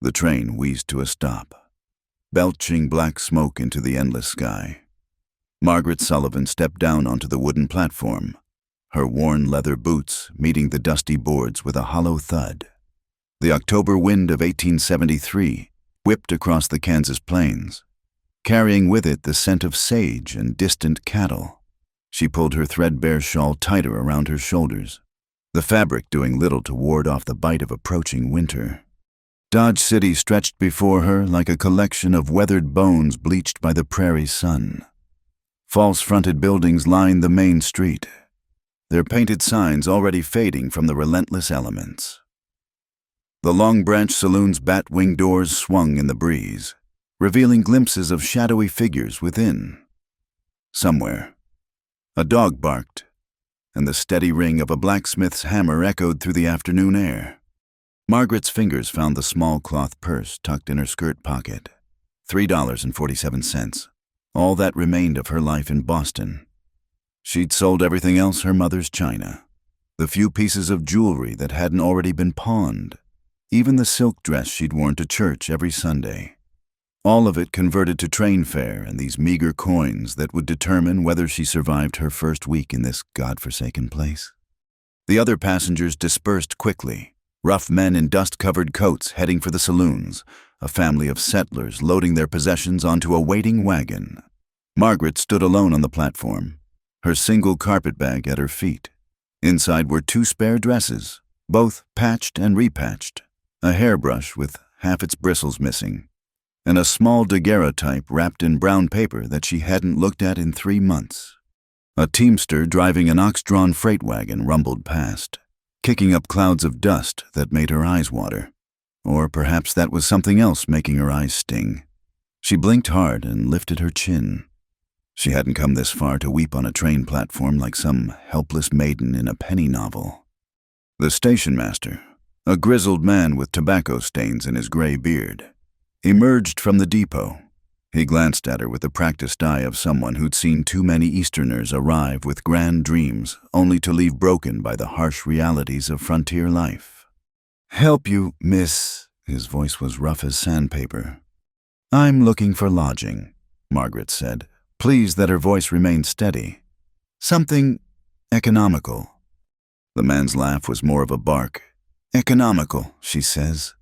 The train wheezed to a stop, belching black smoke into the endless sky. Margaret Sullivan stepped down onto the wooden platform, her worn leather boots meeting the dusty boards with a hollow thud. The October wind of 1873 whipped across the Kansas plains, carrying with it the scent of sage and distant cattle. She pulled her threadbare shawl tighter around her shoulders, the fabric doing little to ward off the bite of approaching winter. Dodge City stretched before her like a collection of weathered bones bleached by the prairie sun. False-fronted buildings lined the main street, their painted signs already fading from the relentless elements. The Long Branch Saloon's bat-wing doors swung in the breeze, revealing glimpses of shadowy figures within. Somewhere, a dog barked, and the steady ring of a blacksmith's hammer echoed through the afternoon air. Margaret's fingers found the small cloth purse tucked in her skirt pocket. $3.47, all that remained of her life in Boston. She'd sold everything else her mother's china, the few pieces of jewelry that hadn't already been pawned, even the silk dress she'd worn to church every Sunday. All of it converted to train fare and these meager coins that would determine whether she survived her first week in this godforsaken place. The other passengers dispersed quickly, rough men in dust-covered coats heading for the saloons, a family of settlers loading their possessions onto a waiting wagon. Margaret stood alone on the platform, her single carpetbag at her feet. Inside were 2 spare dresses, both patched and repatched, a hairbrush with half its bristles missing, and a small daguerreotype wrapped in brown paper that she hadn't looked at in 3 months. A teamster driving an ox-drawn freight wagon rumbled past, kicking up clouds of dust that made her eyes water. Or perhaps that was something else making her eyes sting. She blinked hard and lifted her chin. She hadn't come this far to weep on a train platform like some helpless maiden in a penny novel. The station master, a grizzled man with tobacco stains in his gray beard, emerged from the depot. He glanced at her with the practiced eye of someone who'd seen too many Easterners arrive with grand dreams only to leave broken by the harsh realities of frontier life. "Help you, miss." His voice was rough as sandpaper. "I'm looking for lodging," Margaret said, pleased that her voice remained steady. "Something economical." The man's laugh was more of a bark. "Economical, she says."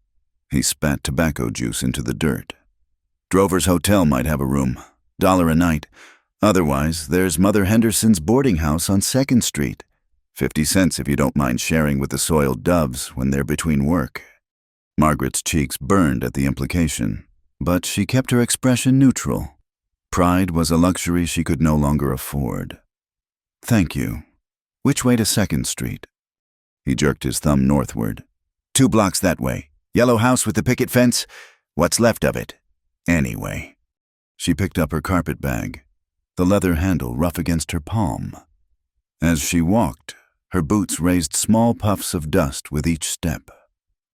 He spat tobacco juice into the dirt. "Drover's Hotel might have a room, $1 a night. Otherwise, there's Mother Henderson's boarding house on 2nd Street. 50 cents if you don't mind sharing with the soiled doves when they're between work." Margaret's cheeks burned at the implication, but she kept her expression neutral. Pride was a luxury she could no longer afford. "Thank you. Which way to 2nd Street?" He jerked his thumb northward. 2 blocks that way. Yellow house with the picket fence. What's left of it. Anyway." She picked up her carpetbag, the leather handle rough against her palm. As she walked, her boots raised small puffs of dust with each step.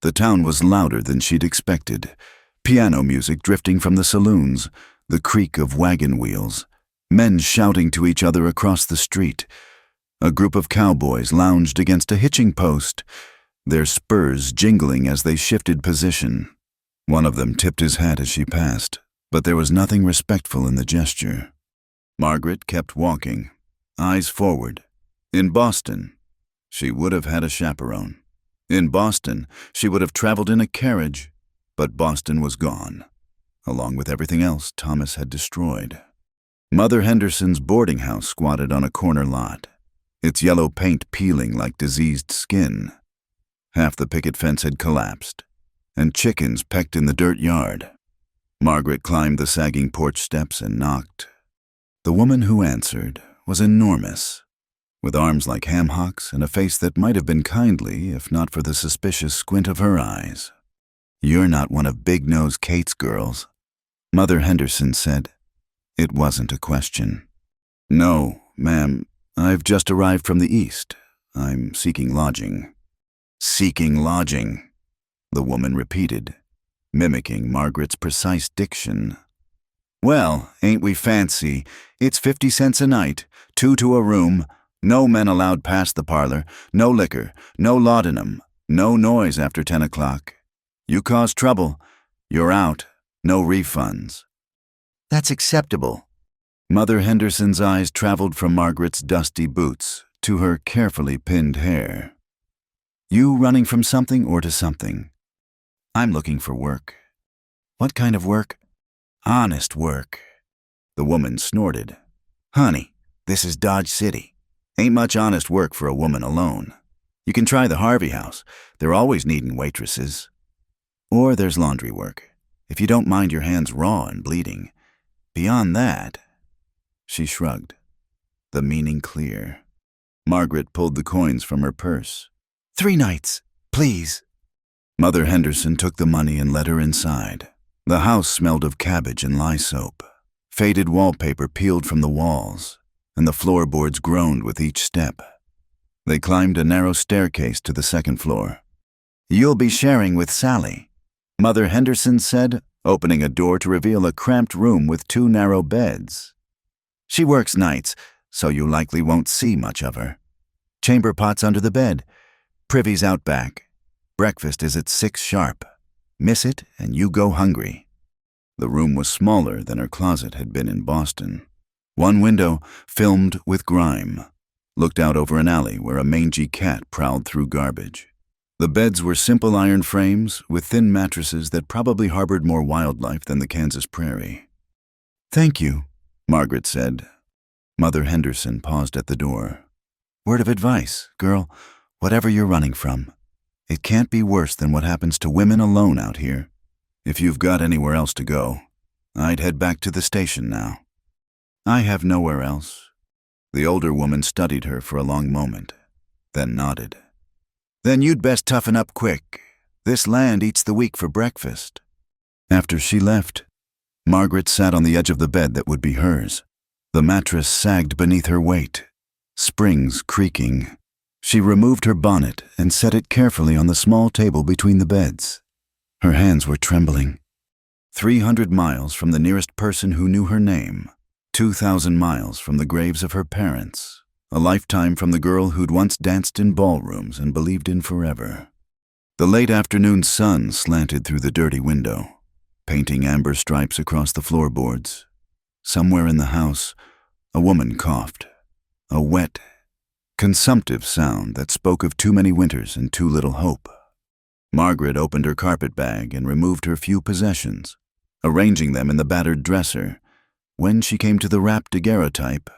The town was louder than she'd expected. Piano music drifting from the saloons, the creak of wagon wheels, men shouting to each other across the street. A group of cowboys lounged against a hitching post, their spurs jingling as they shifted position. One of them tipped his hat as she passed, but there was nothing respectful in the gesture. Margaret kept walking, eyes forward. In Boston, she would have had a chaperone. In Boston, she would have traveled in a carriage, but Boston was gone, along with everything else Thomas had destroyed. Mother Henderson's boarding house squatted on a corner lot, its yellow paint peeling like diseased skin. Half the picket fence had collapsed, and chickens pecked in the dirt yard. Margaret climbed the sagging porch steps and knocked. The woman who answered was enormous, with arms like ham hocks and a face that might have been kindly if not for the suspicious squint of her eyes. "You're not one of Big Nose Kate's girls," Mother Henderson said. It wasn't a question. "No, ma'am, I've just arrived from the east. I'm seeking lodging." "Seeking lodging," the woman repeated, mimicking Margaret's precise diction. "Well, ain't we fancy? It's 50 cents a night, 2 to a room, no men allowed past the parlor, no liquor, no laudanum, no noise after 10 o'clock. You cause trouble, You're out. No refunds. That's acceptable. Mother Henderson's eyes traveled from Margaret's dusty boots to her carefully pinned hair. You running from something or to something? I'm looking for work. What kind of work? Honest work. The woman snorted. Honey, this is Dodge City. Ain't much honest work for a woman alone. You can try the Harvey house. They're always needing waitresses. Or there's laundry work, if you don't mind your hands raw and bleeding. Beyond that, she shrugged, the meaning clear. Margaret pulled the coins from her purse. 3 nights, please. Mother Henderson took the money and led her inside. The house smelled of cabbage and lye soap. Faded wallpaper peeled from the walls, and the floorboards groaned with each step. They climbed a narrow staircase to the second floor. You'll be sharing with Sally, Mother Henderson said, opening a door to reveal a cramped room with 2 narrow beds. She works nights, so you likely won't see much of her. Chamber pots under the bed, privy's out back. Breakfast is at 6 sharp. Miss it and you go hungry. The room was smaller than her closet had been in Boston. One window, filmed with grime, looked out over an alley where a mangy cat prowled through garbage. The beds were simple iron frames with thin mattresses that probably harbored more wildlife than the Kansas prairie. Thank you, Margaret said. Mother Henderson paused at the door. Word of advice, girl, whatever you're running from. It can't be worse than what happens to women alone out here. If you've got anywhere else to go, I'd head back to the station now. I have nowhere else. The older woman studied her for a long moment, then nodded. Then you'd best toughen up quick. This land eats the weak for breakfast. After she left, Margaret sat on the edge of the bed that would be hers. The mattress sagged beneath her weight, springs creaking. She removed her bonnet and set it carefully on the small table between the beds. Her hands were trembling. 300 miles from the nearest person who knew her name, 2,000 miles from the graves of her parents, a lifetime from the girl who'd once danced in ballrooms and believed in forever. The late afternoon sun slanted through the dirty window, painting amber stripes across the floorboards. Somewhere in the house, a woman coughed, a wet, consumptive sound that spoke of too many winters and too little hope. Margaret opened her carpet bag and removed her few possessions, arranging them in the battered dresser. When she came to the wrapped daguerreotype,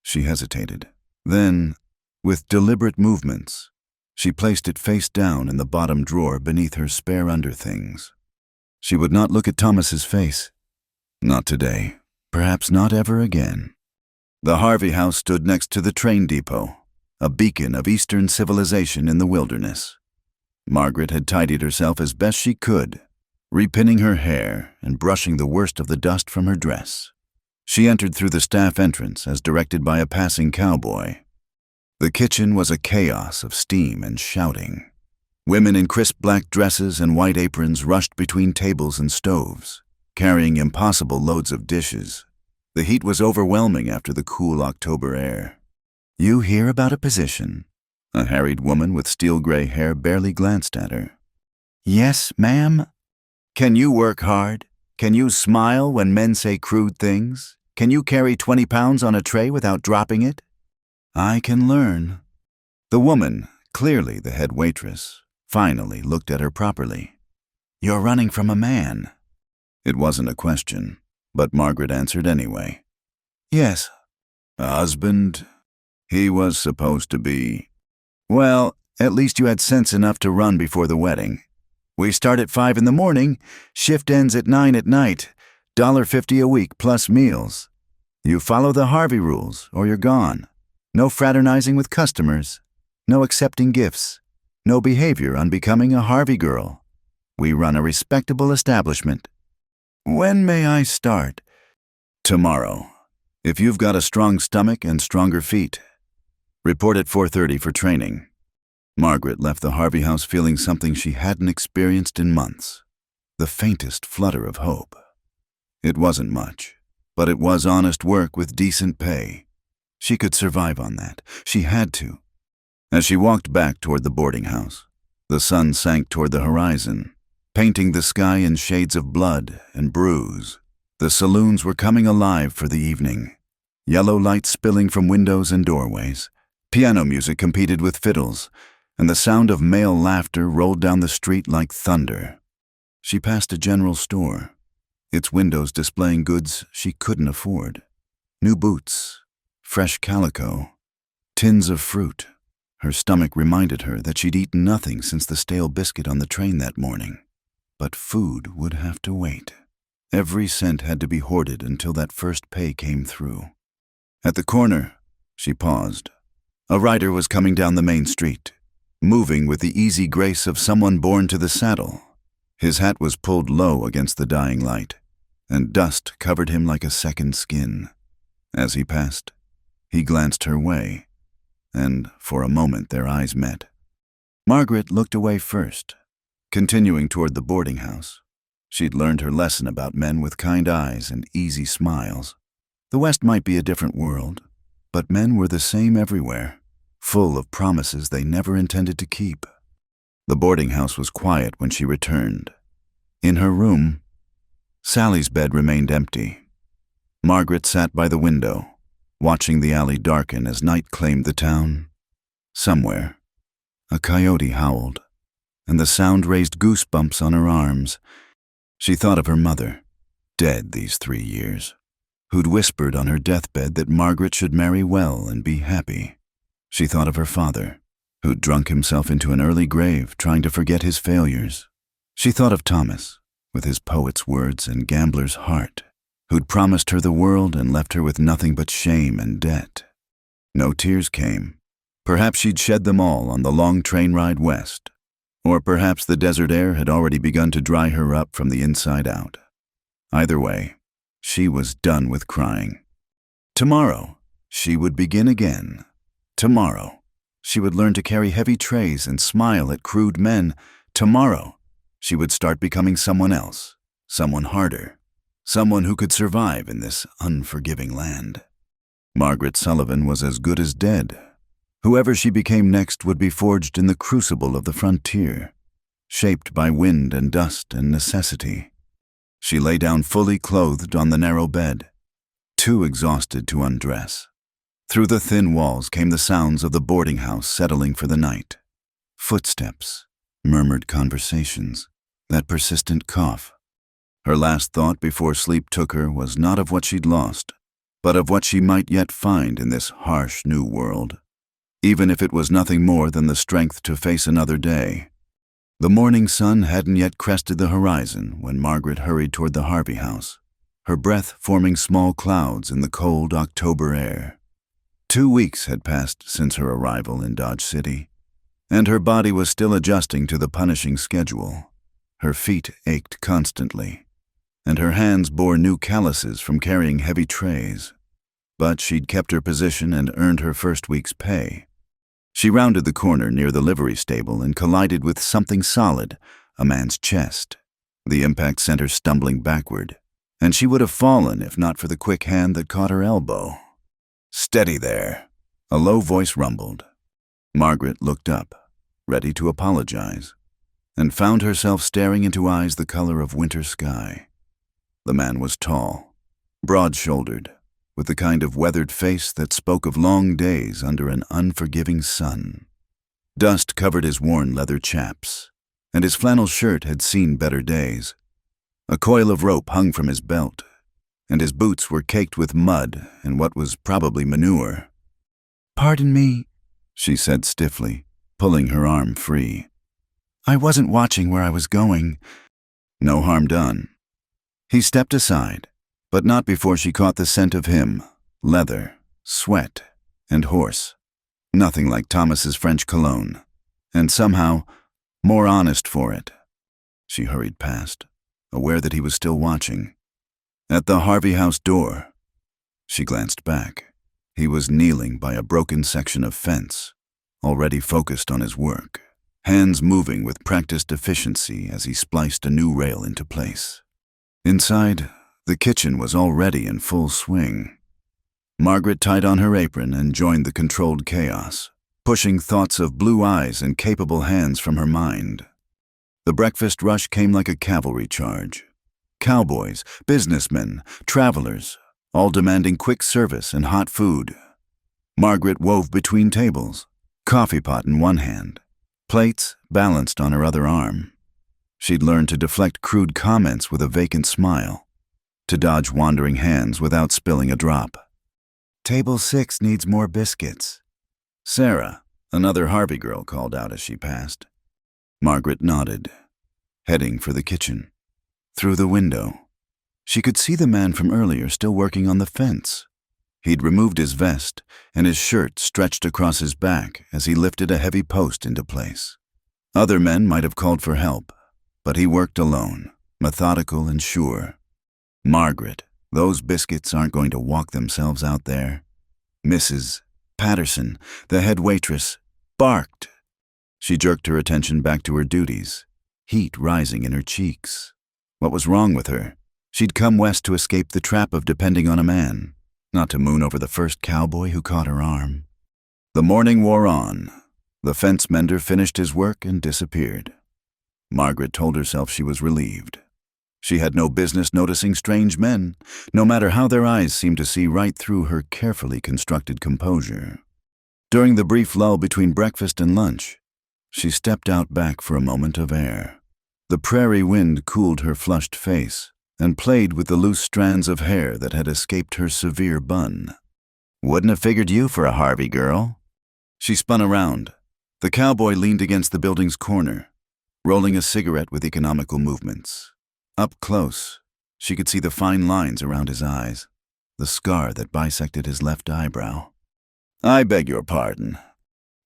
she hesitated. Then, with deliberate movements, she placed it face down in the bottom drawer beneath her spare underthings. She would not look at Thomas's face. Not today. Perhaps not ever again. The Harvey house stood next to the train depot, a beacon of Eastern civilization in the wilderness. Margaret had tidied herself as best she could, repinning her hair and brushing the worst of the dust from her dress. She entered through the staff entrance as directed by a passing cowboy. The kitchen was a chaos of steam and shouting. Women in crisp black dresses and white aprons rushed between tables and stoves, carrying impossible loads of dishes. The heat was overwhelming after the cool October air. You hear about a position? A harried woman with steel-gray hair barely glanced at her. Yes, ma'am. Can you work hard? Can you smile when men say crude things? Can you carry 20 pounds on a tray without dropping it? I can learn. The woman, clearly the head waitress, finally looked at her properly. You're running from a man. It wasn't a question, but Margaret answered anyway. Yes. A husband? He was supposed to be. Well, at least you had sense enough to run before the wedding. We start at 5 in the morning, shift ends at 9 at night, $1.50 a week plus meals. You follow the Harvey rules or you're gone. No fraternizing with customers, no accepting gifts, no behavior unbecoming a Harvey girl. We run a respectable establishment. When may I start? Tomorrow, if you've got a strong stomach and stronger feet. Report at 4:30 for training. Margaret left the Harvey house feeling something she hadn't experienced in months, the faintest flutter of hope. It wasn't much, but it was honest work with decent pay. She could survive on that. She had to. As she walked back toward the boarding house, the sun sank toward the horizon, painting the sky in shades of blood and bruise. The saloons were coming alive for the evening. Yellow lights spilling from windows and doorways. Piano music competed with fiddles, and the sound of male laughter rolled down the street like thunder. She passed a general store, its windows displaying goods she couldn't afford. New boots, fresh calico, tins of fruit. Her stomach reminded her that she'd eaten nothing since the stale biscuit on the train that morning. But food would have to wait. Every cent had to be hoarded until that first pay came through. At the corner, she paused. A rider was coming down the main street, moving with the easy grace of someone born to the saddle. His hat was pulled low against the dying light, and dust covered him like a second skin. As he passed, he glanced her way, and for a moment their eyes met. Margaret looked away first, continuing toward the boarding house. She'd learned her lesson about men with kind eyes and easy smiles. The West might be a different world, but men were the same everywhere, full of promises they never intended to keep. The boarding house was quiet when she returned. In her room, Sally's bed remained empty. Margaret sat by the window, watching the alley darken as night claimed the town. Somewhere, a coyote howled, and the sound raised goosebumps on her arms. She thought of her mother, dead these 3 years, who'd whispered on her deathbed that Margaret should marry well and be happy. She thought of her father, who'd drunk himself into an early grave trying to forget his failures. She thought of Thomas, with his poet's words and gambler's heart, who'd promised her the world and left her with nothing but shame and debt. No tears came. Perhaps she'd shed them all on the long train ride west, or perhaps the desert air had already begun to dry her up from the inside out. Either way, she was done with crying. Tomorrow, she would begin again. Tomorrow, she would learn to carry heavy trays and smile at crude men. Tomorrow, she would start becoming someone else, someone harder, someone who could survive in this unforgiving land. Margaret Sullivan was as good as dead. Whoever she became next would be forged in the crucible of the frontier, shaped by wind and dust and necessity. She lay down fully clothed on the narrow bed, too exhausted to undress. Through the thin walls came the sounds of the boarding house settling for the night. Footsteps, murmured conversations, that persistent cough. Her last thought before sleep took her was not of what she'd lost, but of what she might yet find in this harsh new world, even if it was nothing more than the strength to face another day. The morning sun hadn't yet crested the horizon when Margaret hurried toward the Harvey house, her breath forming small clouds in the cold October air. 2 weeks had passed since her arrival in Dodge City, and her body was still adjusting to the punishing schedule. Her feet ached constantly, and her hands bore new calluses from carrying heavy trays. But she'd kept her position and earned her first week's pay. She rounded the corner near the livery stable and collided with something solid, a man's chest. The impact sent her stumbling backward, and she would have fallen if not for the quick hand that caught her elbow. "Steady there," a low voice rumbled. Margaret looked up, ready to apologize, and found herself staring into eyes the color of winter sky. The man was tall, broad-shouldered, with the kind of weathered face that spoke of long days under an unforgiving sun. Dust covered his worn leather chaps, and his flannel shirt had seen better days. A coil of rope hung from his belt, and his boots were caked with mud and what was probably manure. "Pardon me," she said stiffly, pulling her arm free. "I wasn't watching where I was going." No harm done. He stepped aside, but not before she caught the scent of him, leather, sweat, and horse. Nothing like Thomas's French cologne, and somehow more honest for it. She hurried past, aware that he was still watching. At the Harvey house door, she glanced back. He was kneeling by a broken section of fence, already focused on his work, hands moving with practiced efficiency as he spliced a new rail into place. Inside, the kitchen was already in full swing. Margaret tied on her apron and joined the controlled chaos, pushing thoughts of blue eyes and capable hands from her mind. The breakfast rush came like a cavalry charge. Cowboys, businessmen, travelers, all demanding quick service and hot food. Margaret wove between tables, coffee pot in one hand, plates balanced on her other arm. She'd learned to deflect crude comments with a vacant smile, to dodge wandering hands without spilling a drop. "Table 6 needs more biscuits," Sarah, another Harvey girl, called out as she passed. Margaret nodded, heading for the kitchen. Through the window, she could see the man from earlier still working on the fence. He'd removed his vest, and his shirt stretched across his back as he lifted a heavy post into place. Other men might have called for help, but he worked alone, methodical and sure. "Margaret, those biscuits aren't going to walk themselves out there." Mrs. Patterson, the head waitress, barked. She jerked her attention back to her duties, heat rising in her cheeks. What was wrong with her? She'd come west to escape the trap of depending on a man, not to moon over the first cowboy who caught her arm. The morning wore on. The fence mender finished his work and disappeared. Margaret told herself she was relieved. She had no business noticing strange men, no matter how their eyes seemed to see right through her carefully constructed composure. During the brief lull between breakfast and lunch, she stepped out back for a moment of air. The prairie wind cooled her flushed face and played with the loose strands of hair that had escaped her severe bun. "Wouldn't have figured you for a Harvey girl." She spun around. The cowboy leaned against the building's corner, rolling a cigarette with economical movements. Up close, she could see the fine lines around his eyes, the scar that bisected his left eyebrow. "I beg your pardon.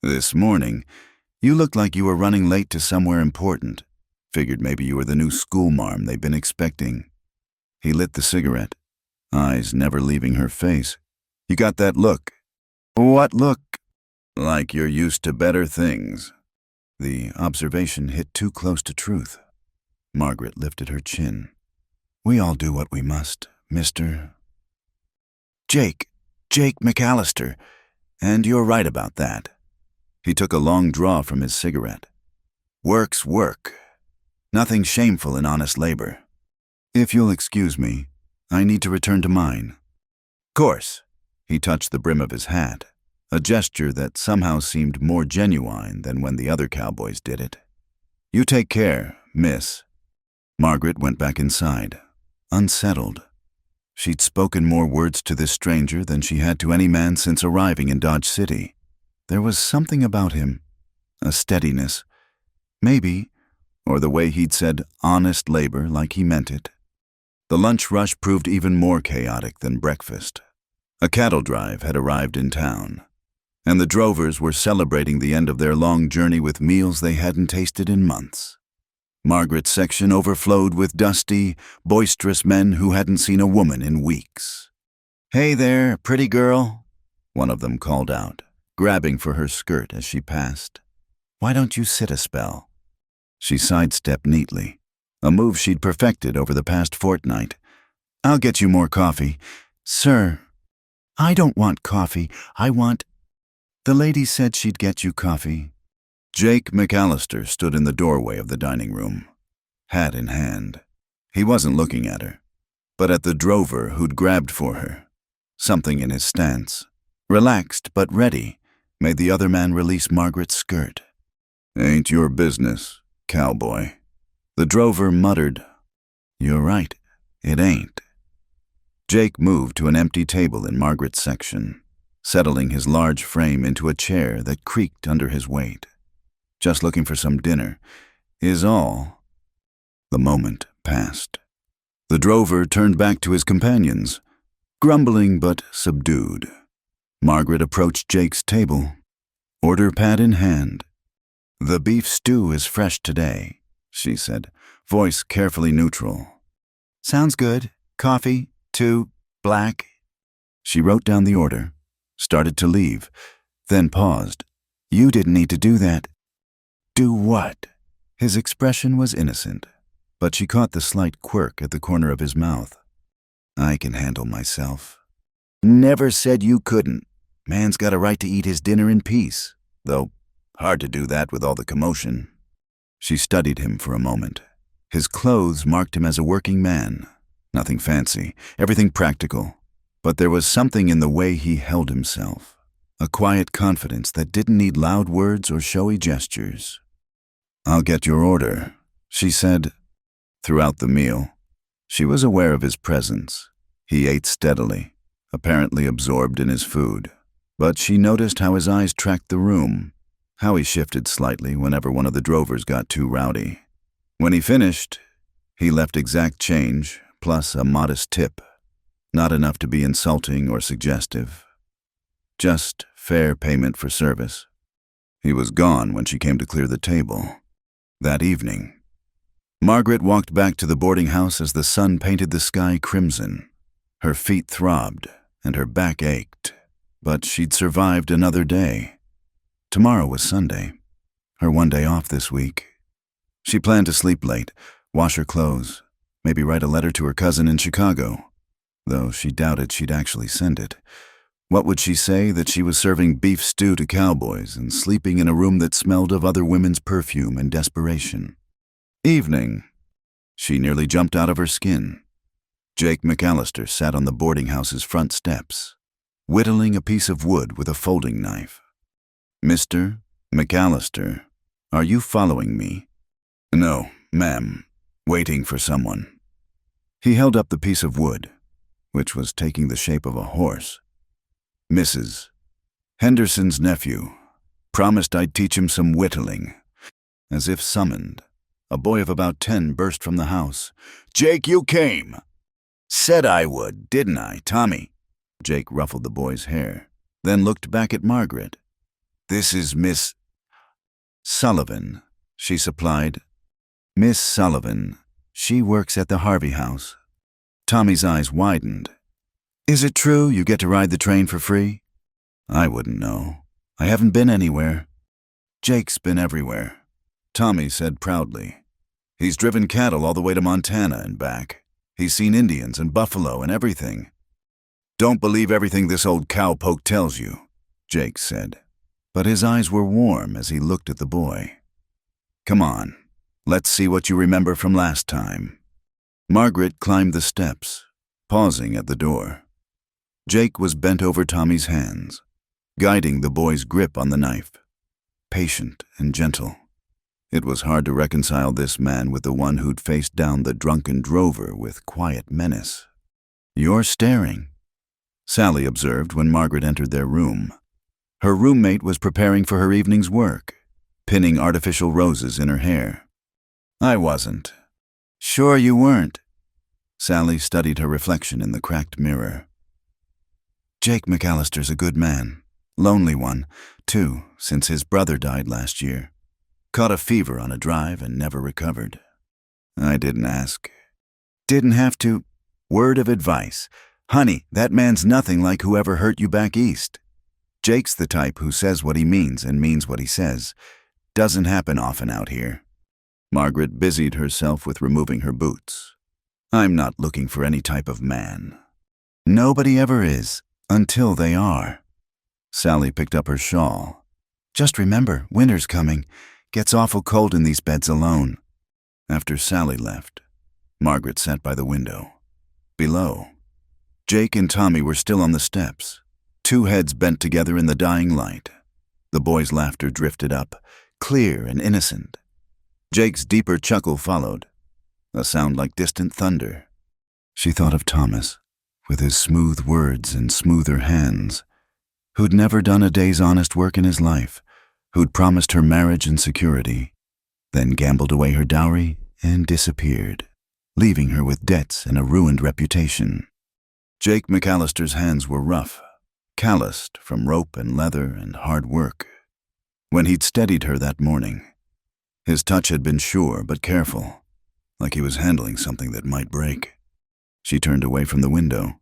This morning, you looked like you were running late to somewhere important. Figured maybe you were the new schoolmarm they've been expecting." He lit the cigarette, eyes never leaving her face. "You got that look." "What look?" "Like you're used to better things." The observation hit too close to truth. Margaret lifted her chin. "We all do what we must, Mr. Jake McAllister, and you're right about that." He took a long draw from his cigarette. "Work's work. Nothing shameful in honest labor. If you'll excuse me, I need to return to mine." "Course." He touched the brim of his hat, a gesture that somehow seemed more genuine than when the other cowboys did it. "You take care, miss." Margaret went back inside, unsettled. She'd spoken more words to this stranger than she had to any man since arriving in Dodge City. There was something about him, a steadiness, maybe, or the way he'd said honest labor like he meant it. The lunch rush proved even more chaotic than breakfast. A cattle drive had arrived in town, and the drovers were celebrating the end of their long journey with meals they hadn't tasted in months. Margaret's section overflowed with dusty, boisterous men who hadn't seen a woman in weeks. "Hey there, pretty girl," one of them called out, grabbing for her skirt as she passed. "Why don't you sit a spell?" She sidestepped neatly, a move she'd perfected over the past fortnight. "I'll get you more coffee." "Sir, I don't want coffee. I want—" "The lady said she'd get you coffee." Jake McAllister stood in the doorway of the dining room, hat in hand. He wasn't looking at her, but at the drover who'd grabbed for her. Something in his stance, relaxed but ready, made the other man release Margaret's skirt. "Ain't your business, cowboy." The drover muttered, "You're right, it ain't." Jake moved to an empty table in Margaret's section, settling his large frame into a chair that creaked under his weight. "Just looking for some dinner, is all." The moment passed. The drover turned back to his companions, grumbling but subdued. Margaret approached Jake's table, order pad in hand. "The beef stew is fresh today," she said, voice carefully neutral. "Sounds good. Coffee, 2, black." She wrote down the order, started to leave, then paused. "You didn't need to do that." "Do what?" His expression was innocent, but she caught the slight quirk at the corner of his mouth. "I can handle myself." "Never said you couldn't. Man's got a right to eat his dinner in peace, though hard to do that with all the commotion." She studied him for a moment. His clothes marked him as a working man. Nothing fancy, everything practical. But there was something in the way he held himself, a quiet confidence that didn't need loud words or showy gestures. "I'll get your order," she said. Throughout the meal, she was aware of his presence. He ate steadily, apparently absorbed in his food. But she noticed how his eyes tracked the room, how he shifted slightly whenever one of the drovers got too rowdy. When he finished, he left exact change, plus a modest tip. Not enough to be insulting or suggestive. Just fair payment for service. He was gone when she came to clear the table. That evening, Margaret walked back to the boarding house as the sun painted the sky crimson. Her feet throbbed and her back ached, but she'd survived another day. Tomorrow was Sunday, her one day off this week. She planned to sleep late, wash her clothes, maybe write a letter to her cousin in Chicago, though she doubted she'd actually send it. What would she say? That she was serving beef stew to cowboys and sleeping in a room that smelled of other women's perfume and desperation? Evening. She nearly jumped out of her skin. Jake McAllister sat on the boarding house's front steps, whittling a piece of wood with a folding knife. "Mr. McAllister, are you following me?" "No, ma'am. Waiting for someone." He held up the piece of wood, which was taking the shape of a horse. "Mrs. Henderson's nephew. Promised I'd teach him some whittling." As if summoned, a boy of about 10 burst from the house. "Jake, you came!" "Said I would, didn't I, Tommy?" Jake ruffled the boy's hair, then looked back at Margaret. "This is Miss Sullivan," she supplied. "Miss Sullivan. She works at the Harvey house." Tommy's eyes widened. "Is it true you get to ride the train for free?" "I wouldn't know. I haven't been anywhere." "Jake's been everywhere," Tommy said proudly. "He's driven cattle all the way to Montana and back. He's seen Indians and buffalo and everything." "Don't believe everything this old cowpoke tells you," Jake said. But his eyes were warm as he looked at the boy. "Come on, let's see what you remember from last time." Margaret climbed the steps, pausing at the door. Jake was bent over Tommy's hands, guiding the boy's grip on the knife, patient and gentle. It was hard to reconcile this man with the one who'd faced down the drunken drover with quiet menace. "You're staring," Sally observed when Margaret entered their room. Her roommate was preparing for her evening's work, pinning artificial roses in her hair. "I wasn't." "Sure you weren't." Sally studied her reflection in the cracked mirror. "Jake McAllister's a good man. Lonely one, too, since his brother died last year. Caught a fever on a drive and never recovered." "I didn't ask." "Didn't have to. Word of advice. Honey, that man's nothing like whoever hurt you back east. Jake's the type who says what he means and means what he says. Doesn't happen often out here." Margaret busied herself with removing her boots. "I'm not looking for any type of man." "Nobody ever is, until they are." Sally picked up her shawl. "Just remember, winter's coming. Gets awful cold in these beds alone." After Sally left, Margaret sat by the window. Below, Jake and Tommy were still on the steps, two heads bent together in the dying light. The boy's laughter drifted up, clear and innocent. Jake's deeper chuckle followed, a sound like distant thunder. She thought of Thomas, with his smooth words and smoother hands, who'd never done a day's honest work in his life, who'd promised her marriage and security, then gambled away her dowry and disappeared, leaving her with debts and a ruined reputation. Jake McAllister's hands were rough, calloused from rope and leather and hard work. When he'd steadied her that morning, his touch had been sure but careful, like he was handling something that might break. She turned away from the window.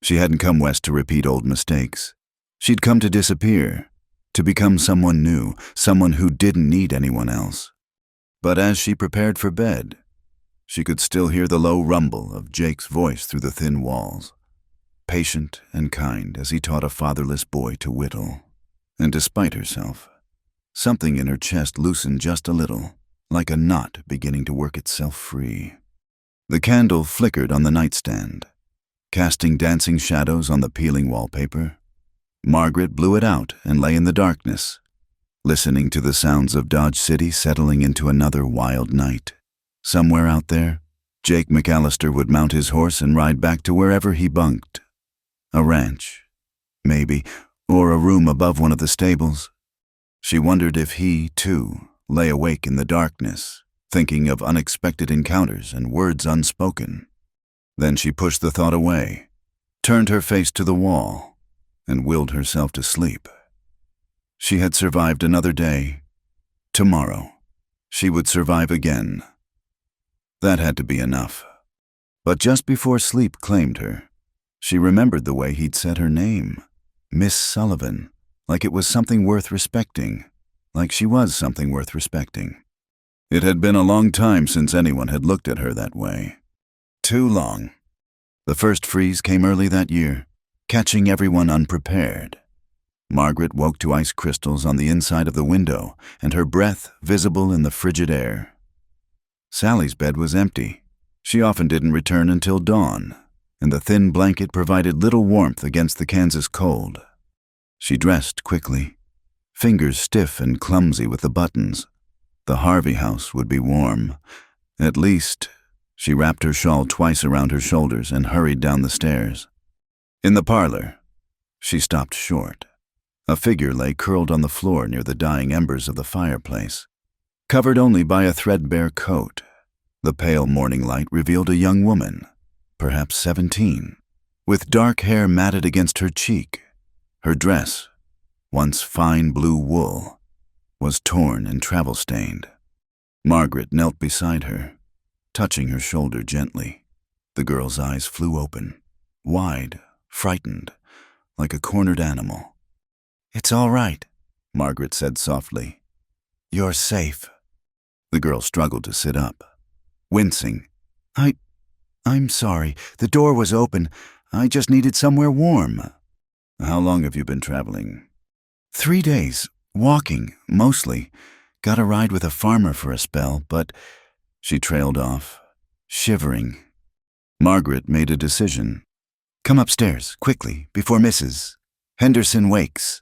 She hadn't come west to repeat old mistakes. She'd come to disappear, to become someone new, someone who didn't need anyone else. But as she prepared for bed, she could still hear the low rumble of Jake's voice through the thin walls, patient and kind as he taught a fatherless boy to whittle. And despite herself, something in her chest loosened just a little, like a knot beginning to work itself free. The candle flickered on the nightstand, casting dancing shadows on the peeling wallpaper. Margaret blew it out and lay in the darkness, listening to the sounds of Dodge City settling into another wild night. Somewhere out there, Jake McAllister would mount his horse and ride back to wherever he bunked. A ranch, maybe, or a room above one of the stables. She wondered if he, too, lay awake in the darkness, thinking of unexpected encounters and words unspoken. Then she pushed the thought away, turned her face to the wall, and willed herself to sleep. She had survived another day. Tomorrow, she would survive again. That had to be enough. But just before sleep claimed her, she remembered the way he'd said her name, Miss Sullivan, like it was something worth respecting, like she was something worth respecting. It had been a long time since anyone had looked at her that way. Too long. The first freeze came early that year, catching everyone unprepared. Margaret woke to ice crystals on the inside of the window and her breath visible in the frigid air. Sally's bed was empty. She often didn't return until dawn, and the thin blanket provided little warmth against the Kansas cold. She dressed quickly, fingers stiff and clumsy with the buttons. The Harvey house would be warm. At least, she wrapped her shawl twice around her shoulders and hurried down the stairs. In the parlor, she stopped short. A figure lay curled on the floor near the dying embers of the fireplace, covered only by a threadbare coat. The pale morning light revealed a young woman, perhaps 17, with dark hair matted against her cheek. Her dress, once fine blue wool, was torn and travel-stained. Margaret knelt beside her, touching her shoulder gently. The girl's eyes flew open, wide, frightened, like a cornered animal. "It's all right," Margaret said softly. "You're safe." The girl struggled to sit up, wincing. I'm sorry. The door was open. I just needed somewhere warm." "How long have you been traveling?" 3 days. Walking, mostly. Got a ride with a farmer for a spell, but..." She trailed off, shivering. Margaret made a decision. "Come upstairs, quickly, before Mrs. Henderson wakes."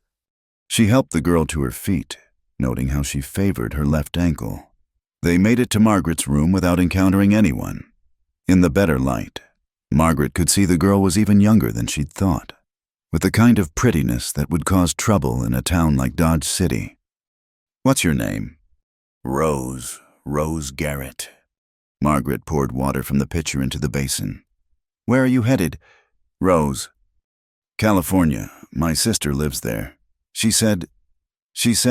She helped the girl to her feet, noting how she favored her left ankle. They made it to Margaret's room without encountering anyone. In the better light, Margaret could see the girl was even younger than she'd thought, with the kind of prettiness that would cause trouble in a town like Dodge City. "What's your name?" "Rose Garrett." Margaret poured water from the pitcher into the basin. "Where are you headed?" "Rose. California. My sister lives there. She said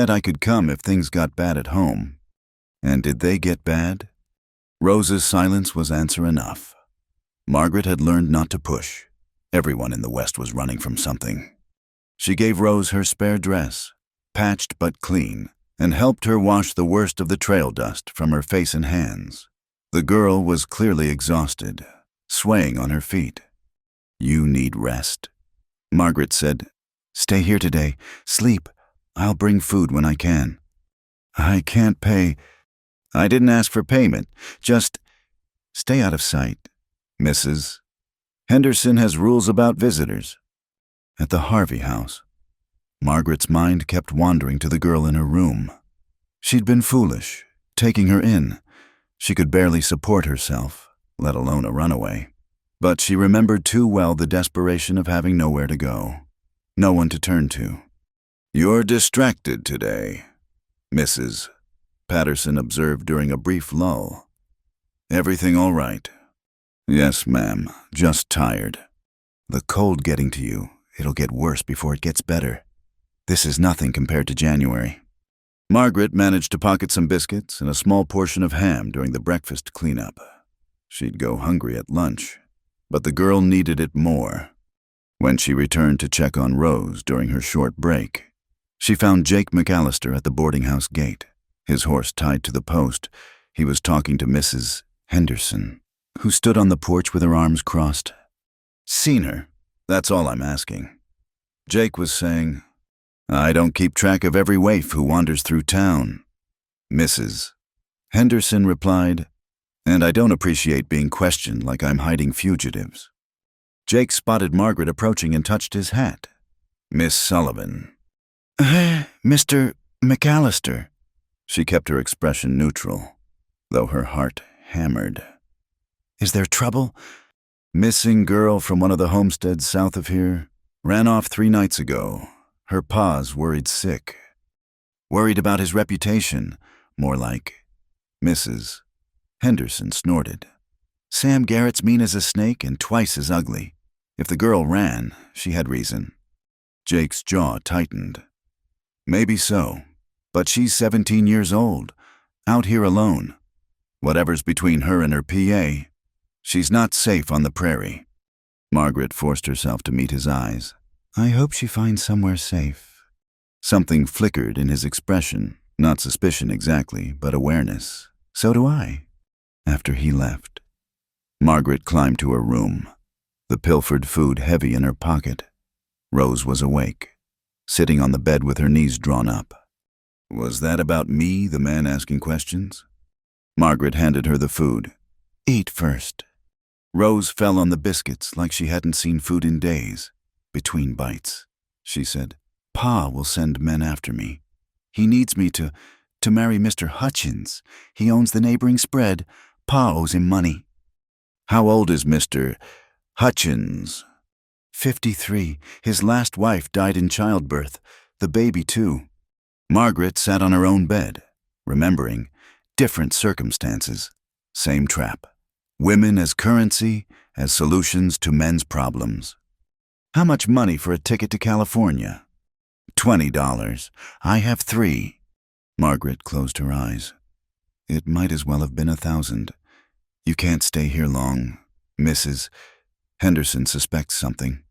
I could come if things got bad at home." "And did they get bad?" Rose's silence was answer enough. Margaret had learned not to push. Everyone in the West was running from something. She gave Rose her spare dress, patched but clean, and helped her wash the worst of the trail dust from her face and hands. The girl was clearly exhausted, swaying on her feet. "You need rest." Margaret said, "Stay here today. Sleep. I'll bring food when I can." "I can't pay." "I didn't ask for payment. Just stay out of sight, Mrs. Henderson has rules about visitors." At the Harvey house, Margaret's mind kept wandering to the girl in her room. She'd been foolish, taking her in. She could barely support herself, let alone a runaway. But she remembered too well the desperation of having nowhere to go, no one to turn to. "You're distracted today, Mrs. Patterson observed during a brief lull. "Everything all right?" "Yes, ma'am. Just tired." "The cold getting to you. It'll get worse before it gets better. This is nothing compared to January." Margaret managed to pocket some biscuits and a small portion of ham during the breakfast cleanup. She'd go hungry at lunch, but the girl needed it more. When she returned to check on Rose during her short break, she found Jake McAllister at the boarding house gate, his horse tied to the post. He was talking to Mrs. Henderson, who stood on the porch with her arms crossed. "Seen her? That's all I'm asking." Jake was saying, "I don't keep track of every waif who wanders through town." Mrs. Henderson replied, "And I don't appreciate being questioned like I'm hiding fugitives." Jake spotted Margaret approaching and touched his hat. "Miss Sullivan." "Mr. McAllister." She kept her expression neutral, though her heart hammered. "Is there trouble?" "Missing girl from one of the homesteads south of here. Ran off 3 nights ago. Her pa's worried sick." "Worried about his reputation, more like." "Mrs." Henderson snorted. "Sam Garrett's mean as a snake and twice as ugly. If the girl ran, she had reason." Jake's jaw tightened. "Maybe so, but she's 17 years old, out here alone. Whatever's between her and her PA, she's not safe on the prairie." Margaret forced herself to meet his eyes. "I hope she finds somewhere safe." Something flickered in his expression, not suspicion exactly, but awareness. "So do I." After he left, Margaret climbed to her room, the pilfered food heavy in her pocket. Rose was awake, sitting on the bed with her knees drawn up. "Was that about me, the man asking questions?" Margaret handed her the food. "Eat first." Rose fell on the biscuits like she hadn't seen food in days. Between bites, she said, "Pa will send men after me. He needs me to marry Mr. Hutchins. He owns the neighboring spread. Pa owes him money." "How old is Mr. Hutchins?" 53. His last wife died in childbirth. The baby, too." Margaret sat on her own bed, remembering different circumstances. Same trap. Women as currency, as solutions to men's problems. "How much money for a ticket to California?" $20. "I have 3. Margaret closed her eyes. "It might as well have been 1,000. You can't stay here long, Mrs. Henderson suspects something."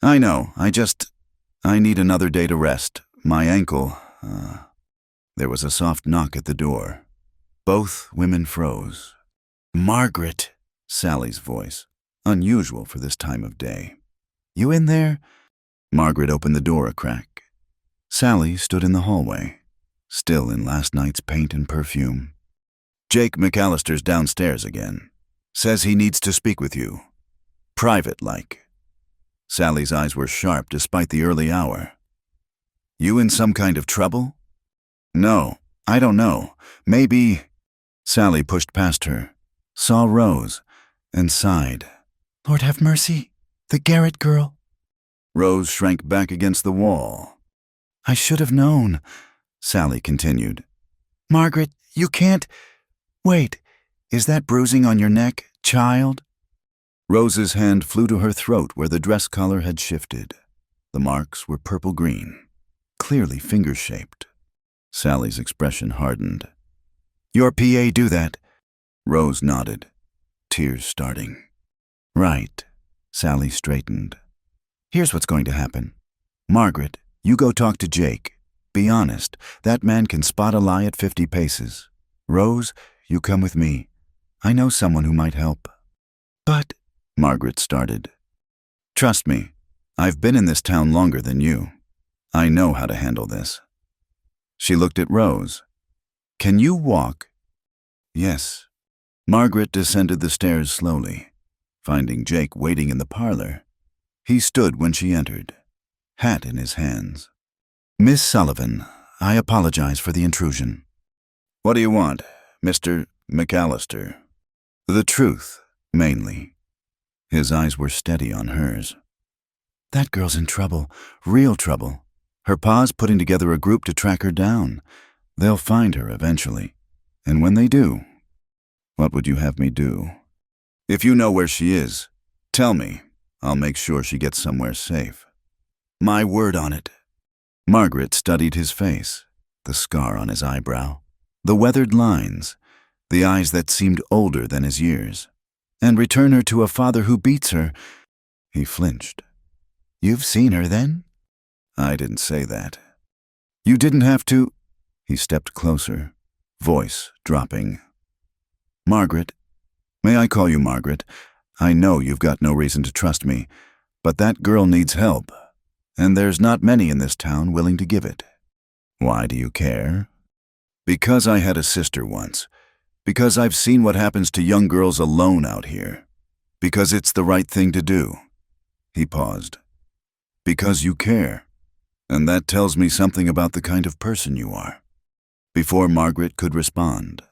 "I know, I need another day to rest. My ankle, There was a soft knock at the door. Both women froze. "Margaret," Sally's voice, unusual for this time of day. "You in there?" Margaret opened the door a crack. Sally stood in the hallway, still in last night's paint and perfume. "Jake McAllister's downstairs again. Says he needs to speak with you. Private-like." Sally's eyes were sharp despite the early hour. "You in some kind of trouble?" "No, I don't know. Maybe—" Sally pushed past her, saw Rose, and sighed. "Lord have mercy, the Garrett girl." Rose shrank back against the wall. "I should have known," Sally continued. "Margaret, you can't— Wait, is that bruising on your neck, child?" Rose's hand flew to her throat where the dress collar had shifted. The marks were purple-green, clearly finger-shaped. Sally's expression hardened. "Your PA do that?" Rose nodded, tears starting. "Right." Sally straightened. "Here's what's going to happen. Margaret, you go talk to Jake. Be honest, that man can spot a lie at 50 paces. Rose, you come with me. I know someone who might help." "But—" Margaret started. "Trust me, I've been in this town longer than you. I know how to handle this." She looked at Rose. "Can you walk?" "Yes." Margaret descended the stairs slowly, finding Jake waiting in the parlor. He stood when she entered, hat in his hands. "Miss Sullivan, I apologize for the intrusion." "What do you want, Mr. McAllister?" "The truth, mainly." His eyes were steady on hers. "That girl's in trouble, real trouble. Her pa's putting together a group to track her down. They'll find her eventually. And when they do—" "What would you have me do?" "If you know where she is, tell me. I'll make sure she gets somewhere safe." "My word on it." Margaret studied his face, the scar on his eyebrow, the weathered lines, the eyes that seemed older than his years. "And return her to a father who beats her." He flinched. "You've seen her, then?" "I didn't say that." "You didn't have to—" He stepped closer, voice dropping. "Margaret, may I call you Margaret? I know you've got no reason to trust me, but that girl needs help, and there's not many in this town willing to give it." "Why do you care?" "Because I had a sister once. Because I've seen what happens to young girls alone out here. Because it's the right thing to do." He paused. "Because you care. And that tells me something about the kind of person you are." Before Margaret could respond,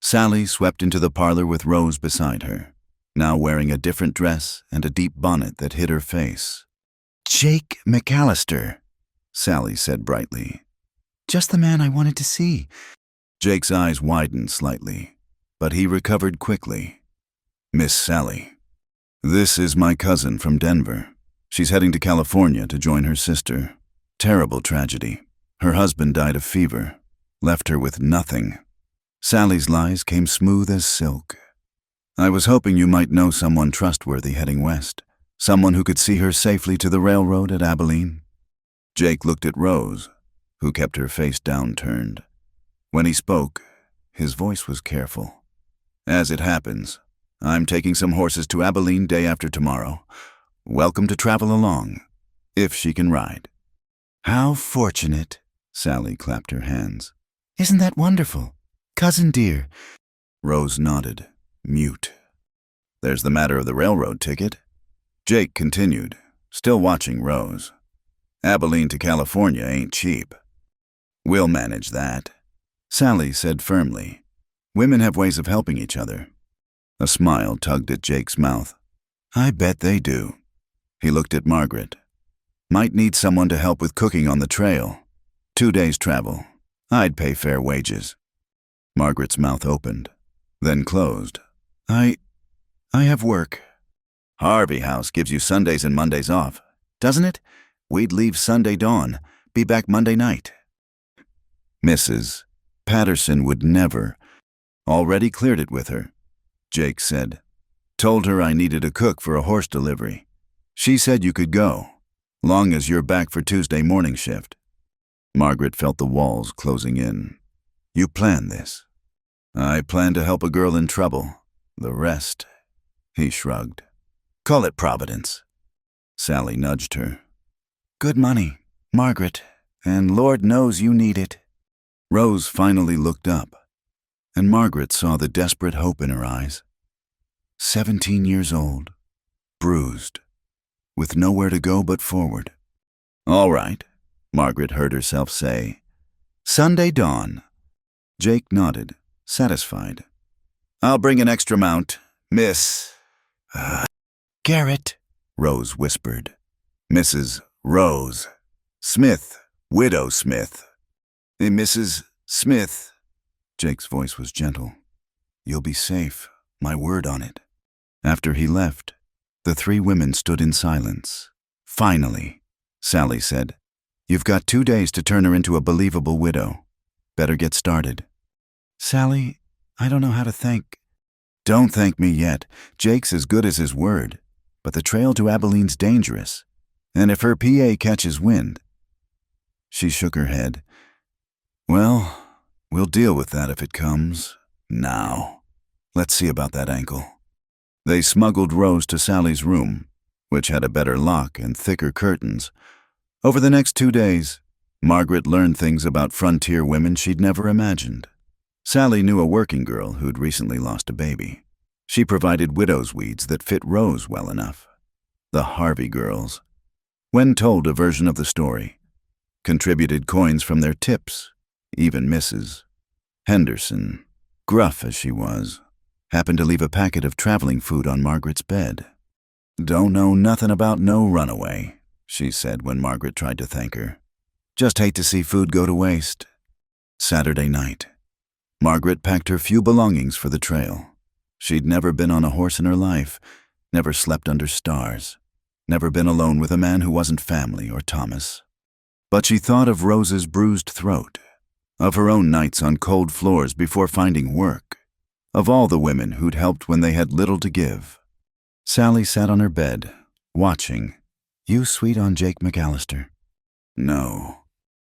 Sally swept into the parlor with Rose beside her, now wearing a different dress and a deep bonnet that hid her face. "Jake McAllister," Sally said brightly. "Just the man I wanted to see." Jake's eyes widened slightly, but he recovered quickly. "Miss Sally, this is my cousin from Denver. She's heading to California to join her sister. Terrible tragedy. Her husband died of fever, left her with nothing." Sally's lies came smooth as silk. "I was hoping you might know someone trustworthy heading west, someone who could see her safely to the railroad at Abilene." Jake looked at Rose, who kept her face downturned. When he spoke, his voice was careful. "As it happens, I'm taking some horses to Abilene day after tomorrow. Welcome to travel along, if she can ride." "How fortunate," Sally clapped her hands. "Isn't that wonderful? Cousin dear." Rose nodded, mute. "There's the matter of the railroad ticket." Jake continued, still watching Rose. "Abilene to California ain't cheap." "We'll manage that," Sally said firmly. "Women have ways of helping each other." A smile tugged at Jake's mouth. "I bet they do." He looked at Margaret. "Might need someone to help with cooking on the trail. 2 days' travel. I'd pay fair wages." Margaret's mouth opened, then closed. I have work." "Harvey House gives you Sundays and Mondays off, doesn't it? We'd leave Sunday dawn, be back Monday night." "Mrs. Patterson would never." "Already cleared it with her," Jake said. "Told her I needed a cook for a horse delivery. She said you could go, long as you're back for Tuesday morning shift." Margaret felt the walls closing in. "You planned this." "I plan to help a girl in trouble. The rest," he shrugged. "Call it Providence." Sally nudged her. "Good money, Margaret, and Lord knows you need it." Rose finally looked up, and Margaret saw the desperate hope in her eyes. 17 years old, bruised, with nowhere to go but forward. "All right," Margaret heard herself say. "Sunday dawn." Jake nodded, satisfied. "I'll bring an extra mount, Miss..." "Garrett," Rose whispered. "Mrs. Rose Smith, Widow Smith." "Mrs. Smith." Jake's voice was gentle. "You'll be safe, my word on it." After he left, the 3 women stood in silence. "Finally," Sally said. "You've got 2 days to turn her into a believable widow. Better get started." "Sally, I don't know how to thank..." "Don't thank me yet. Jake's as good as his word. But the trail to Abilene's dangerous. And if her PA catches wind..." She shook her head. "Well, we'll deal with that if it comes. Now. Let's see about that ankle." They smuggled Rose to Sally's room, which had a better lock and thicker curtains. Over the next 2 days, Margaret learned things about frontier women she'd never imagined. Sally knew a working girl who'd recently lost a baby. She provided widow's weeds that fit Rose well enough. The Harvey girls, when told a version of the story, contributed coins from their tips. Even Mrs. Henderson, gruff as she was, happened to leave a packet of traveling food on Margaret's bed. "Don't know nothing about no runaway," she said when Margaret tried to thank her. "Just hate to see food go to waste." Saturday night, Margaret packed her few belongings for the trail. She'd never been on a horse in her life, never slept under stars, never been alone with a man who wasn't family or Thomas. But she thought of Rose's bruised throat, of her own nights on cold floors before finding work, of all the women who'd helped when they had little to give. Sally sat on her bed, watching. "You sweet on Jake McAllister." "No."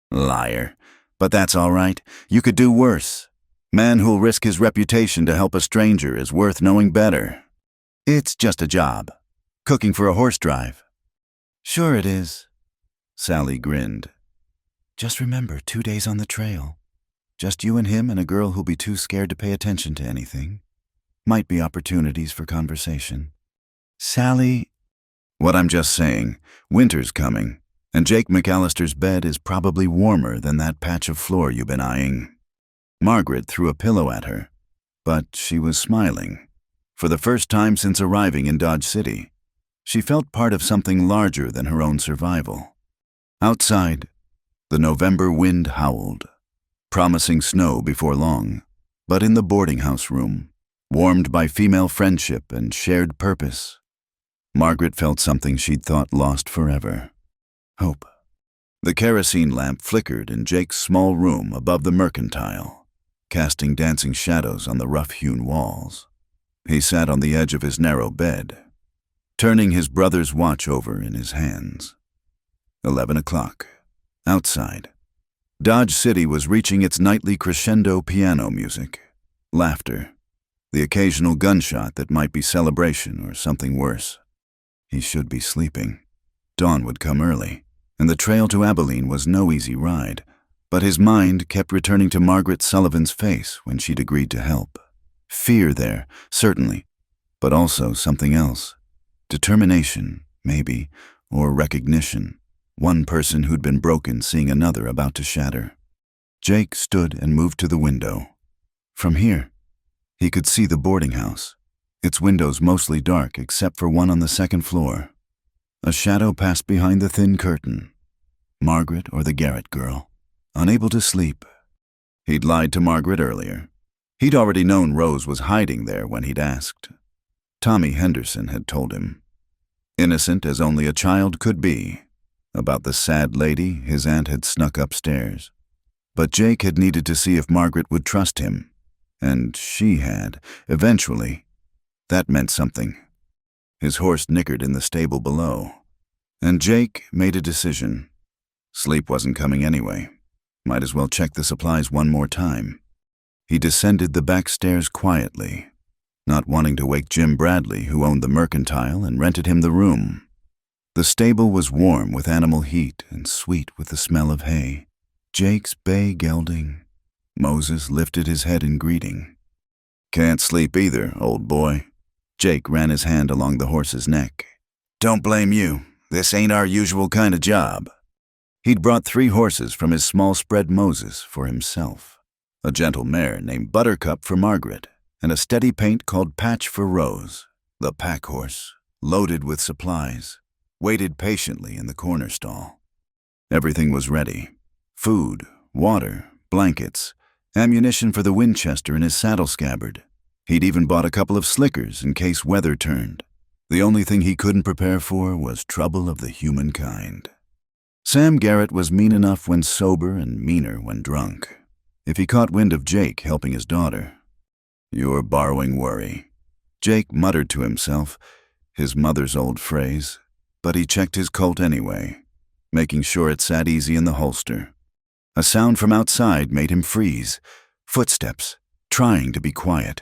"Liar. But that's all right. You could do worse. Man who'll risk his reputation to help a stranger is worth knowing better. It's just a job. Cooking for a horse drive." "Sure it is." Sally grinned. "Just remember, 2 days on the trail." Just you and him and a girl who'll be too scared to pay attention to anything. Might be opportunities for conversation. Sally... What I'm just saying, winter's coming, and Jake McAllister's bed is probably warmer than that patch of floor you've been eyeing. Margaret threw a pillow at her, but she was smiling. For the first time since arriving in Dodge City, she felt part of something larger than her own survival. Outside, the November wind howled, promising snow before long, but in the boarding house room, warmed by female friendship and shared purpose, Margaret felt something she'd thought lost forever. Hope. The kerosene lamp flickered in Jake's small room above the mercantile, casting dancing shadows on the rough-hewn walls. He sat on the edge of his narrow bed, turning his brother's watch over in his hands. 11 o'clock. Outside. Dodge City was reaching its nightly crescendo piano music. Laughter. The occasional gunshot that might be celebration or something worse. He should be sleeping. Dawn would come early, and the trail to Abilene was no easy ride, but his mind kept returning to Margaret Sullivan's face when she'd agreed to help. Fear there, certainly, but also something else. Determination, maybe, or recognition. One person who'd been broken seeing another about to shatter. Jake stood and moved to the window. From here, he could see the boarding house, its windows mostly dark except for one on the second floor. A shadow passed behind the thin curtain. Margaret or the Garrett girl, unable to sleep. He'd lied to Margaret earlier. He'd already known Rose was hiding there when he'd asked. Tommy Henderson had told him. Innocent as only a child could be, about the sad lady his aunt had snuck upstairs. But Jake had needed to see if Margaret would trust him, and she had, eventually. That meant something. His horse nickered in the stable below, and Jake made a decision. Sleep wasn't coming anyway. Might as well check the supplies one more time. He descended the back stairs quietly, not wanting to wake Jim Bradley, who owned the mercantile and rented him the room. The stable was warm with animal heat and sweet with the smell of hay. Jake's bay gelding. Moses lifted his head in greeting. Can't sleep either, old boy. Jake ran his hand along the horse's neck. Don't blame you. This ain't our usual kind of job. He'd brought 3 horses from his small spread Moses for himself. A gentle mare named Buttercup for Margaret, and a steady paint called Patch for Rose. The pack horse, loaded with supplies, waited patiently in the corner stall. Everything was ready. Food, water, blankets, ammunition for the Winchester in his saddle scabbard. He'd even bought a couple of slickers in case weather turned. The only thing he couldn't prepare for was trouble of the humankind. Sam Garrett was mean enough when sober and meaner when drunk. If he caught wind of Jake helping his daughter. You're borrowing worry. Jake muttered to himself, his mother's old phrase, but he checked his Colt anyway, making sure it sat easy in the holster. A sound from outside made him freeze. Footsteps, trying to be quiet.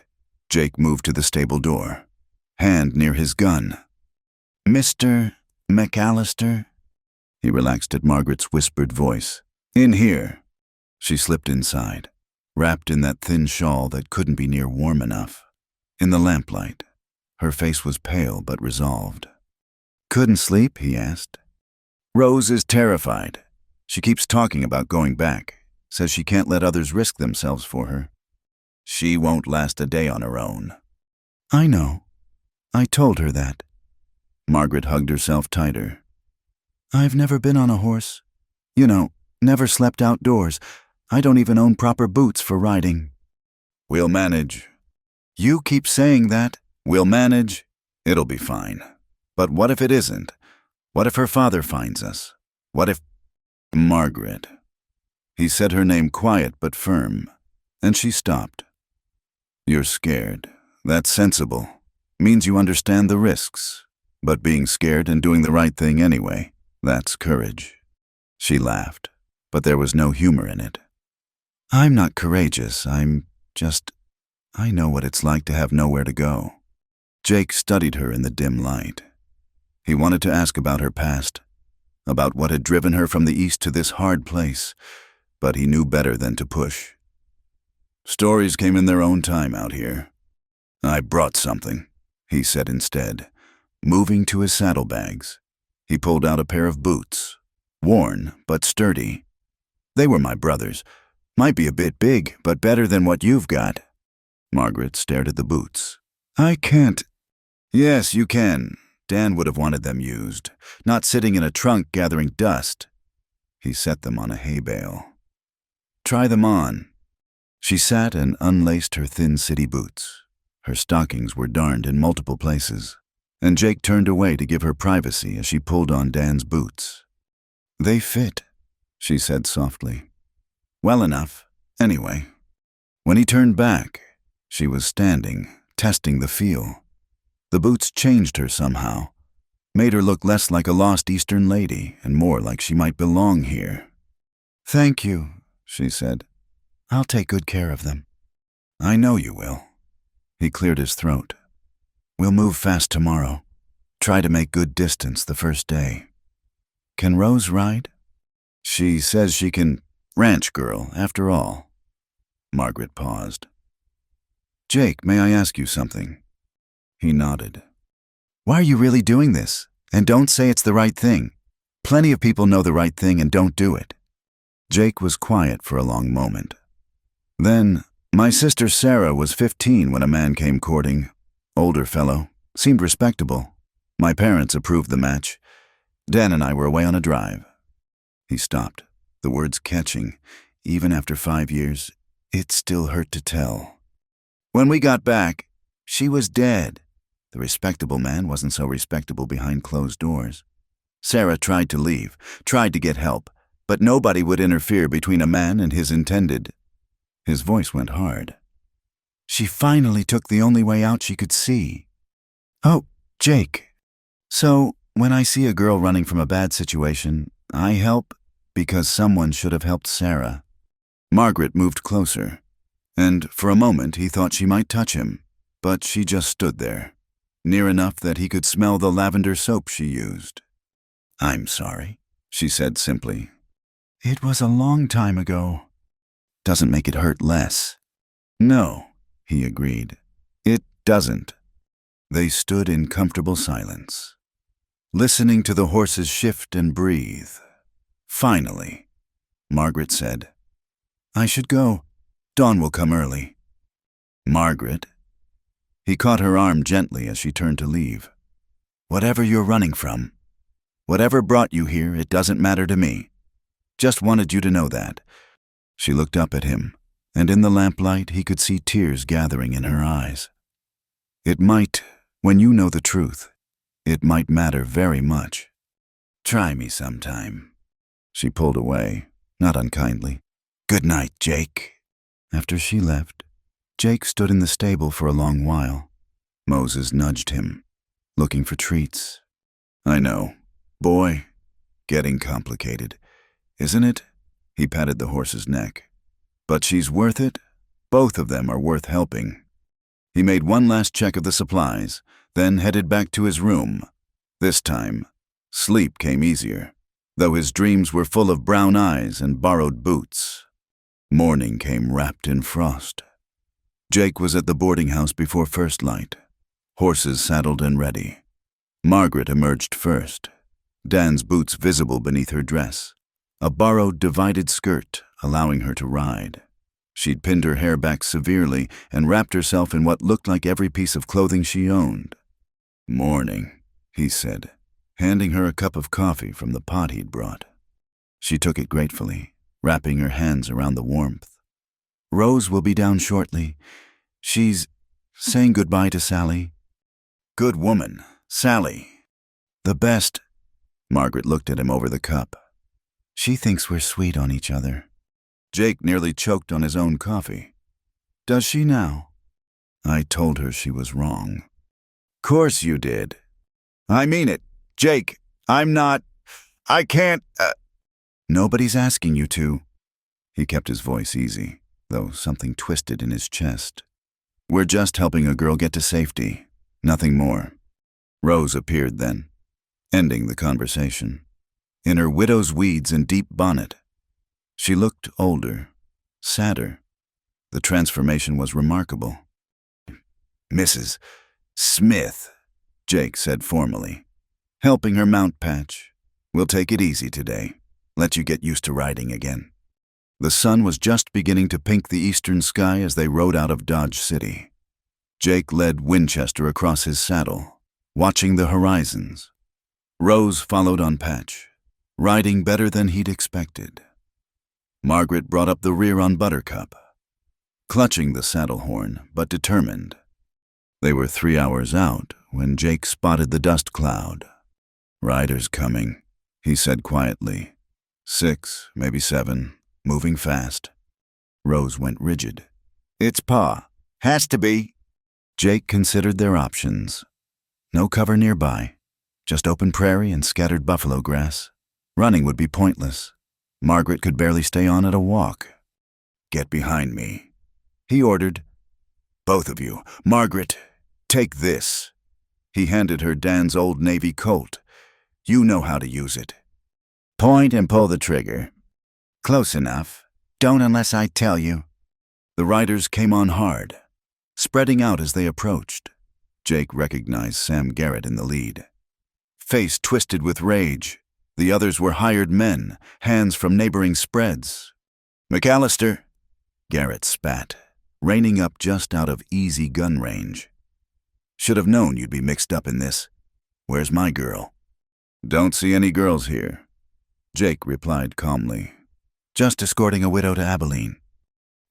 Jake moved to the stable door, hand near his gun. Mr. McAllister? He relaxed at Margaret's whispered voice. In here. She slipped inside, wrapped in that thin shawl that couldn't be near warm enough. In the lamplight, her face was pale but resolved. Couldn't sleep, he asked. Rose is terrified. She keeps talking about going back, says she can't let others risk themselves for her. She won't last a day on her own. I know. I told her that. Margaret hugged herself tighter. I've never been on a horse. You know, never slept outdoors. I don't even own proper boots for riding. We'll manage. You keep saying that. We'll manage. It'll be fine. But what if it isn't? What if her father finds us? What if... Margaret. He said her name quiet but firm, and she stopped. You're scared. That's sensible. Means you understand the risks. But being scared and doing the right thing anyway, that's courage. She laughed, but there was no humor in it. I'm not courageous. I know what it's like to have nowhere to go. Jake studied her in the dim light. He wanted to ask about her past, about what had driven her from the east to this hard place, but he knew better than to push. Stories came in their own time out here. I brought something, he said instead, moving to his saddlebags. He pulled out a pair of boots, worn but sturdy. They were my brother's. Might be a bit big, but better than what you've got. Margaret stared at the boots. I can't. Yes, you can. Dan would have wanted them used, not sitting in a trunk gathering dust. He set them on a hay bale. Try them on. She sat and unlaced her thin city boots. Her stockings were darned in multiple places, and Jake turned away to give her privacy as she pulled on Dan's boots. They fit, she said softly. Well enough, anyway. When he turned back, she was standing, testing the feel. The boots changed her somehow, made her look less like a lost Eastern lady and more like she might belong here. Thank you, she said. I'll take good care of them. I know you will. He cleared his throat. We'll move fast tomorrow. Try to make good distance the first day. Can Rose ride? She says she can. Ranch girl, after all. Margaret paused. Jake, may I ask you something? He nodded. Why are you really doing this? And don't say it's the right thing. Plenty of people know the right thing and don't do it. Jake was quiet for a long moment. Then, my sister Sarah was 15 when a man came courting. Older fellow, seemed respectable. My parents approved the match. Dan and I were away on a drive. He stopped, the words catching. Even after 5 years, it still hurt to tell. When we got back, she was dead. The respectable man wasn't so respectable behind closed doors. Sarah tried to leave, tried to get help, but nobody would interfere between a man and his intended. His voice went hard. She finally took the only way out she could see. Oh, Jake. So, when I see a girl running from a bad situation, I help because someone should have helped Sarah. Margaret moved closer, and for a moment he thought she might touch him, but she just stood there, near enough that he could smell the lavender soap she used. I'm sorry, she said simply. It was a long time ago. Doesn't make it hurt less. No, he agreed. It doesn't. They stood in comfortable silence, listening to the horses shift and breathe. Finally, Margaret said, I should go. Dawn will come early. Margaret. He caught her arm gently as she turned to leave. Whatever you're running from, whatever brought you here, it doesn't matter to me. Just wanted you to know that. She looked up at him, and in the lamplight he could see tears gathering in her eyes. It might, when you know the truth, it might matter very much. Try me sometime. She pulled away, not unkindly. Good night, Jake. After she left, Jake stood in the stable for a long while. Moses nudged him, looking for treats. I know. Boy, getting complicated, isn't it? He patted the horse's neck. But she's worth it. Both of them are worth helping. He made one last check of the supplies, then headed back to his room. This time, sleep came easier, though his dreams were full of brown eyes and borrowed boots. Morning came wrapped in frost. Jake was at the boarding house before first light, horses saddled and ready. Margaret emerged first, Dan's boots visible beneath her dress, a borrowed divided skirt allowing her to ride. She'd pinned her hair back severely and wrapped herself in what looked like every piece of clothing she owned. Morning, he said, handing her a cup of coffee from the pot he'd brought. She took it gratefully, wrapping her hands around the warmth. Rose will be down shortly. She's saying goodbye to Sally. Good woman, Sally. The best. Margaret looked at him over the cup. She thinks we're sweet on each other. Jake nearly choked on his own coffee. Does she now? I told her she was wrong. Course you did. I mean it. Jake, I'm not. I can't. Nobody's asking you to. He kept his voice easy, though something twisted in his chest. We're just helping a girl get to safety. Nothing more. Rose appeared then, ending the conversation. In her widow's weeds and deep bonnet. She looked older, sadder. The transformation was remarkable. "Mrs. Smith," Jake said formally, helping her mount Patch. "We'll take it easy today. Let you get used to riding again." The sun was just beginning to pink the eastern sky as they rode out of Dodge City. Jake led Winchester across his saddle, watching the horizons. Rose followed on Patch, riding better than he'd expected. Margaret brought up the rear on Buttercup, clutching the saddle horn, but determined. They were 3 hours out when Jake spotted the dust cloud. "Riders coming," he said quietly. 6, maybe 7, moving fast. Rose went rigid. "It's Pa. Has to be." Jake considered their options. No cover nearby, just open prairie and scattered buffalo grass. Running would be pointless. Margaret could barely stay on at a walk. "Get behind me," he ordered. "Both of you. Margaret, take this." He handed her Dan's old Navy Colt. "You know how to use it. Point and pull the trigger." "Close enough. Don't unless I tell you." The riders came on hard, spreading out as they approached. Jake recognized Sam Garrett in the lead. Face twisted with rage, the others were hired men, hands from neighboring spreads. "McAllister," Garrett spat, reining up just out of easy gun range. "Should have known you'd be mixed up in this. Where's my girl?" "Don't see any girls here," Jake replied calmly. "Just escorting a widow to Abilene."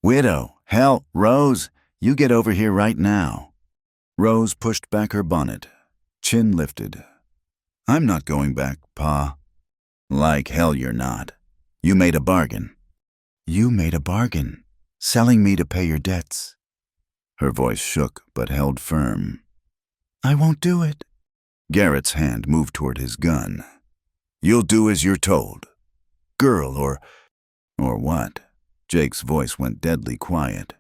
"Widow? Hell, Rose, you get over here right now." Rose pushed back her bonnet, chin lifted. "I'm not going back, Pa." "Like hell you're not. You made a bargain." "You made a bargain, selling me to pay your debts." Her voice shook but held firm. "I won't do it." Garrett's hand moved toward his gun. "You'll do as you're told. Girl or what?" Jake's voice went deadly quiet.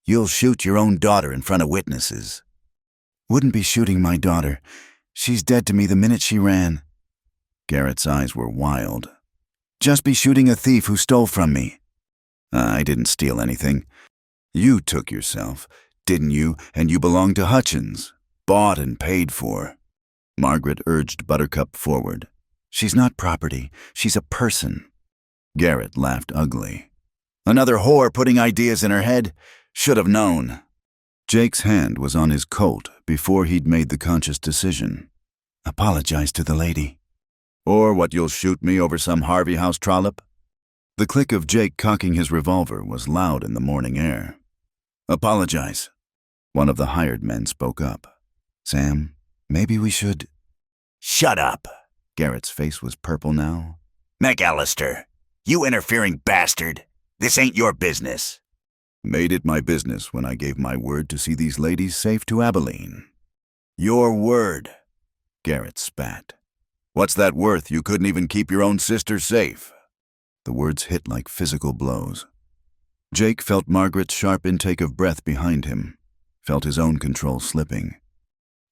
"You'll shoot your own daughter in front of witnesses." "Wouldn't be shooting my daughter. She's dead to me the minute she ran." Garrett's eyes were wild. "Just be shooting a thief who stole from me." "I didn't steal anything. You took yourself, didn't you? And you belong to Hutchins. Bought and paid for." Margaret urged Buttercup forward. "She's not property. She's a person." Garrett laughed ugly. "Another whore putting ideas in her head? Should have known." Jake's hand was on his Colt before he'd made the conscious decision. "Apologize to the lady." "Or what, you'll shoot me over some Harvey House trollop?" The click of Jake cocking his revolver was loud in the morning air. "Apologize." One of the hired men spoke up. "Sam, maybe we should—" Shut up. Garrett's face was purple now. McAllister, you interfering bastard. This ain't your business. "Made it my business when I gave my word to see these ladies safe to Abilene." Your word. Garrett spat. "What's that worth? You couldn't even keep your own sister safe." The words hit like physical blows. Jake felt Margaret's sharp intake of breath behind him, felt his own control slipping.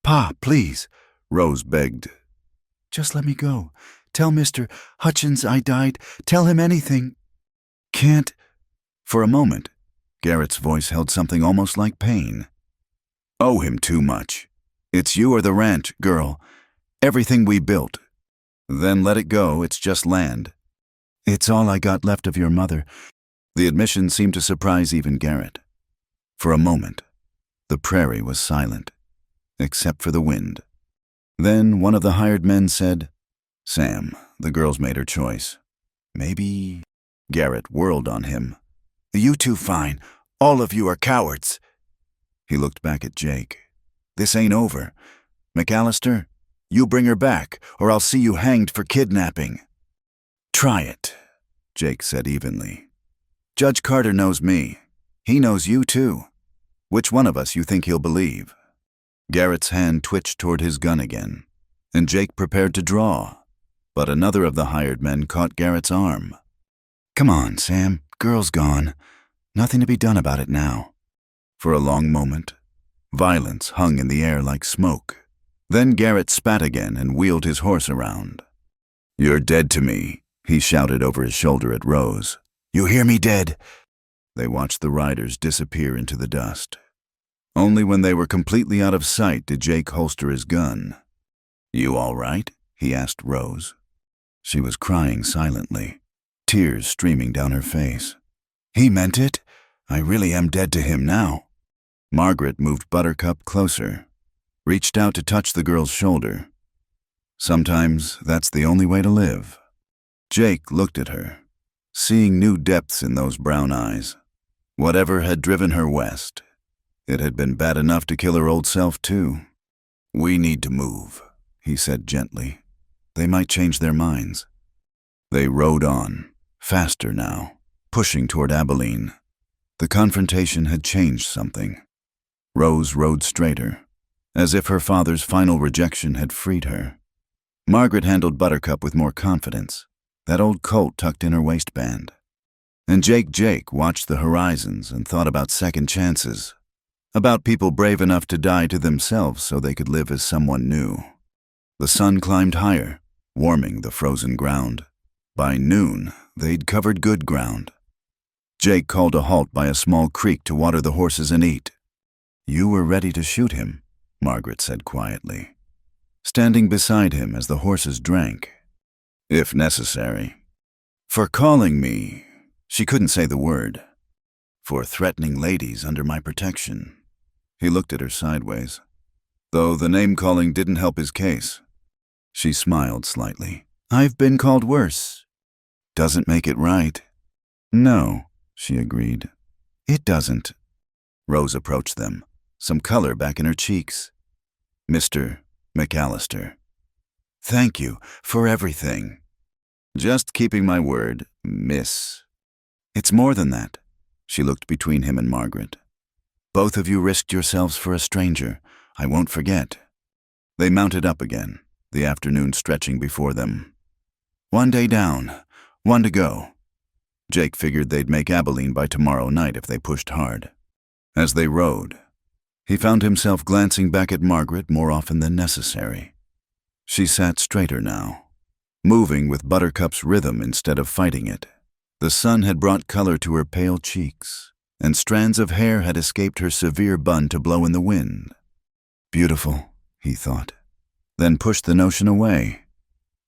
"Pa, please," Rose begged. "Just let me go. Tell Mr. Hutchins I died. Tell him anything." "Can't." For a moment, Garrett's voice held something almost like pain. "Owe him too much. It's you or the ranch, girl. Everything we built. Then let it go, it's just land." "It's all I got left of your mother." The admission seemed to surprise even Garrett. For a moment, the prairie was silent, except for the wind. Then one of the hired men said, "Sam, the girl's made her choice. Maybe—" Garrett whirled on him. "You two fine. All of you are cowards." He looked back at Jake. "This ain't over. McAllister, you bring her back, or I'll see you hanged for kidnapping." "Try it," Jake said evenly. "Judge Carter knows me. He knows you too. Which one of us you think he'll believe?" Garrett's hand twitched toward his gun again, and Jake prepared to draw, but another of the hired men caught Garrett's arm. "Come on, Sam. Girl's gone. Nothing to be done about it now." For a long moment, violence hung in the air like smoke. Then Garrett spat again and wheeled his horse around. "You're dead to me," he shouted over his shoulder at Rose. "You hear me, dead?" They watched the riders disappear into the dust. Only when they were completely out of sight did Jake holster his gun. "You all right?" he asked Rose. She was crying silently, tears streaming down her face. "He meant it. I really am dead to him now." Margaret moved Buttercup closer, reached out to touch the girl's shoulder. "Sometimes that's the only way to live." Jake looked at her, seeing new depths in those brown eyes. Whatever had driven her west, it had been bad enough to kill her old self too. "We need to move," he said gently. They might change their minds. They rode on, faster now, pushing toward Abilene. The confrontation had changed something. Rose rode straighter, as if her father's final rejection had freed her. Margaret handled Buttercup with more confidence, that old Colt tucked in her waistband. And Jake watched the horizons and thought about second chances, about people brave enough to die to themselves so they could live as someone new. The sun climbed higher, warming the frozen ground. By noon, they'd covered good ground. Jake called a halt by a small creek to water the horses and eat. "You were ready to shoot him," Margaret said quietly, standing beside him as the horses drank. "If necessary. For calling me," she couldn't say the word, "for threatening ladies under my protection." He looked at her sideways, though the name-calling didn't help his case. She smiled slightly. "I've been called worse." "Doesn't make it right." "No," she agreed. "It doesn't." Rose approached them, some color back in her cheeks. "Mr. McAllister, thank you for everything." "Just keeping my word, miss." "It's more than that." She looked between him and Margaret. "Both of you risked yourselves for a stranger. I won't forget." They mounted up again, the afternoon stretching before them. One day down, one to go. Jake figured they'd make Abilene by tomorrow night if they pushed hard. As they rode, he found himself glancing back at Margaret more often than necessary. She sat straighter now, moving with Buttercup's rhythm instead of fighting it. The sun had brought color to her pale cheeks, and strands of hair had escaped her severe bun to blow in the wind. Beautiful, he thought, then pushed the notion away.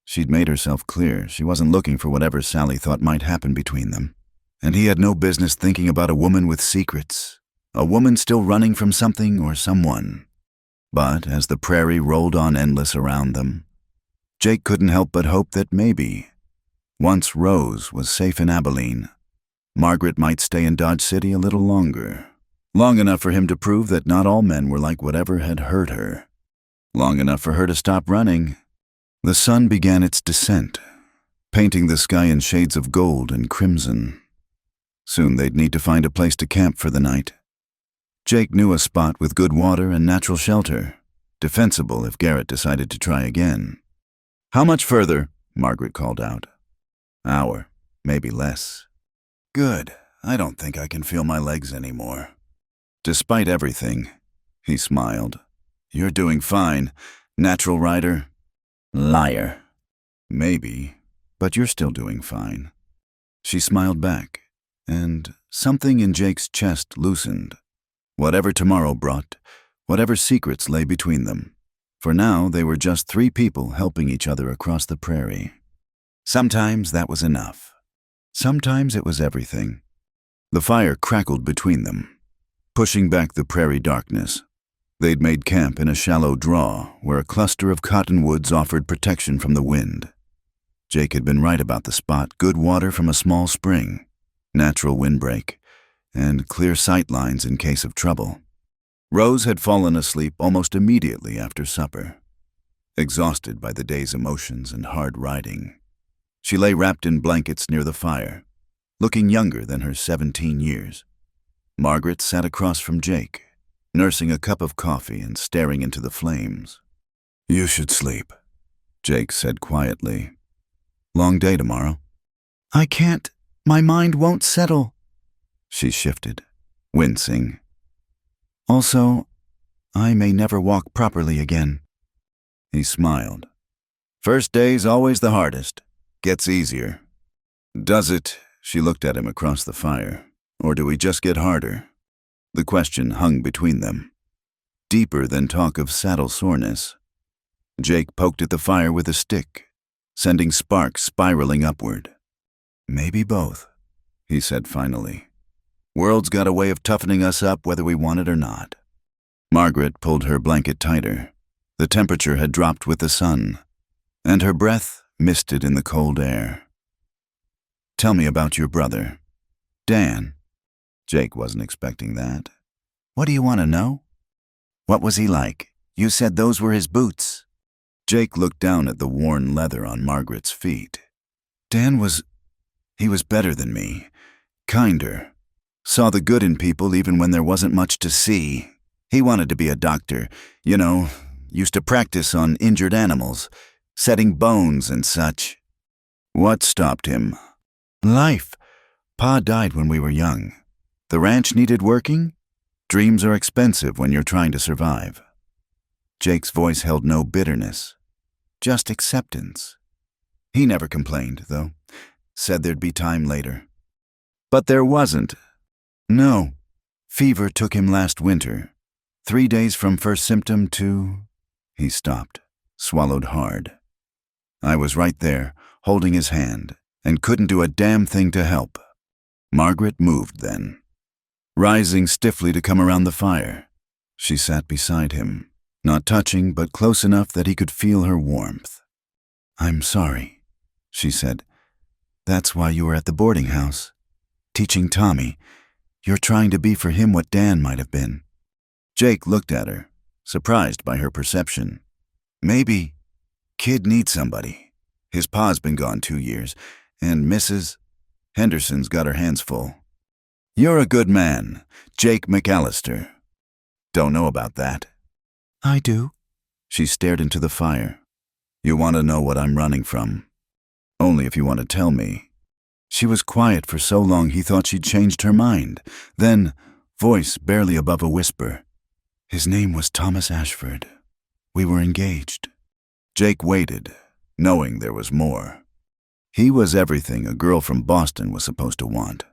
She'd made herself clear she wasn't looking for whatever Sally thought might happen between them, and he had no business thinking about a woman with secrets, a woman still running from something or someone. But as the prairie rolled on endless around them, Jake couldn't help but hope that maybe, once Rose was safe in Abilene, Margaret might stay in Dodge City a little longer. Long enough for him to prove that not all men were like whatever had hurt her. Long enough for her to stop running. The sun began its descent, painting the sky in shades of gold and crimson. Soon they'd need to find a place to camp for the night. Jake knew a spot with good water and natural shelter, defensible if Garrett decided to try again. "How much further?" Margaret called out. "Hour, maybe less." "Good. I don't think I can feel my legs anymore." Despite everything, he smiled. "You're doing fine, natural rider." "Liar." "Maybe, but you're still doing fine." She smiled back, and something in Jake's chest loosened. Whatever tomorrow brought, whatever secrets lay between them, for now they were just three people helping each other across the prairie. Sometimes that was enough. Sometimes it was everything. The fire crackled between them, pushing back the prairie darkness. They'd made camp in a shallow draw where a cluster of cottonwoods offered protection from the wind. Jake had been right about the spot: good water from a small spring, natural windbreak, and clear sight lines in case of trouble. Rose had fallen asleep almost immediately after supper, exhausted by the day's emotions and hard riding. She lay wrapped in blankets near the fire, looking younger than her 17 years. Margaret sat across from Jake, nursing a cup of coffee and staring into the flames. "You should sleep," Jake said quietly. "Long day tomorrow." "I can't. My mind won't settle." She shifted, wincing. "Also, I may never walk properly again." He smiled. "First day's always the hardest. Gets easier." "Does it?" She looked at him across the fire. or do we just get harder? The question hung between them, deeper than talk of saddle soreness. Jake poked at the fire with a stick, sending sparks spiraling upward. Maybe both, he said finally. World's got a way of toughening us up whether we want it or not. Margaret pulled her blanket tighter. The temperature had dropped with the sun, and her breath misted in the cold air. Tell me about your brother, Dan. Jake wasn't expecting that. What do you want to know? What was he like? You said those were his boots. Jake looked down at the worn leather on Margaret's feet. He was better than me, kinder. Saw the good in people even when there wasn't much to see. He wanted to be a doctor, used to practice on injured animals, setting bones and such. What stopped him? Life. Pa died when we were young. The ranch needed working. Dreams are expensive when you're trying to survive. Jake's voice held no bitterness, just acceptance. He never complained, though. Said there'd be time later. But there wasn't. No. Fever took him last winter. 3 days from first symptom to... He stopped, swallowed hard. I was right there, holding his hand, and couldn't do a damn thing to help. Margaret moved then, rising stiffly to come around the fire. She sat beside him, not touching but close enough that he could feel her warmth. I'm sorry, she said. That's why you were at the boarding house, teaching Tommy. You're trying to be for him what Dan might have been. Jake looked at her, surprised by her perception. Maybe. Kid needs somebody. His pa's been gone 2 years, and Mrs. Henderson's got her hands full. You're a good man, Jake McAllister. Don't know about that. I do. She stared into the fire. You want to know what I'm running from? Only if you want to tell me. She was quiet for so long he thought she'd changed her mind. Then, voice barely above a whisper. His name was Thomas Ashford. We were engaged. Jake waited, knowing there was more. He was everything a girl from Boston was supposed to want.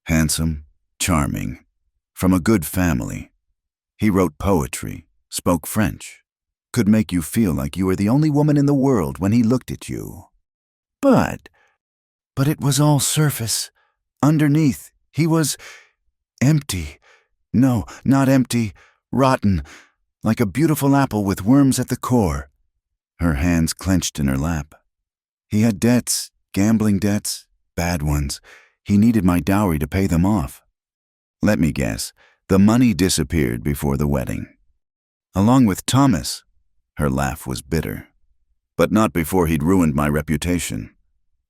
Handsome, charming, from a good family. He wrote poetry, spoke French, could make you feel like you were the only woman in the world when he looked at you. But it was all surface. Underneath, he was empty. No, not empty, rotten, like a beautiful apple with worms at the core. Her hands clenched in her lap. He had debts, gambling debts, bad ones. He needed my dowry to pay them off. Let me guess, the money disappeared before the wedding. Along with Thomas. Her laugh was bitter. But not before he'd ruined my reputation.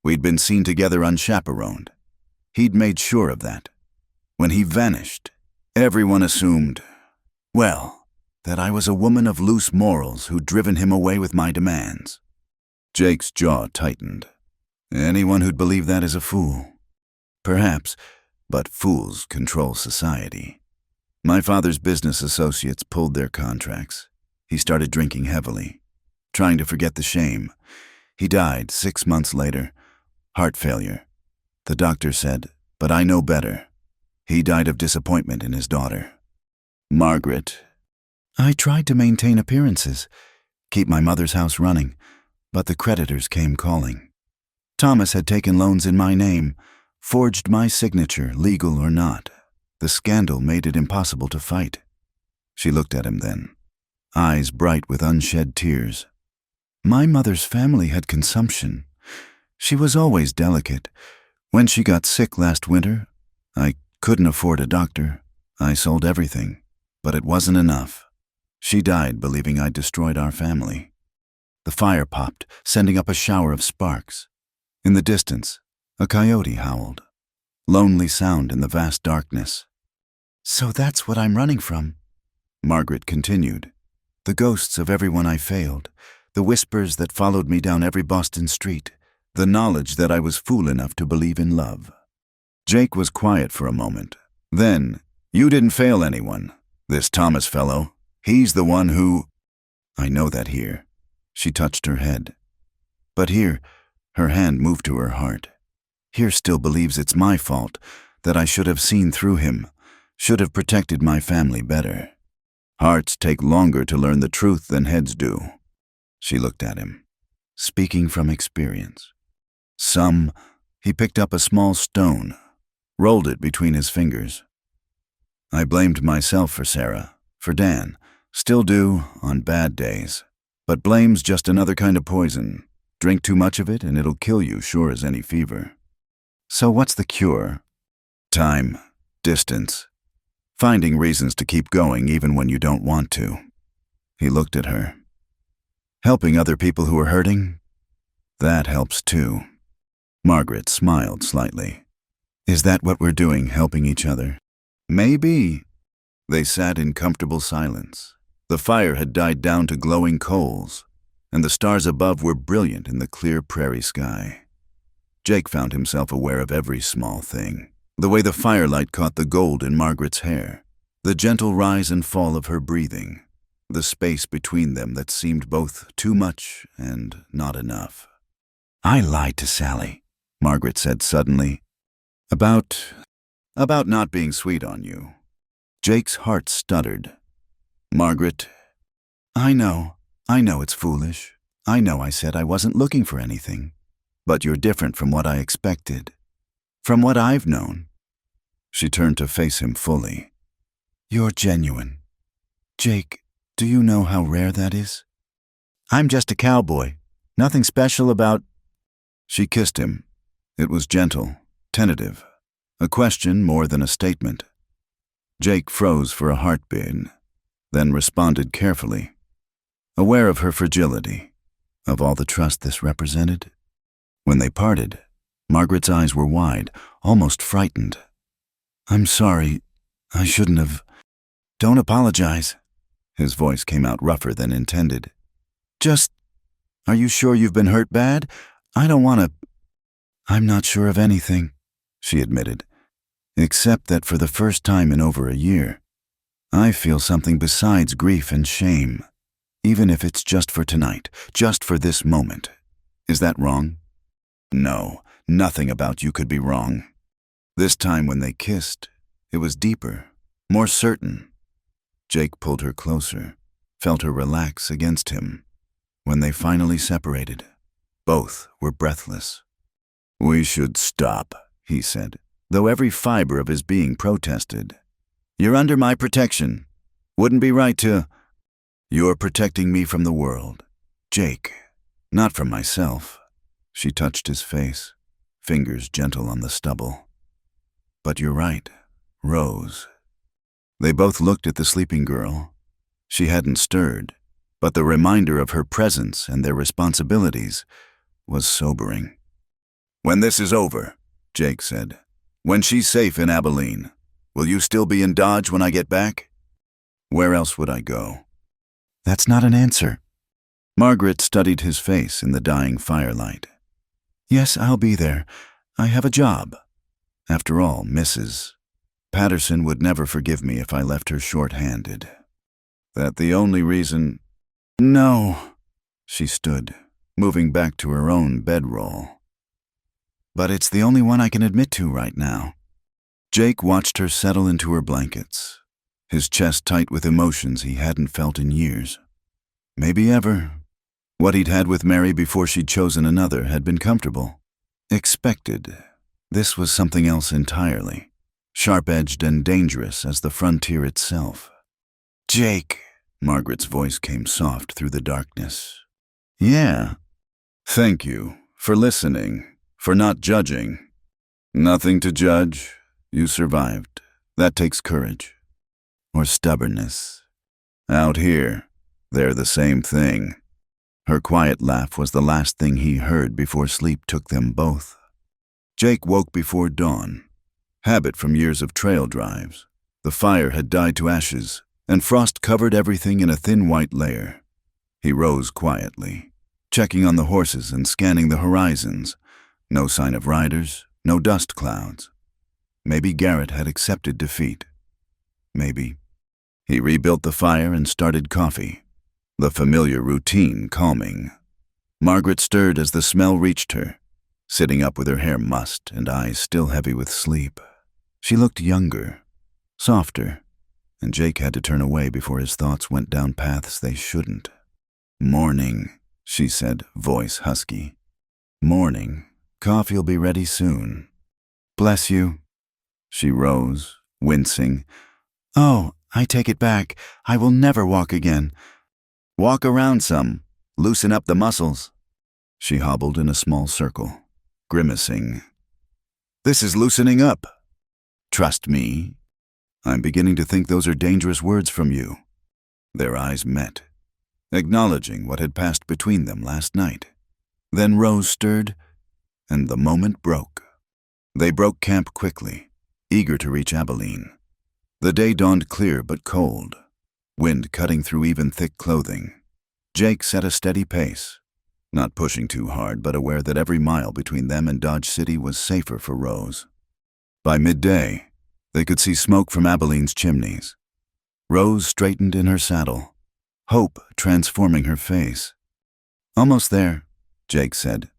We'd been seen together unchaperoned. He'd made sure of that. When he vanished, everyone assumed, well, that I was a woman of loose morals who'd driven him away with my demands. Jake's jaw tightened. Anyone who'd believe that is a fool. Perhaps, but fools control society. My father's business associates pulled their contracts. He started drinking heavily, trying to forget the shame. He died 6 months later. Heart failure. The doctor said, but I know better. He died of disappointment in his daughter. Margaret. I tried to maintain appearances, keep my mother's house running, but the creditors came calling. Thomas had taken loans in my name, forged my signature, legal or not. The scandal made it impossible to fight. She looked at him then, eyes bright with unshed tears. My mother's family had consumption. She was always delicate. When she got sick last winter, I couldn't afford a doctor. I sold everything, but it wasn't enough. She died believing I'd destroyed our family. The fire popped, sending up a shower of sparks. In the distance, a coyote howled. Lonely sound in the vast darkness. So that's what I'm running from, Margaret continued. The ghosts of everyone I failed, the whispers that followed me down every Boston street, the knowledge that I was fool enough to believe in love. Jake was quiet for a moment. Then, you didn't fail anyone. This Thomas fellow, he's the one who... I know that here. She touched her head. But here, her hand moved to her heart. Here still believes it's my fault, that I should have seen through him, should have protected my family better. Hearts take longer to learn the truth than heads do. She looked at him, speaking from experience. He picked up a small stone, rolled it between his fingers. I blamed myself for Sarah, for Dan, still do on bad days. But blame's just another kind of poison. Drink too much of it and it'll kill you, sure as any fever. So what's the cure? Time, distance, finding reasons to keep going even when you don't want to. He looked at her. Helping other people who are hurting? That helps too. Margaret smiled slightly. Is that what we're doing, helping each other? Maybe. They sat in comfortable silence. The fire had died down to glowing coals, and the stars above were brilliant in the clear prairie sky. Jake found himself aware of every small thing. The way the firelight caught the gold in Margaret's hair, the gentle rise and fall of her breathing, the space between them that seemed both too much and not enough. I lied to Sally, Margaret said suddenly. About not being sweet on you. Jake's heart stuttered. Margaret, I know it's foolish. I know I said I wasn't looking for anything. But you're different from what I expected. From what I've known. She turned to face him fully. You're genuine. Jake, do you know how rare that is? I'm just a cowboy. Nothing special about... She kissed him. It was gentle, tentative. A question more than a statement. Jake froze for a heartbeat, then responded carefully, aware of her fragility, of all the trust this represented. When they parted, Margaret's eyes were wide, almost frightened. I'm sorry. I shouldn't have. Don't apologize. His voice came out rougher than intended. Just, are you sure you've been hurt bad? I don't want to. I'm not sure of anything, she admitted, except that for the first time in over a year, I feel something besides grief and shame, even if it's just for tonight, just for this moment. Is that wrong? No, nothing about you could be wrong. This time when they kissed, it was deeper, more certain. Jake pulled her closer, felt her relax against him. When they finally separated, both were breathless. We should stop, he said, though every fiber of his being protested. You're under my protection. Wouldn't be right to... You're protecting me from the world. Jake, not from myself. She touched his face, fingers gentle on the stubble. But you're right, Rose. They both looked at the sleeping girl. She hadn't stirred, but the reminder of her presence and their responsibilities was sobering. When this is over, Jake said, when she's safe in Abilene, will you still be in Dodge when I get back? Where else would I go? That's not an answer. Margaret studied his face in the dying firelight. Yes, I'll be there. I have a job. After all, Mrs. Patterson would never forgive me if I left her short-handed. That the only reason... No. She stood, moving back to her own bedroll. But it's the only one I can admit to right now. Jake watched her settle into her blankets, his chest tight with emotions he hadn't felt in years. Maybe ever. What he'd had with Mary before she'd chosen another had been comfortable. Expected. This was something else entirely, sharp-edged and dangerous as the frontier itself. Jake, Margaret's voice came soft through the darkness. Yeah. Thank you for listening, for not judging. Nothing to judge. You survived. That takes courage. Or stubbornness. Out here, they're the same thing. Her quiet laugh was the last thing he heard before sleep took them both. Jake woke before dawn. Habit from years of trail drives. The fire had died to ashes, and frost covered everything in a thin white layer. He rose quietly, checking on the horses and scanning the horizons. No sign of riders, no dust clouds. Maybe Garrett had accepted defeat. Maybe. He rebuilt the fire and started coffee. The familiar routine calming. Margaret stirred as the smell reached her, sitting up with her hair mussed and eyes still heavy with sleep. She looked younger, softer, and Jake had to turn away before his thoughts went down paths they shouldn't. "Morning," she said, voice husky. "Morning. Coffee'll be ready soon." "Bless you." She rose, wincing. "Oh, I take it back. I will never walk again." "Walk around some. Loosen up the muscles." She hobbled in a small circle, grimacing. "This is loosening up." "Trust me." "I'm beginning to think those are dangerous words from you." Their eyes met, acknowledging what had passed between them last night. Then Rose stirred, and the moment broke. They broke camp quickly, eager to reach Abilene. The day dawned clear but cold, wind cutting through even thick clothing. Jake set a steady pace, not pushing too hard but aware that every mile between them and Dodge City was safer for Rose. By midday, they could see smoke from Abilene's chimneys. Rose straightened in her saddle, hope transforming her face. "Almost there," Jake said.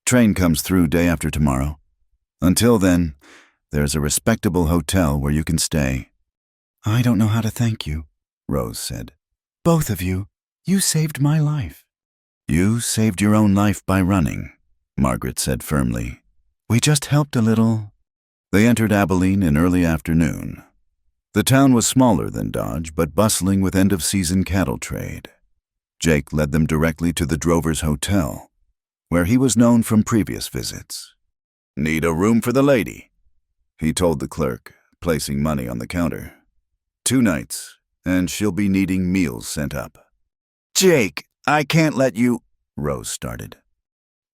"Train comes through day after tomorrow. Until then, there's a respectable hotel where you can stay." "I don't know how to thank you," Rose said. "Both of you. You saved my life." "You saved your own life by running," Margaret said firmly. "We just helped a little." They entered Abilene in early afternoon. The town was smaller than Dodge, but bustling with end-of-season cattle trade. Jake led them directly to the Drover's Hotel, where he was known from previous visits. "Need a room for the lady," he told the clerk, placing money on the counter. "2 nights, and she'll be needing meals sent up." "Jake, I can't let you—" Rose started.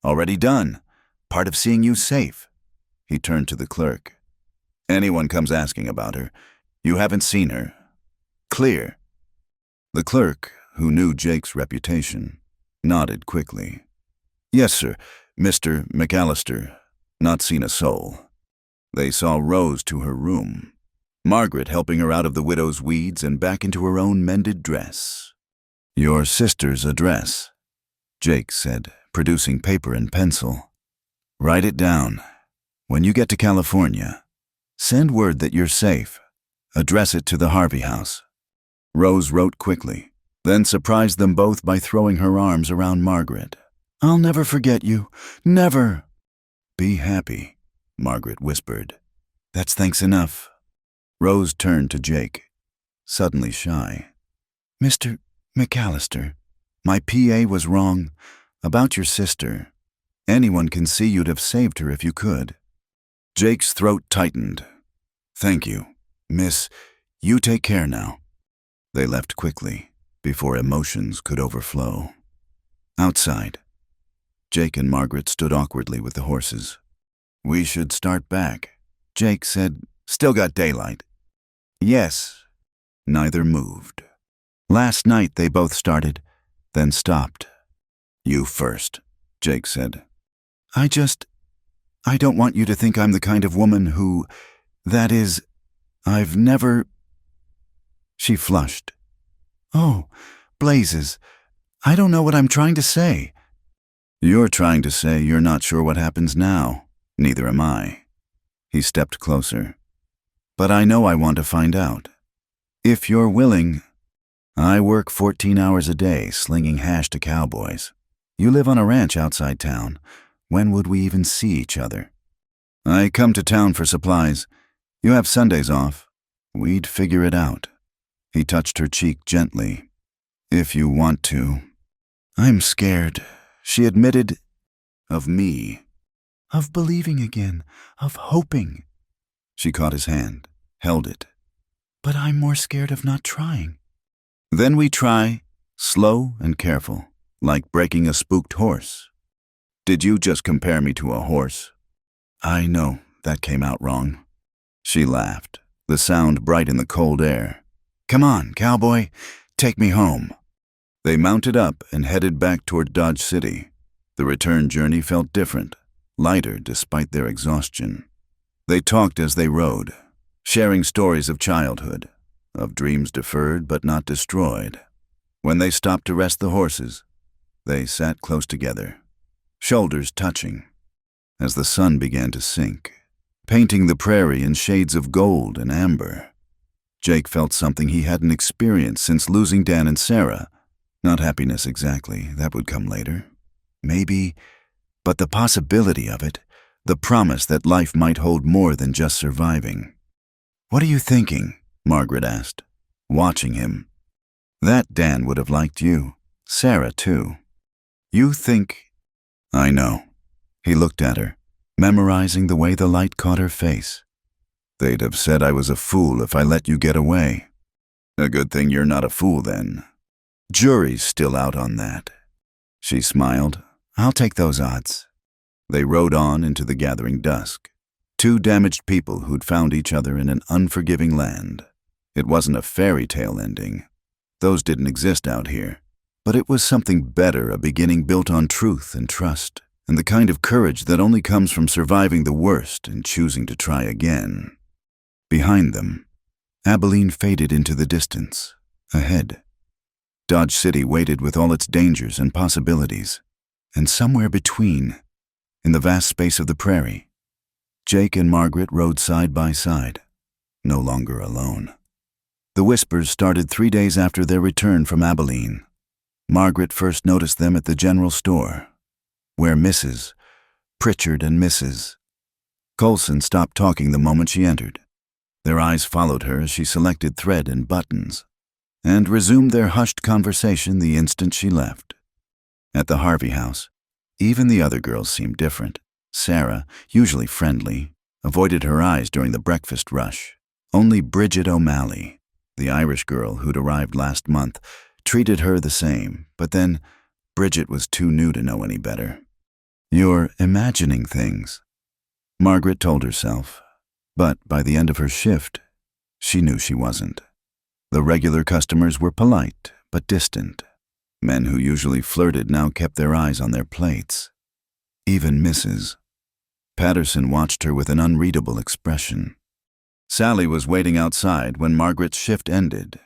"Already done. Part of seeing you safe." He turned to the clerk. "Anyone comes asking about her, you haven't seen her. Clear." The clerk, who knew Jake's reputation, nodded quickly. "Yes, sir. Mr. McAllister. Not seen a soul." They saw Rose to her room, Margaret helping her out of the widow's weeds and back into her own mended dress. "Your sister's address," Jake said, producing paper and pencil. "Write it down. When you get to California, send word that you're safe. Address it to the Harvey house." Rose wrote quickly, then surprised them both by throwing her arms around Margaret. "I'll never forget you. Never." "Be happy," Margaret whispered. "That's thanks enough." Rose turned to Jake, suddenly shy. "Mr. McAllister, my PA was wrong about your sister. Anyone can see you'd have saved her if you could." Jake's throat tightened. "Thank you, miss. You take care now." They left quickly, before emotions could overflow. Outside, Jake and Margaret stood awkwardly with the horses. "We should start back," Jake said. "Still got daylight." "Yes." Neither moved. Last night they both started, then stopped. "You first," Jake said. I don't want you to think I'm the kind of woman who, that is, I've never—" She flushed. "Oh, blazes. I don't know what I'm trying to say." "You're trying to say you're not sure what happens now. Neither am I." He stepped closer. "But I know I want to find out. If you're willing, I work 14 hours a day slinging hash to cowboys. You live on a ranch outside town. When would we even see each other? I come to town for supplies. You have Sundays off. We'd figure it out." He touched her cheek gently. "If you want to." "I'm scared," she admitted. "Of me." "Of believing again, of hoping." She caught his hand, held it. "But I'm more scared of not trying." "Then we try, slow and careful, like breaking a spooked horse." "Did you just compare me to a horse?" "I know, that came out wrong." She laughed, the sound bright in the cold air. "Come on, cowboy, take me home." They mounted up and headed back toward Dodge City. The return journey felt different, lighter despite their exhaustion. They talked as they rode, sharing stories of childhood, of dreams deferred but not destroyed. When they stopped to rest the horses, they sat close together, shoulders touching. As the sun began to sink, painting the prairie in shades of gold and amber. Jake felt something he hadn't experienced since losing Dan and Sarah. Not happiness exactly, that would come later. Maybe, but the possibility of it, the promise that life might hold more than just surviving. "What are you thinking?" Margaret asked, watching him. "That Dan would have liked you. Sarah, too. You think—" "I know." He looked at her, memorizing the way the light caught her face. "They'd have said I was a fool if I let you get away. A good thing you're not a fool, then. Jury's still out on that." She smiled. "I'll take those odds." They rode on into the gathering dusk. Two damaged people who'd found each other in an unforgiving land. It wasn't a fairy tale ending. Those didn't exist out here. But it was something better, a beginning built on truth and trust, and the kind of courage that only comes from surviving the worst and choosing to try again. Behind them, Abilene faded into the distance. Ahead, Dodge City waited with all its dangers and possibilities. And somewhere between, in the vast space of the prairie, Jake and Margaret rode side by side, no longer alone. The whispers started 3 days after their return from Abilene. Margaret first noticed them at the general store, where Mrs. Pritchard and Mrs. Colson stopped talking the moment she entered. Their eyes followed her as she selected thread and buttons, and resumed their hushed conversation the instant she left. At the Harvey house, even the other girls seemed different. Sarah, usually friendly, avoided her eyes during the breakfast rush. Only Bridget O'Malley, the Irish girl who'd arrived last month, treated her the same, but then Bridget was too new to know any better. "You're imagining things," Margaret told herself, but by the end of her shift, she knew she wasn't. The regular customers were polite, but distant. Men who usually flirted now kept their eyes on their plates. Even Mrs. Patterson watched her with an unreadable expression. Sally was waiting outside when Margaret's shift ended.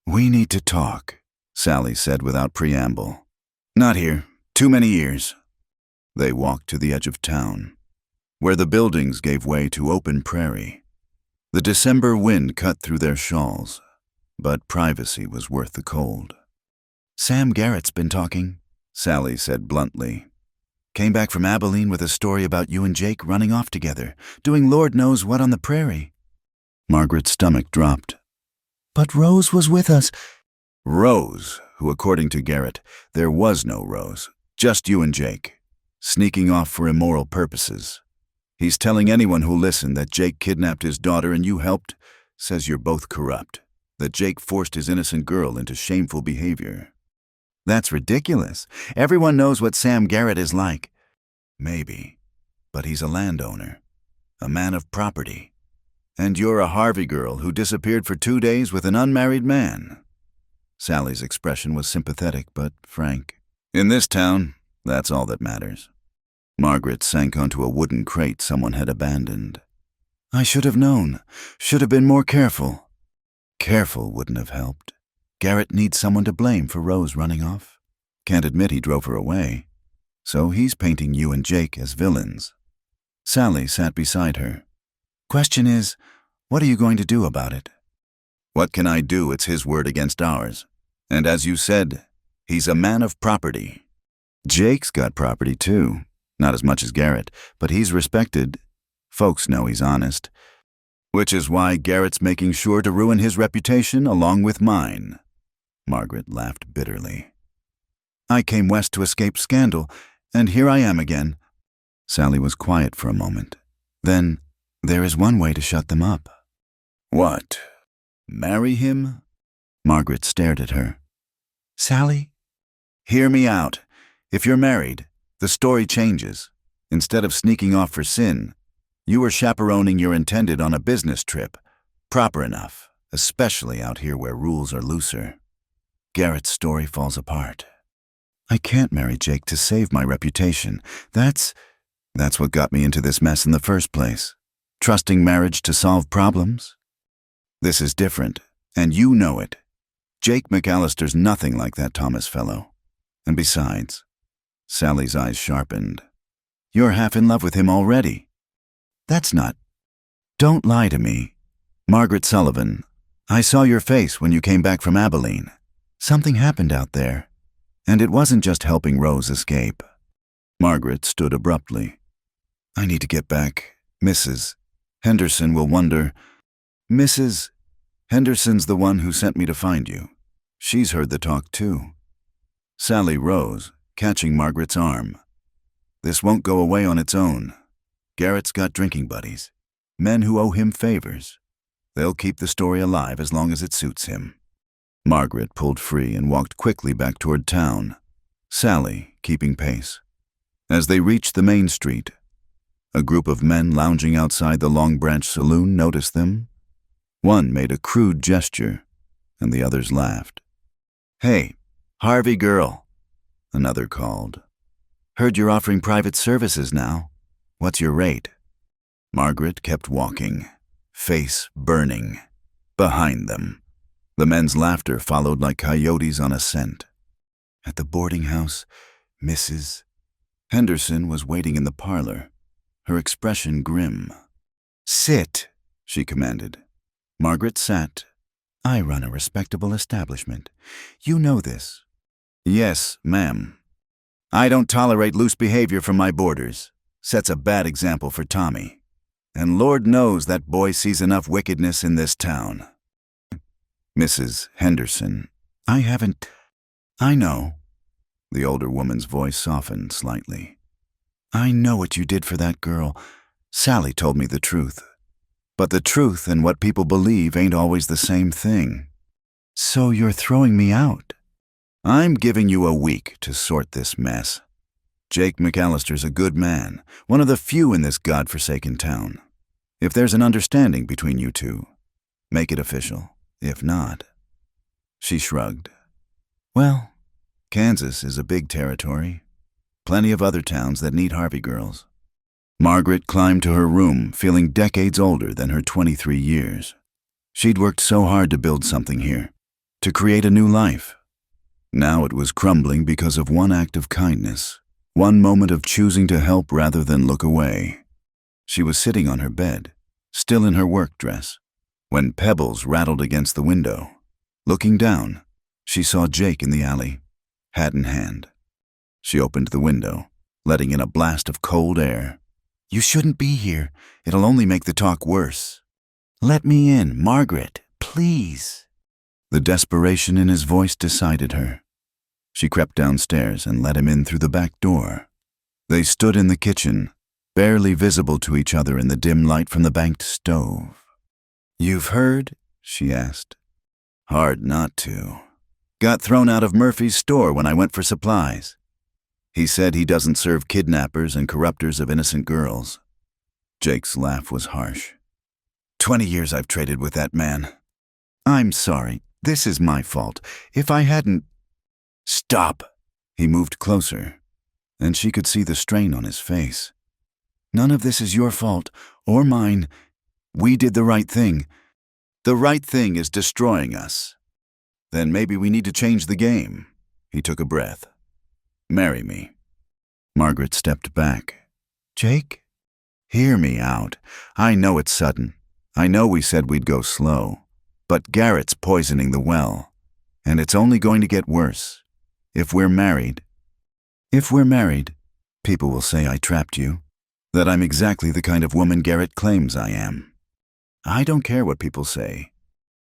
"We need to talk," Sally said without preamble. "Not here. Too many years." They walked to the edge of town, where the buildings gave way to open prairie. The December wind cut through their shawls, but privacy was worth the cold. "Sam Garrett's been talking," Sally said bluntly. "Came back from Abilene with a story about you and Jake running off together, doing Lord knows what on the prairie." Margaret's stomach dropped. "But Rose was with us." Rose, who according to Garrett, there was no Rose, just you and Jake, sneaking off for immoral purposes. He's telling anyone who'll listen that Jake kidnapped his daughter and you helped, says you're both corrupt, that Jake forced his innocent girl into shameful behavior. "That's ridiculous. Everyone knows what Sam Garrett is like." "Maybe, but he's a landowner, a man of property. And you're a Harvey girl who disappeared for 2 days with an unmarried man." Sally's expression was sympathetic but frank. "In this town, that's all that matters." Margaret sank onto a wooden crate someone had abandoned. "I should have known. Should have been more careful." Careful wouldn't have helped. Garrett needs someone to blame for Rose running off. Can't admit he drove her away. So he's painting you and Jake as villains. Sally sat beside her. "Question is, what are you going to do about it?" "What can I do? It's his word against ours. And as you said, he's a man of property." "Jake's got property too. Not as much as Garrett, but he's respected. Folks know he's honest. Which is why Garrett's making sure to ruin his reputation along with mine." Margaret laughed bitterly. "I came west to escape scandal, and here I am again." Sally was quiet for a moment. "Then, there is one way to shut them up." "What? Marry him?" Margaret stared at her. "Sally?" "Hear me out. If you're married, the story changes. Instead of sneaking off for sin, you were chaperoning your intended on a business trip. Proper enough, especially out here where rules are looser. Garrett's story falls apart. I can't marry Jake to save my reputation. That's what got me into this mess in the first place. Trusting marriage to solve problems? This is different, and you know it. Jake McAllister's nothing like that Thomas fellow. And besides," Sally's eyes sharpened, "you're half in love with him already." That's not. Don't lie to me. Margaret Sullivan, I saw your face when you came back from Abilene. Something happened out there, and it wasn't just helping Rose escape. Margaret stood abruptly. I need to get back. Mrs. Henderson will wonder. Mrs. Henderson's the one who sent me to find you. She's heard the talk too. Sally rose, catching Margaret's arm. This won't go away on its own. Garrett's got drinking buddies, men who owe him favors. They'll keep the story alive as long as it suits him. Margaret pulled free and walked quickly back toward town, Sally keeping pace. As they reached the main street, a group of men lounging outside the Long Branch Saloon noticed them. One made a crude gesture, and the others laughed. Hey, Harvey girl, another called. Heard you're offering private services now. What's your rate? Margaret kept walking, face burning. Behind them, the men's laughter followed like coyotes on a scent. At the boarding house, Mrs. Henderson was waiting in the parlor, her expression grim. Sit, she commanded. Margaret sat. I run a respectable establishment. You know this. Yes, ma'am. I don't tolerate loose behavior from my boarders. Sets a bad example for Tommy. And Lord knows that boy sees enough wickedness in this town. Mrs. Henderson, I know. The older woman's voice softened slightly. I know what you did for that girl. Sally told me the truth. But the truth and what people believe ain't always the same thing. So you're throwing me out? I'm giving you a week to sort this mess. Jake McAllister's a good man, one of the few in this godforsaken town. If there's an understanding between you two, make it official. If not, she shrugged. Well, Kansas is a big territory. Plenty of other towns that need Harvey girls. Margaret climbed to her room, feeling decades older than her 23 years. She'd worked so hard to build something here, to create a new life. Now it was crumbling because of one act of kindness, one moment of choosing to help rather than look away. She was sitting on her bed, still in her work dress, when pebbles rattled against the window. Looking down, she saw Jake in the alley, hat in hand. She opened the window, letting in a blast of cold air. You shouldn't be here. It'll only make the talk worse. Let me in, Margaret, please. The desperation in his voice decided her. She crept downstairs and let him in through the back door. They stood in the kitchen, barely visible to each other in the dim light from the banked stove. You've heard? She asked. Hard not to. Got thrown out of Murphy's store when I went for supplies. He said he doesn't serve kidnappers and corruptors of innocent girls. Jake's laugh was harsh. 20 years I've traded with that man. I'm sorry. This is my fault. If I hadn't... Stop! He moved closer, and she could see the strain on his face. None of this is your fault, or mine. We did the right thing. The right thing is destroying us. Then maybe we need to change the game. He took a breath. Marry me. Margaret stepped back. Jake? Hear me out. I know it's sudden. I know we said we'd go slow. But Garrett's poisoning the well. And it's only going to get worse. If we're married, people will say I trapped you. That I'm exactly the kind of woman Garrett claims I am. I don't care what people say.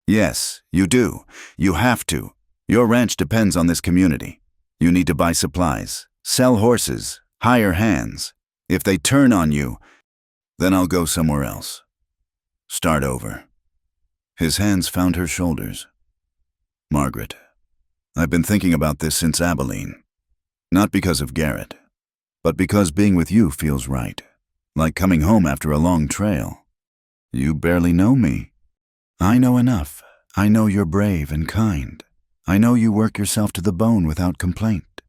Yes, you do. You have to. Your ranch depends on this community. You need to buy supplies, sell horses, hire hands. If they turn on you, then I'll go somewhere else. Start over. His hands found her shoulders. Margaret, I've been thinking about this since Abilene. Not because of Garrett, but because being with you feels right. Like coming home after a long trail. You barely know me. I know enough. I know you're brave and kind. I know you work yourself to the bone without complaint.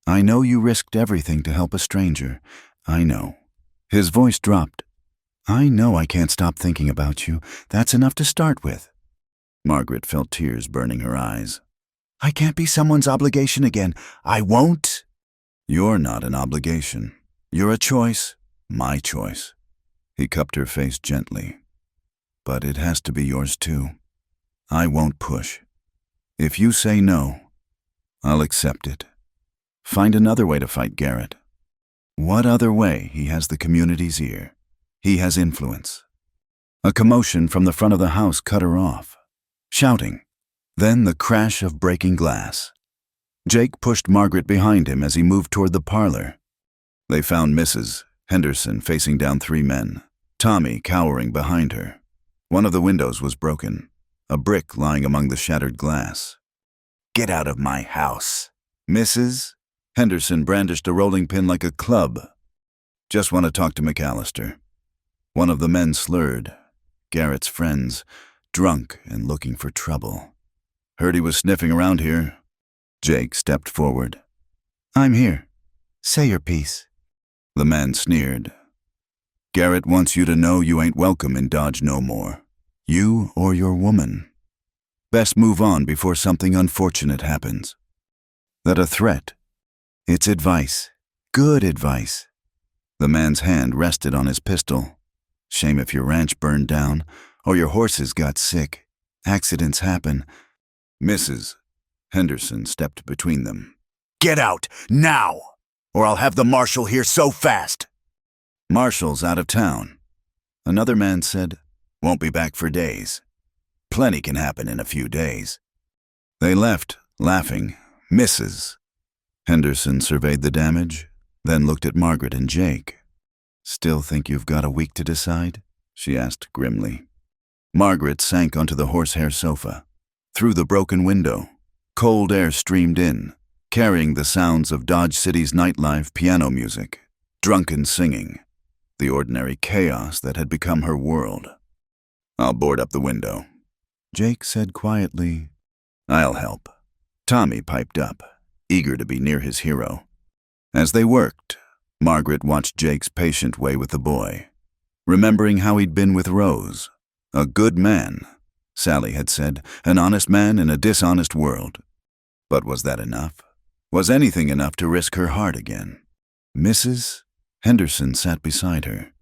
I know you risked everything to help a stranger. I know. His voice dropped. I know I can't stop thinking about you. That's enough to start with. Margaret felt tears burning her eyes. I can't be someone's obligation again. I won't. You're not an obligation. You're a choice. My choice. He cupped her face gently. But it has to be yours too. I won't push. If you say no, I'll accept it. Find another way to fight Garrett. What other way? He has the community's ear. He has influence. A commotion from the front of the house cut her off. Shouting. Then the crash of breaking glass. Jake pushed Margaret behind him as he moved toward the parlor. They found Mrs. Henderson facing down 3 men, Tommy cowering behind her. One of the windows was broken, a brick lying among the shattered glass. Get out of my house. Mrs. Henderson brandished a rolling pin like a club. Just want to talk to McAllister. One of the men slurred. Garrett's friends, drunk and looking for trouble. Heard he was sniffing around here. Jake stepped forward. I'm here. Say your piece. The man sneered. Garrett wants you to know you ain't welcome in Dodge no more. You or your woman. Best move on before something unfortunate happens. That a threat? It's advice. Good advice. The man's hand rested on his pistol. Shame if your ranch burned down or your horses got sick. Accidents happen. Mrs. Henderson stepped between them. Get out, now, or I'll have the marshal here so fast. Marshal's out of town. Another man said, won't be back for days. Plenty can happen in a few days. They left, laughing. Mrs. Henderson surveyed the damage, then looked at Margaret and Jake. Still think you've got a week to decide? She asked grimly. Margaret sank onto the horsehair sofa. Through the broken window, cold air streamed in, carrying the sounds of Dodge City's nightlife piano music, drunken singing, the ordinary chaos that had become her world. I'll board up the window. Jake said quietly, I'll help. Tommy piped up, eager to be near his hero. As they worked, Margaret watched Jake's patient way with the boy, remembering how he'd been with Rose. A good man, Sally had said, an honest man in a dishonest world. But was that enough? Was anything enough to risk her heart again? Mrs. Henderson sat beside her.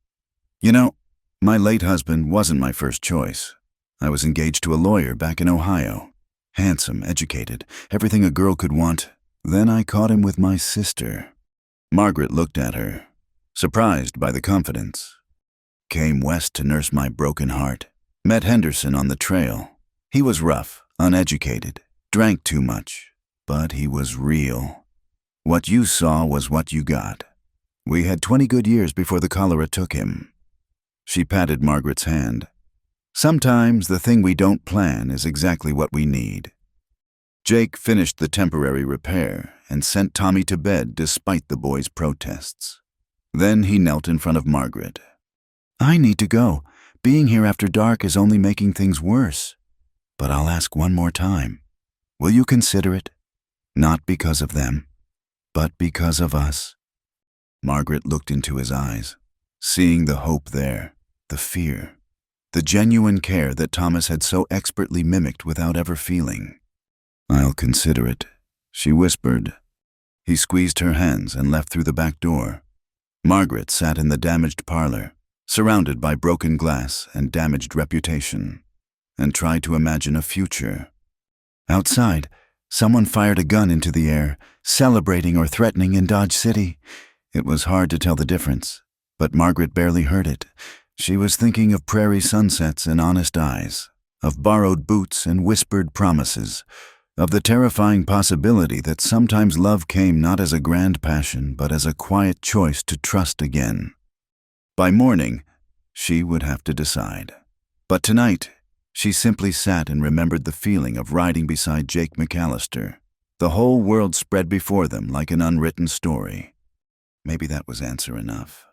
You know, my late husband wasn't my first choice. I was engaged to a lawyer back in Ohio. Handsome, educated, everything a girl could want. Then I caught him with my sister. Margaret looked at her, surprised by the confidence. Came west to nurse my broken heart. Met Henderson on the trail. He was rough, uneducated, drank too much, but he was real. What you saw was what you got. We had 20 good years before the cholera took him. She patted Margaret's hand. Sometimes the thing we don't plan is exactly what we need. Jake finished the temporary repair and sent Tommy to bed despite the boy's protests. Then he knelt in front of Margaret. I need to go. Being here after dark is only making things worse. But I'll ask one more time. Will you consider it? Not because of them, but because of us. Margaret looked into his eyes, seeing the hope there, the fear, the genuine care that Thomas had so expertly mimicked without ever feeling. I'll consider it, she whispered. He squeezed her hands and left through the back door. Margaret sat in the damaged parlor, surrounded by broken glass and damaged reputation, and tried to imagine a future. Outside, someone fired a gun into the air, celebrating or threatening in Dodge City. It was hard to tell the difference, but Margaret barely heard it. She was thinking of prairie sunsets and honest eyes, of borrowed boots and whispered promises, of the terrifying possibility that sometimes love came not as a grand passion, but as a quiet choice to trust again. By morning, she would have to decide. But tonight, she simply sat and remembered the feeling of riding beside Jake McAllister. The whole world spread before them like an unwritten story. Maybe that was answer enough.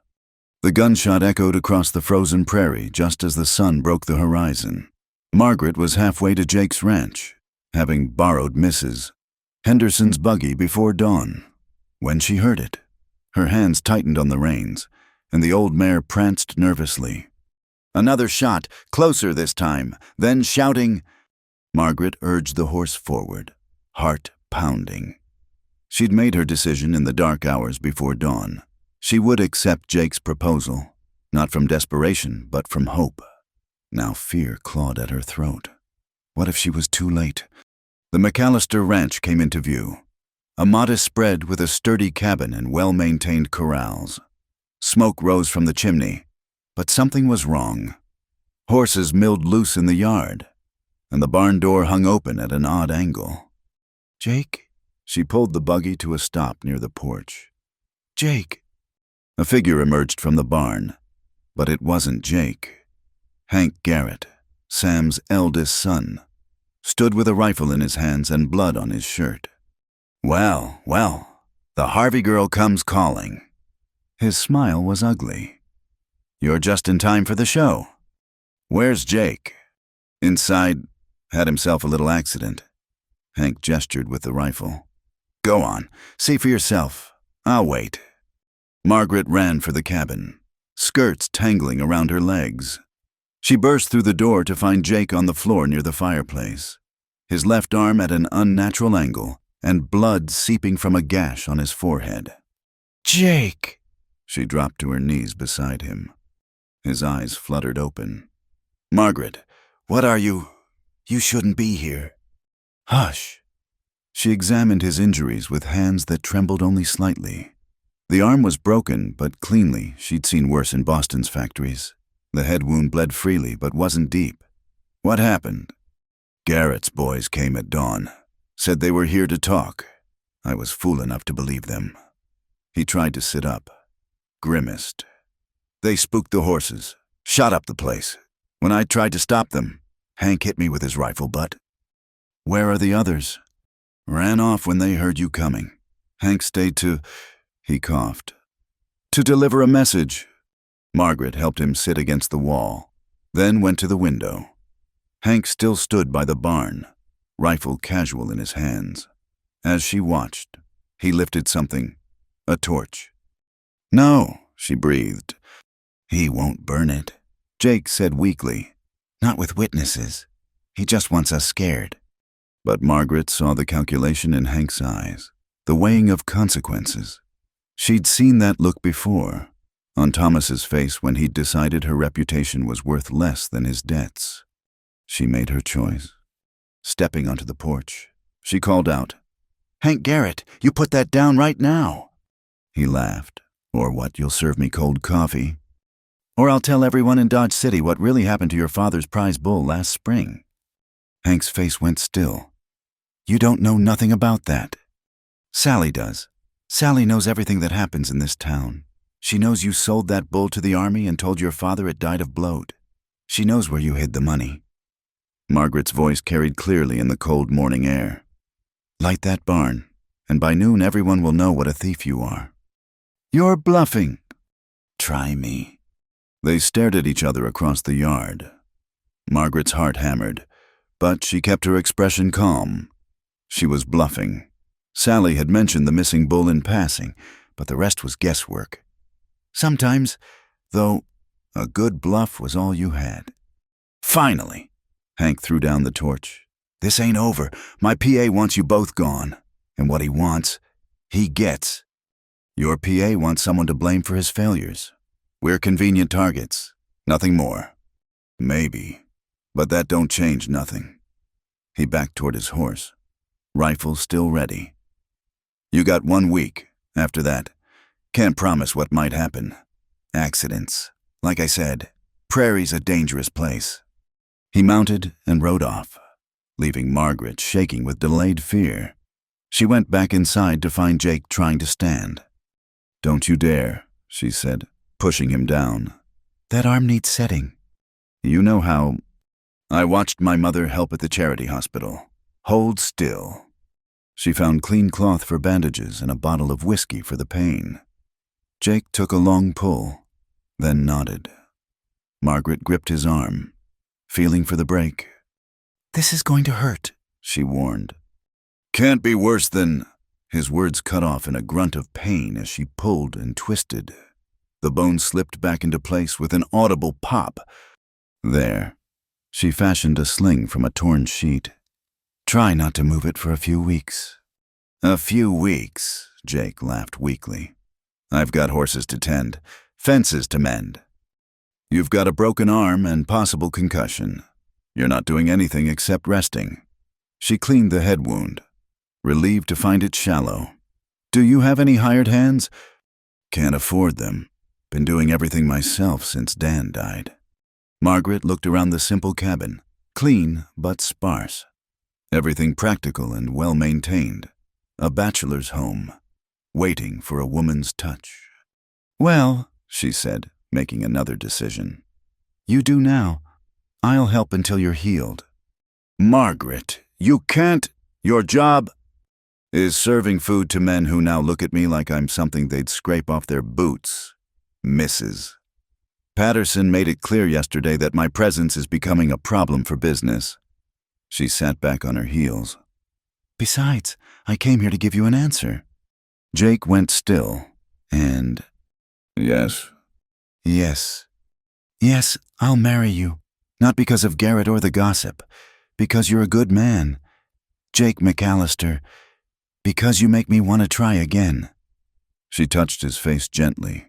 The gunshot echoed across the frozen prairie just as the sun broke the horizon. Margaret was halfway to Jake's ranch, having borrowed Mrs. Henderson's buggy before dawn. When she heard it, her hands tightened on the reins, and the old mare pranced nervously. Another shot, closer this time, then shouting. Margaret urged the horse forward, heart pounding. She'd made her decision in the dark hours before dawn. She would accept Jake's proposal, Not from desperation, but from hope. Now fear clawed at her throat. What if she was too late? The McAllister Ranch came into view. A modest spread with a sturdy cabin and well-maintained corrals. Smoke rose from the chimney, but something was wrong. Horses milled loose in the yard, and the barn door hung open at an odd angle. "Jake?" She pulled the buggy to a stop near the porch. "Jake!" A figure emerged from the barn, but it wasn't Jake. Hank Garrett, Sam's eldest son, stood with a rifle in his hands and blood on his shirt. "Well, well, the Harvey girl comes calling." His smile was ugly. "You're just in time for the show. Where's Jake?" "Inside. Had himself a little accident." Hank gestured with the rifle. "Go on. See for yourself. I'll wait." Margaret ran for the cabin, skirts tangling around her legs. She burst through the door to find Jake on the floor near the fireplace, his left arm at an unnatural angle and blood seeping from a gash on his forehead. "Jake!" She dropped to her knees beside him. His eyes fluttered open. "Margaret, what are you? You shouldn't be here." "Hush." She examined his injuries with hands that trembled only slightly. The arm was broken, but cleanly. She'd seen worse in Boston's factories. The head wound bled freely, but wasn't deep. "What happened?" "Garrett's boys came at dawn. Said they were here to talk. I was fool enough to believe them." He tried to sit up, grimaced. "They spooked the horses, shot up the place. When I tried to stop them, Hank hit me with his rifle butt." "Where are the others?" "Ran off when they heard you coming. Hank stayed to—" He coughed. "To deliver a message." Margaret helped him sit against the wall, then went to the window. Hank still stood by the barn, rifle casual in his hands. As she watched, he lifted something, a torch. "No," she breathed. "He won't burn it," Jake said weakly. "Not with witnesses. He just wants us scared." But Margaret saw the calculation in Hank's eyes, the weighing of consequences. She'd seen that look before, on Thomas's face when he'd decided her reputation was worth less than his debts. She made her choice. Stepping onto the porch, she called out, "Hank Garrett, you put that down right now." He laughed. "Or what, you'll serve me cold coffee? Or I'll tell everyone in Dodge City what really happened to your father's prize bull last spring." Hank's face went still. "You don't know nothing about that." "Sally does. Sally knows everything that happens in this town. She knows you sold that bull to the army and told your father it died of bloat. She knows where you hid the money." Margaret's voice carried clearly in the cold morning air. "Light that barn, and by noon everyone will know what a thief you are." "You're bluffing." "Try me." They stared at each other across the yard. Margaret's heart hammered, but she kept her expression calm. She was bluffing. Sally had mentioned the missing bull in passing, but the rest was guesswork. Sometimes, though, a good bluff was all you had. "Finally!" Hank threw down the torch. "This ain't over. My PA wants you both gone. And what he wants, he gets. Your PA wants someone to blame for his failures. We're convenient targets. Nothing more. Maybe. But that don't change nothing." He backed toward his horse, rifle still ready. "You got 1 week. After that, can't promise what might happen. Accidents. Like I said, prairie's a dangerous place." He mounted and rode off, leaving Margaret shaking with delayed fear. She went back inside to find Jake trying to stand. "Don't you dare," she said, pushing him down. "That arm needs setting." "You know how—" "I watched my mother help at the charity hospital. Hold still." She found clean cloth for bandages and a bottle of whiskey for the pain. Jake took a long pull, then nodded. Margaret gripped his arm, feeling for the break. "This is going to hurt," she warned. "Can't be worse than—" His words cut off in a grunt of pain as she pulled and twisted. The bone slipped back into place with an audible pop. There. She fashioned a sling from a torn sheet. "Try not to move it for a few weeks." "A few weeks," Jake laughed weakly. "I've got horses to tend, fences to mend. You've got a broken arm and possible concussion. You're not doing anything except resting. She cleaned the head wound, relieved to find it shallow. Do you have any hired hands? Can't afford them. Been doing everything myself since Dan died. Margaret looked around the simple cabin, clean but sparse. Everything practical and well-maintained. A bachelor's home, waiting for a woman's touch. Well, she said, making another decision. You do now. I'll help until you're healed. Margaret, you can't. Your job is serving food to men who now look at me like I'm something they'd scrape off their boots. Mrs. Patterson made it clear yesterday that my presence is becoming a problem for business. She sat back on her heels. Besides, I came here to give you an answer. Jake went still, and... Yes. Yes. Yes, I'll marry you. Not because of Garrett or the gossip. Because you're a good man. Jake McAllister. Because you make me want to try again. She touched his face gently.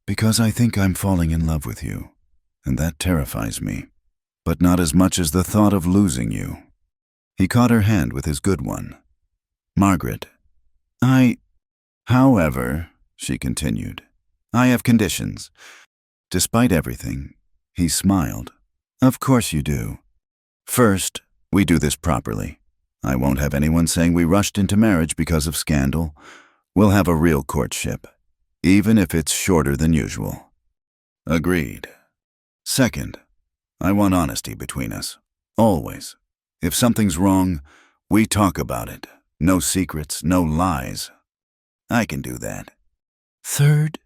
Because I think I'm falling in love with you, and that terrifies me. But not as much as the thought of losing you. He caught her hand with his good one. Margaret, However, she continued, I have conditions. Despite everything, he smiled. Of course you do. First, we do this properly. I won't have anyone saying we rushed into marriage because of scandal. We'll have a real courtship, even if it's shorter than usual. Agreed. Second, I want honesty between us. Always. If something's wrong, we talk about it. No secrets, no lies. I can do that. Third?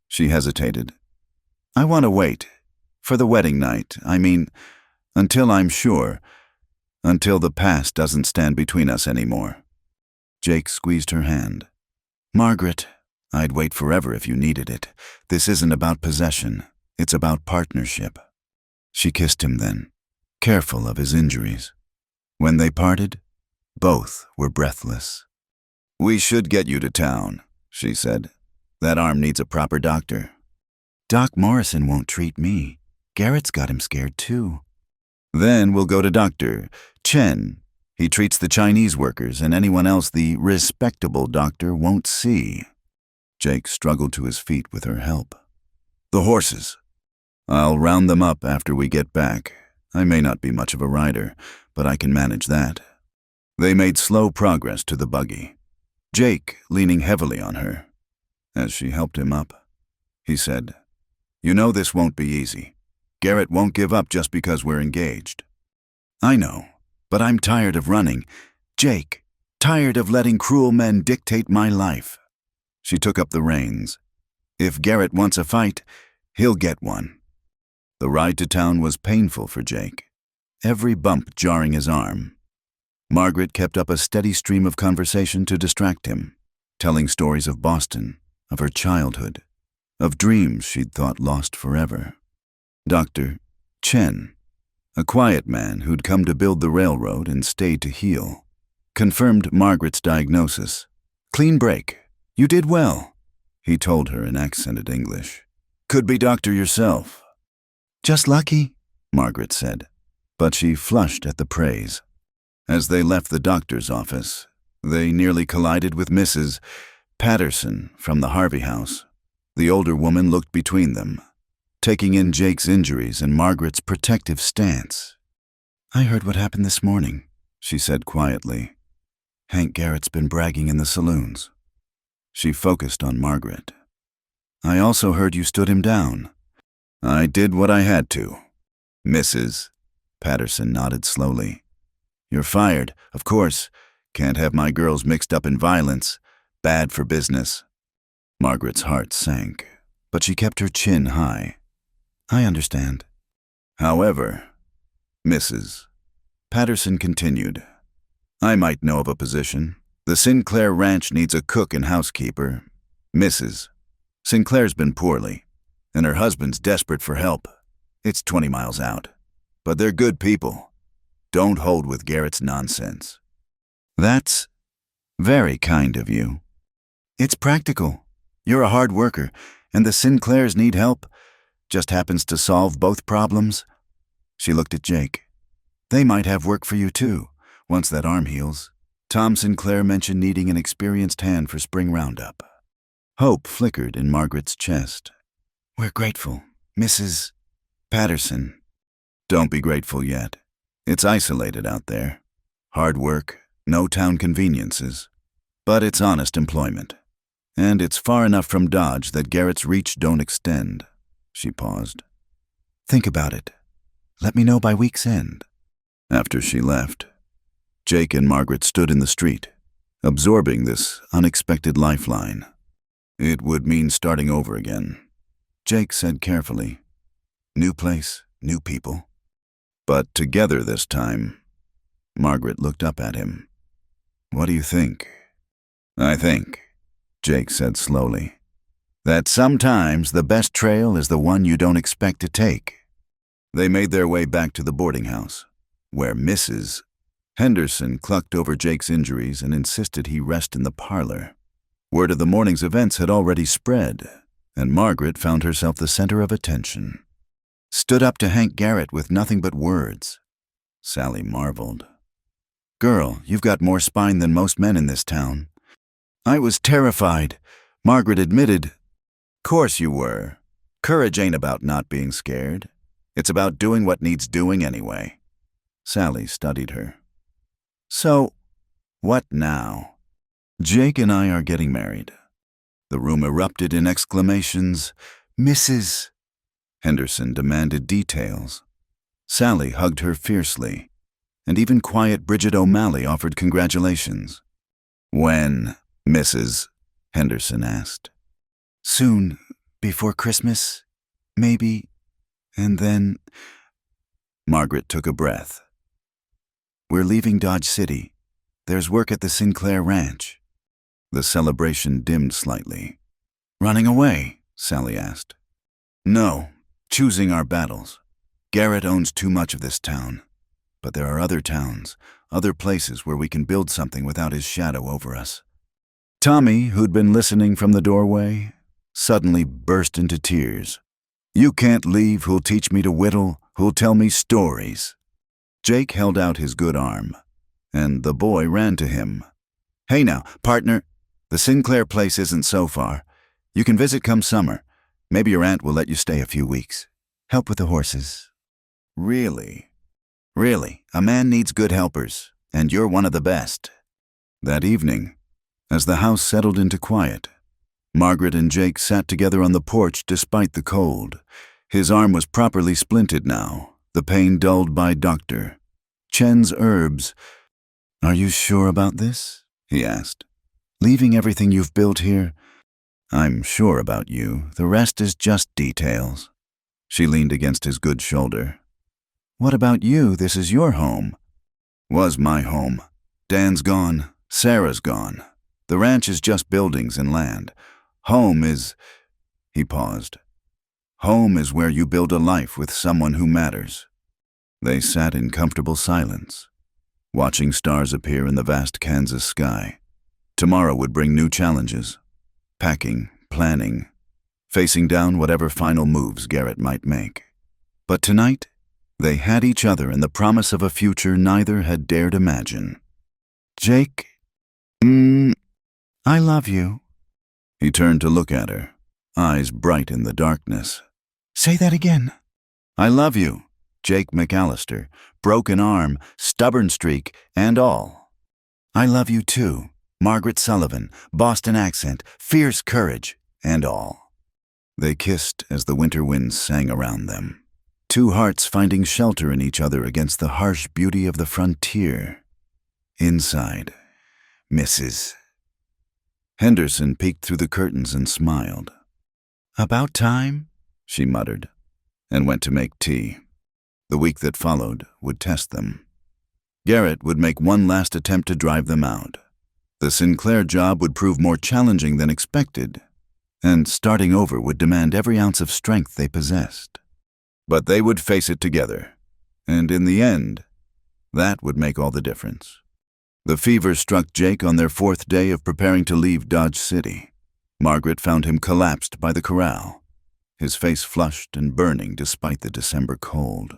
She hesitated. I want to wait. For the wedding night, until I'm sure. Until the past doesn't stand between us anymore. Jake squeezed her hand. Margaret, I'd wait forever if you needed it. This isn't about possession. It's about partnership. She kissed him then, careful of his injuries. When they parted, both were breathless. We should get you to town, she said. That arm needs a proper doctor. Doc Morrison won't treat me. Garrett's got him scared too. Then we'll go to Dr. Chen. He treats the Chinese workers and anyone else the respectable doctor won't see. Jake struggled to his feet with her help. The horses. I'll round them up after we get back. I may not be much of a rider, but I can manage that. They made slow progress to the buggy, Jake leaning heavily on her. As she helped him up, he said, You know this won't be easy. Garrett won't give up just because we're engaged. I know, but I'm tired of running. Jake, tired of letting cruel men dictate my life. She took up the reins. If Garrett wants a fight, he'll get one. The ride to town was painful for Jake, every bump jarring his arm. Margaret kept up a steady stream of conversation to distract him, telling stories of Boston, of her childhood, of dreams she'd thought lost forever. Dr. Chen, a quiet man who'd come to build the railroad and stayed to heal, confirmed Margaret's diagnosis. Clean break. You did well, he told her in accented English. Could be doctor yourself. Just lucky, Margaret said, but she flushed at the praise. As they left the doctor's office, they nearly collided with Mrs. Patterson from the Harvey house. The older woman looked between them, taking in Jake's injuries and Margaret's protective stance. I heard what happened this morning, she said quietly. Hank Garrett's been bragging in the saloons. She focused on Margaret. I also heard you stood him down. I did what I had to. Mrs. Patterson nodded slowly. You're fired, of course. Can't have my girls mixed up in violence. Bad for business. Margaret's heart sank, but she kept her chin high. I understand. However, Mrs. Patterson continued, I might know of a position. The Sinclair ranch needs a cook and housekeeper. Mrs. Sinclair's been poorly, and her husband's desperate for help. It's 20 miles out, but they're good people. Don't hold with Garrett's nonsense. That's very kind of you. It's practical. You're a hard worker, and the Sinclairs need help. just happens to solve both problems? She looked at Jake. They might have work for you too, once that arm heals. Tom Sinclair mentioned needing an experienced hand for spring roundup. Hope flickered in Margaret's chest. We're grateful, Mrs. Patterson. Don't be grateful yet. It's isolated out there. Hard work, no town conveniences. But it's honest employment. And it's far enough from Dodge that Garrett's reach don't extend. She paused. Think about it. Let me know by week's end. After she left, Jake and Margaret stood in the street, absorbing this unexpected lifeline. It would mean starting over again. Jake said carefully, new place, new people. But together this time. Margaret looked up at him. What do you think? I think, Jake said slowly, that sometimes the best trail is the one you don't expect to take. They made their way back to the boarding house, where Mrs. Henderson clucked over Jake's injuries and insisted he rest in the parlor. Word of the morning's events had already spread, and Margaret found herself the center of attention. Stood up to Hank Garrett with nothing but words. Sally marveled. Girl, you've got more spine than most men in this town. I was terrified, Margaret admitted. Course you were. Courage ain't about not being scared. It's about doing what needs doing anyway. Sally studied her. So, what now? Jake and I are getting married. The room erupted in exclamations. Mrs. Henderson demanded details. Sally hugged her fiercely, and even quiet Bridget O'Malley offered congratulations. When, Mrs. Henderson asked. Soon, before Christmas, maybe, and then... Margaret took a breath. We're leaving Dodge City. There's work at the Sinclair ranch. The celebration dimmed slightly. Running away? Sally asked. No, choosing our battles. Garrett owns too much of this town. But there are other towns, other places where we can build something without his shadow over us. Tommy, who'd been listening from the doorway, suddenly burst into tears. You can't leave who'll teach me to whittle, who'll tell me stories. Jake held out his good arm, and the boy ran to him. Hey now, partner, the Sinclair place isn't so far. You can visit come summer. Maybe your aunt will let you stay a few weeks. Help with the horses. Really? Really, a man needs good helpers, and you're one of the best. That evening, as the house settled into quiet, Margaret and Jake sat together on the porch despite the cold. His arm was properly splinted now, the pain dulled by Dr. Chen's herbs. Are you sure about this? He asked. Leaving everything you've built here? I'm sure about you. The rest is just details. She leaned against his good shoulder. What about you? This is your home. Was my home. Dan's gone. Sarah's gone. The ranch is just buildings and land. Home is... He paused. Home is where you build a life with someone who matters. They sat in comfortable silence, watching stars appear in the vast Kansas sky. Tomorrow would bring new challenges. Packing, planning, facing down whatever final moves Garrett might make. But tonight, they had each other and the promise of a future neither had dared imagine. Jake, I love you. He turned to look at her, eyes bright in the darkness. Say that again. I love you, Jake McAllister, broken arm, stubborn streak, and all. I love you too, Margaret Sullivan, Boston accent, fierce courage, and all. They kissed as the winter winds sang around them. Two hearts finding shelter in each other against the harsh beauty of the frontier. Inside, Mrs. Henderson peeked through the curtains and smiled. About time, she muttered, and went to make tea. The week that followed would test them. Garrett would make one last attempt to drive them out. The Sinclair job would prove more challenging than expected, and starting over would demand every ounce of strength they possessed. But they would face it together, and in the end, that would make all the difference. The fever struck Jake on their fourth day of preparing to leave Dodge City. Margaret found him collapsed by the corral, his face flushed and burning despite the December cold.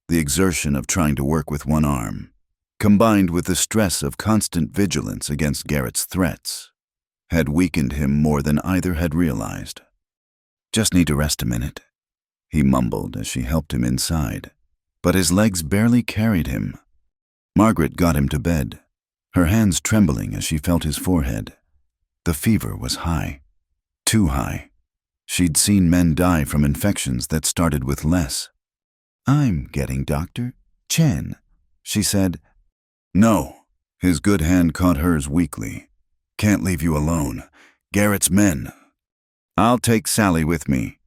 The exertion of trying to work with one arm, combined with the stress of constant vigilance against Garrett's threats, had weakened him more than either had realized. "Just need to rest a minute," he mumbled as she helped him inside, but his legs barely carried him. Margaret got him to bed, her hands trembling as she felt his forehead. The fever was high, too high. She'd seen men die from infections that started with less. "I'm getting Dr. Chen," she said. "No." His good hand caught hers weakly. "Can't leave you alone. Garrett's men." "I'll take Sally with me.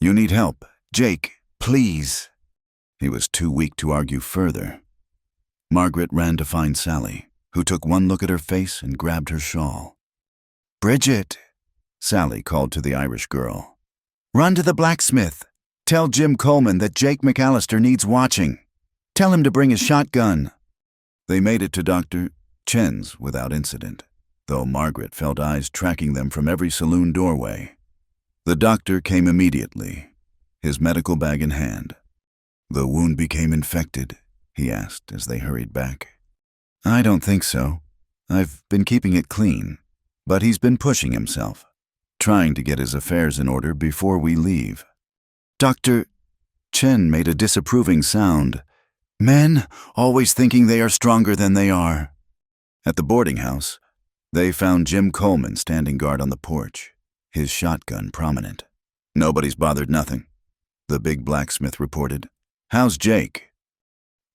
You need help. Jake, please." He was too weak to argue further. Margaret ran to find Sally, who took one look at her face and grabbed her shawl. "Bridget," Sally called to the Irish girl. "Run to the blacksmith. Tell Jim Coleman that Jake McAllister needs watching. Tell him to bring his shotgun." They made it to Dr. Chen's without incident, though Margaret felt eyes tracking them from every saloon doorway. The doctor came immediately, his medical bag in hand. "The wound became infected?" he asked as they hurried back. "I don't think so. I've been keeping it clean, but he's been pushing himself, trying to get his affairs in order before we leave." Dr. Chen made a disapproving sound. "Men always thinking they are stronger than they are." At the boarding house, they found Jim Coleman standing guard on the porch, his shotgun prominent. "Nobody's bothered nothing," the big blacksmith reported. "How's Jake?"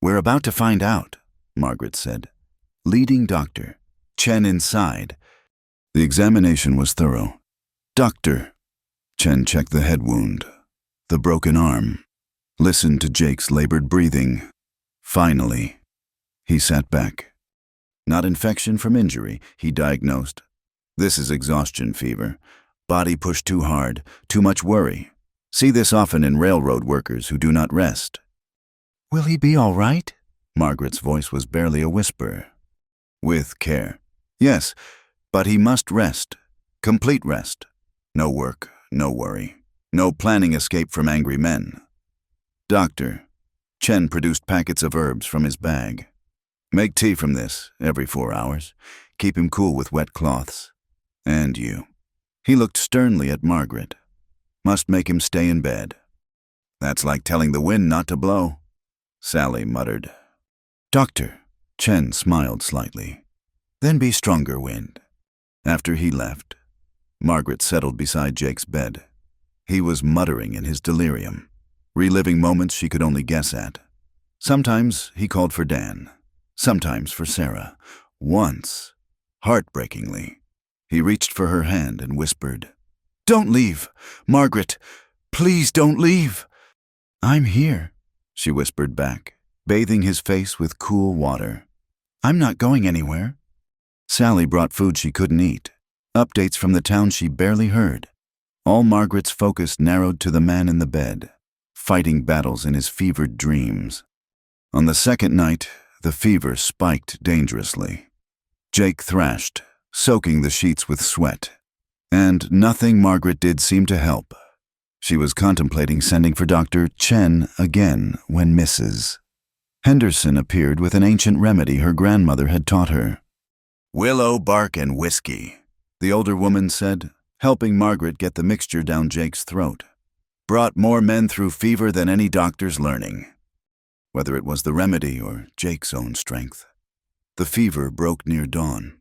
"We're about to find out," Margaret said, leading Dr. Chen inside. The examination was thorough. "Doctor," Chen checked the head wound, the broken arm, listened to Jake's labored breathing. Finally, he sat back. "Not infection from injury," he diagnosed. "This is exhaustion fever. Body pushed too hard, too much worry. See this often in railroad workers who do not rest." "Will he be all right?" Margaret's voice was barely a whisper. "With care. Yes, but he must rest. Complete rest. No work, no worry. No planning escape from angry men." "Doctor," Chen produced packets of herbs from his bag. "Make tea from this every 4 hours. Keep him cool with wet cloths. And you." He looked sternly at Margaret. "Must make him stay in bed." "That's like telling the wind not to blow," Sally muttered. "Doctor," Chen smiled slightly. "Then be stronger, wind." After he left, Margaret settled beside Jake's bed. He was muttering in his delirium, reliving moments she could only guess at. Sometimes he called for Dan, sometimes for Sarah. Once, heartbreakingly, he reached for her hand and whispered, "Don't leave, Margaret, please don't leave." "I'm here," she whispered back, bathing his face with cool water. "I'm not going anywhere." Sally brought food she couldn't eat, updates from the town she barely heard. All Margaret's focus narrowed to the man in the bed, fighting battles in his fevered dreams. On the second night, the fever spiked dangerously. Jake thrashed, soaking the sheets with sweat, and nothing Margaret did seemed to help. She was contemplating sending for Dr. Chen again when Mrs. Henderson appeared with an ancient remedy her grandmother had taught her. Willow bark and whiskey, the older woman said, helping Margaret get the mixture down Jake's throat. Brought more men through fever than any doctor's learning. Whether it was the remedy or Jake's own strength. The fever broke near dawn.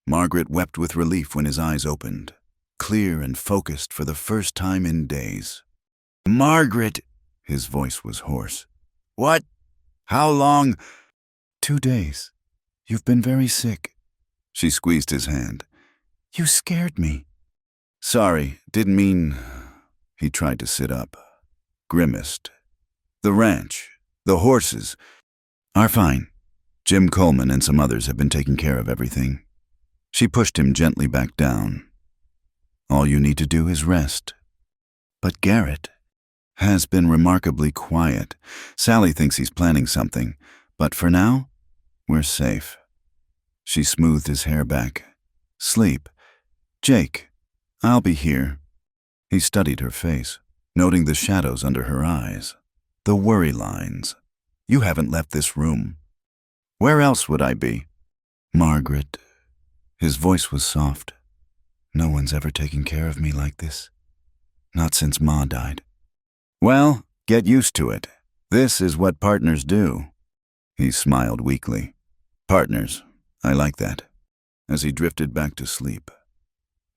Margaret wept with relief when his eyes opened, clear and focused for the first time in days. "Margaret," his voice was hoarse. "What? How long?" 2 days. You've been very sick." She squeezed his hand. "You scared me." "Sorry, didn't mean—" He tried to sit up, grimaced. "The ranch, the horses, are fine. Jim Coleman and some others have been taking care of everything." She pushed him gently back down. "All you need to do is rest." But Garrett has been remarkably quiet. Sally thinks he's planning something, but for now, we're safe. She smoothed his hair back. "Sleep. Jake, I'll be here." He studied her face. noting the shadows under her eyes, the worry lines. "You haven't left this room." "Where else would I be?" "Margaret." His voice was soft. "No one's ever taken care of me like this. Not since Ma died." "Well, get used to it. This is what partners do." He smiled weakly. "Partners, I like that." As he drifted back to sleep,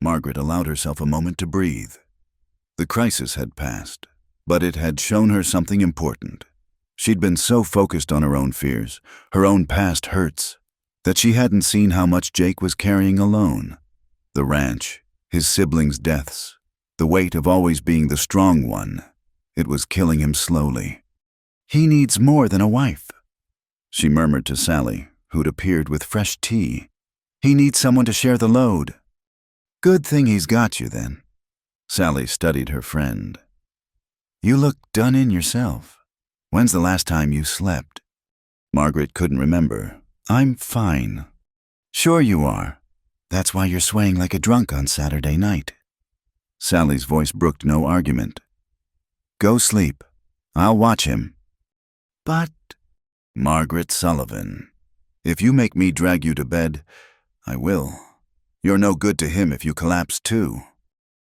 Margaret allowed herself a moment to breathe. The crisis had passed, but it had shown her something important. She'd been so focused on her own fears, her own past hurts, that she hadn't seen how much Jake was carrying alone. The ranch, his siblings' deaths, the weight of always being the strong one. It was killing him slowly. "He needs more than a wife," she murmured to Sally, who'd appeared with fresh tea. "He needs someone to share the load." "Good thing he's got you, then." Sally studied her friend. "You look done in yourself. When's the last time you slept?" Margaret couldn't remember. "I'm fine." "Sure you are. That's why you're swaying like a drunk on Saturday night." Sally's voice brooked no argument. "Go sleep. I'll watch him." "But—" "Margaret Sullivan, if you make me drag you to bed, I will. You're no good to him if you collapse too."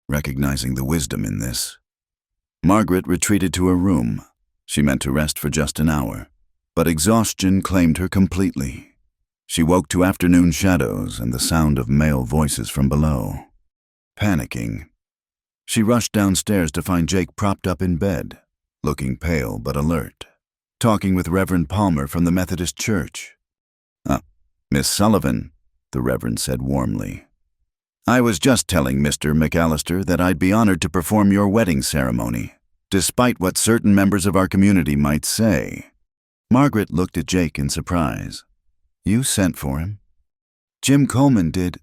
Recognizing the wisdom in this, Margaret retreated to her room. She meant to rest for just an hour, but exhaustion claimed her completely. She woke to afternoon shadows and the sound of male voices from below. Panicking, she rushed downstairs to find Jake propped up in bed, looking pale but alert, talking with Reverend Palmer from the Methodist Church. Miss Sullivan," the Reverend said warmly. "I was just telling Mr. McAllister that I'd be honored to perform your wedding ceremony, despite what certain members of our community might say." Margaret looked at Jake in surprise. "You sent for him?" "Jim Coleman did.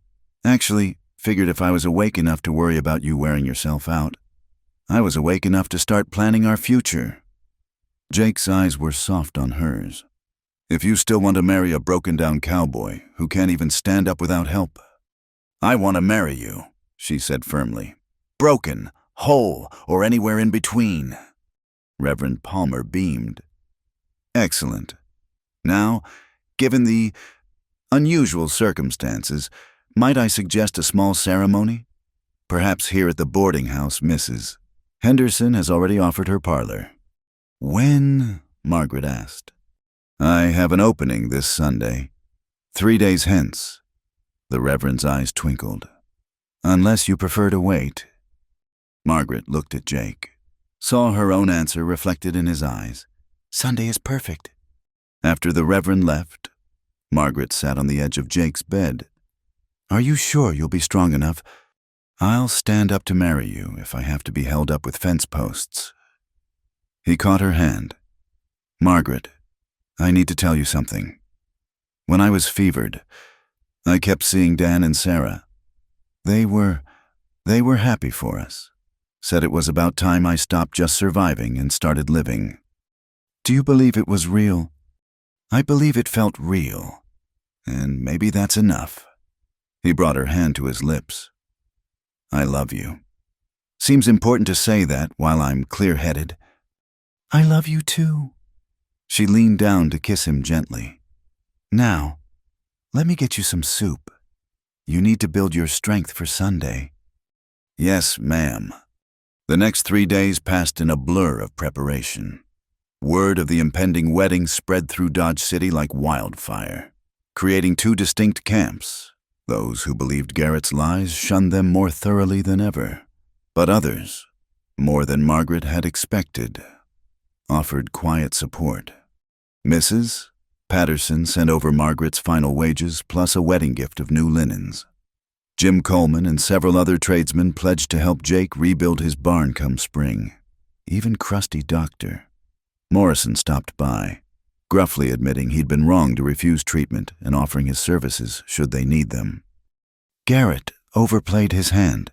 Actually, figured if I was awake enough to worry about you wearing yourself out, I was awake enough to start planning our future." Jake's eyes were soft on hers. "If you still want to marry a broken-down cowboy who can't even stand up without help." "I want to marry you," she said firmly. "Broken, whole, or anywhere in between." Reverend Palmer beamed. "Excellent. Now, given the unusual circumstances, might I suggest a small ceremony? Perhaps here at the boarding house Mrs. Henderson has already offered her parlor." "When?" Margaret asked. "I have an opening this Sunday. 3 days hence." The Reverend's eyes twinkled. "Unless you prefer to wait." Margaret looked at Jake, saw her own answer reflected in his eyes. "Sunday is perfect." After the Reverend left, Margaret sat on the edge of Jake's bed. "Are you sure you'll be strong enough? I'll stand up to marry you if I have to be held up with fence posts." He caught her hand. "Margaret, I need to tell you something. When I was fevered, I kept seeing Dan and Sarah. They were happy for us. Said it was about time I stopped just surviving and started living. Do you believe it was real? I believe it felt real. And maybe that's enough." He brought her hand to his lips. "I love you. Seems important to say that while I'm clear-headed." "I love you too." She leaned down to kiss him gently. "Now, let me get you some soup. You need to build your strength for Sunday." "Yes, ma'am." The next 3 days passed in a blur of preparation. Word of the impending wedding spread through Dodge City like wildfire, creating 2 distinct camps. Those who believed Garrett's lies shunned them more thoroughly than ever, but others, more than Margaret had expected, offered quiet support. Mrs. Patterson sent over Margaret's final wages plus a wedding gift of new linens. Jim Coleman and several other tradesmen pledged to help Jake rebuild his barn come spring. Even crusty Doctor Morrison stopped by, gruffly admitting he'd been wrong to refuse treatment and offering his services should they need them. Garrett overplayed his hand,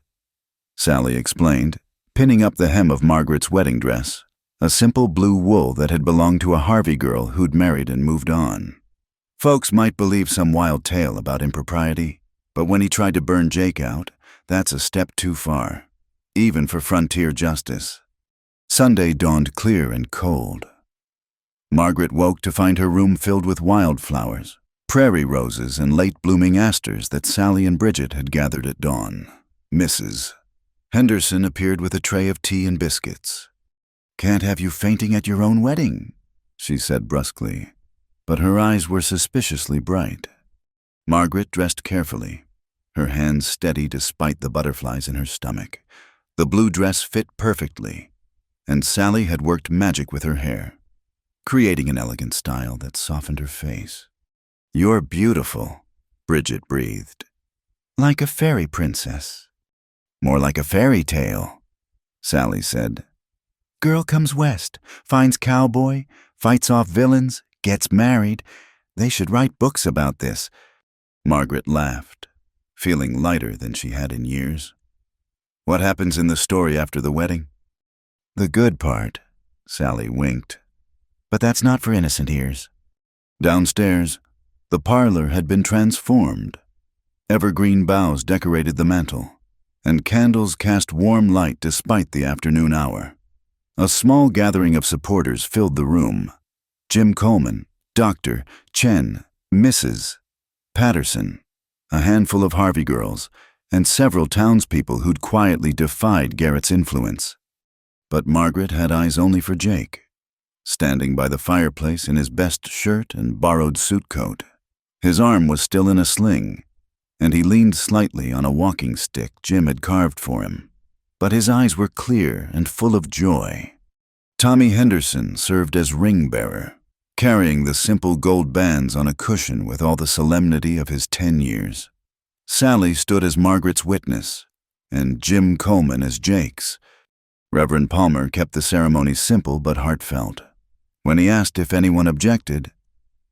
Sally explained, pinning up the hem of Margaret's wedding dress, a simple blue wool that had belonged to a Harvey girl who'd married and moved on. Folks might believe some wild tale about impropriety, but when he tried to burn Jake out, that's a step too far, even for frontier justice. Sunday dawned clear and cold. Margaret woke to find her room filled with wildflowers, prairie roses and late-blooming asters that Sally and Bridget had gathered at dawn. Mrs. Henderson appeared with a tray of tea and biscuits. "Can't have you fainting at your own wedding," she said brusquely, but her eyes were suspiciously bright. Margaret dressed carefully, her hands steady despite the butterflies in her stomach. The blue dress fit perfectly, and Sally had worked magic with her hair, creating an elegant style that softened her face. "You're beautiful," Bridget breathed. "Like a fairy princess." "More like a fairy tale," Sally said. "Girl comes west, finds Cowboy, fights off villains, gets married. They should write books about this." Margaret laughed, feeling lighter than she had in years. "What happens in the story after the wedding?" "The good part," Sally winked. "But that's not for innocent ears." Downstairs, the parlor had been transformed. Evergreen boughs decorated the mantel, and candles cast warm light despite the afternoon hour. A small gathering of supporters filled the room. Jim Coleman, Dr. Chen, Mrs. Patterson, a handful of Harvey girls, and several townspeople who'd quietly defied Garrett's influence. But Margaret had eyes only for Jake, standing by the fireplace in his best shirt and borrowed suit coat. His arm was still in a sling, and he leaned slightly on a walking stick Jim had carved for him. But his eyes were clear and full of joy. Tommy Henderson served as ring-bearer, carrying the simple gold bands on a cushion with all the solemnity of his 10 years. Sally stood as Margaret's witness, and Jim Coleman as Jake's. Reverend Palmer kept the ceremony simple but heartfelt. When he asked if anyone objected,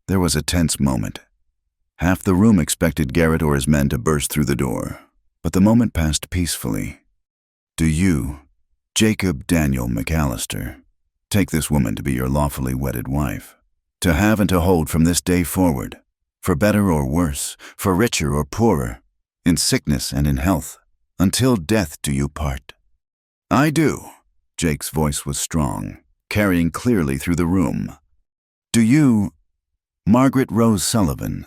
there was a tense moment. Half the room expected Garrett or his men to burst through the door, but the moment passed peacefully. "Do you, Jacob Daniel McAllister, take this woman to be your lawfully wedded wife, to have and to hold from this day forward, for better or worse, for richer or poorer, in sickness and in health, until death do you part?" "I do." Jake's voice was strong, carrying clearly through the room. "Do you, Margaret Rose Sullivan,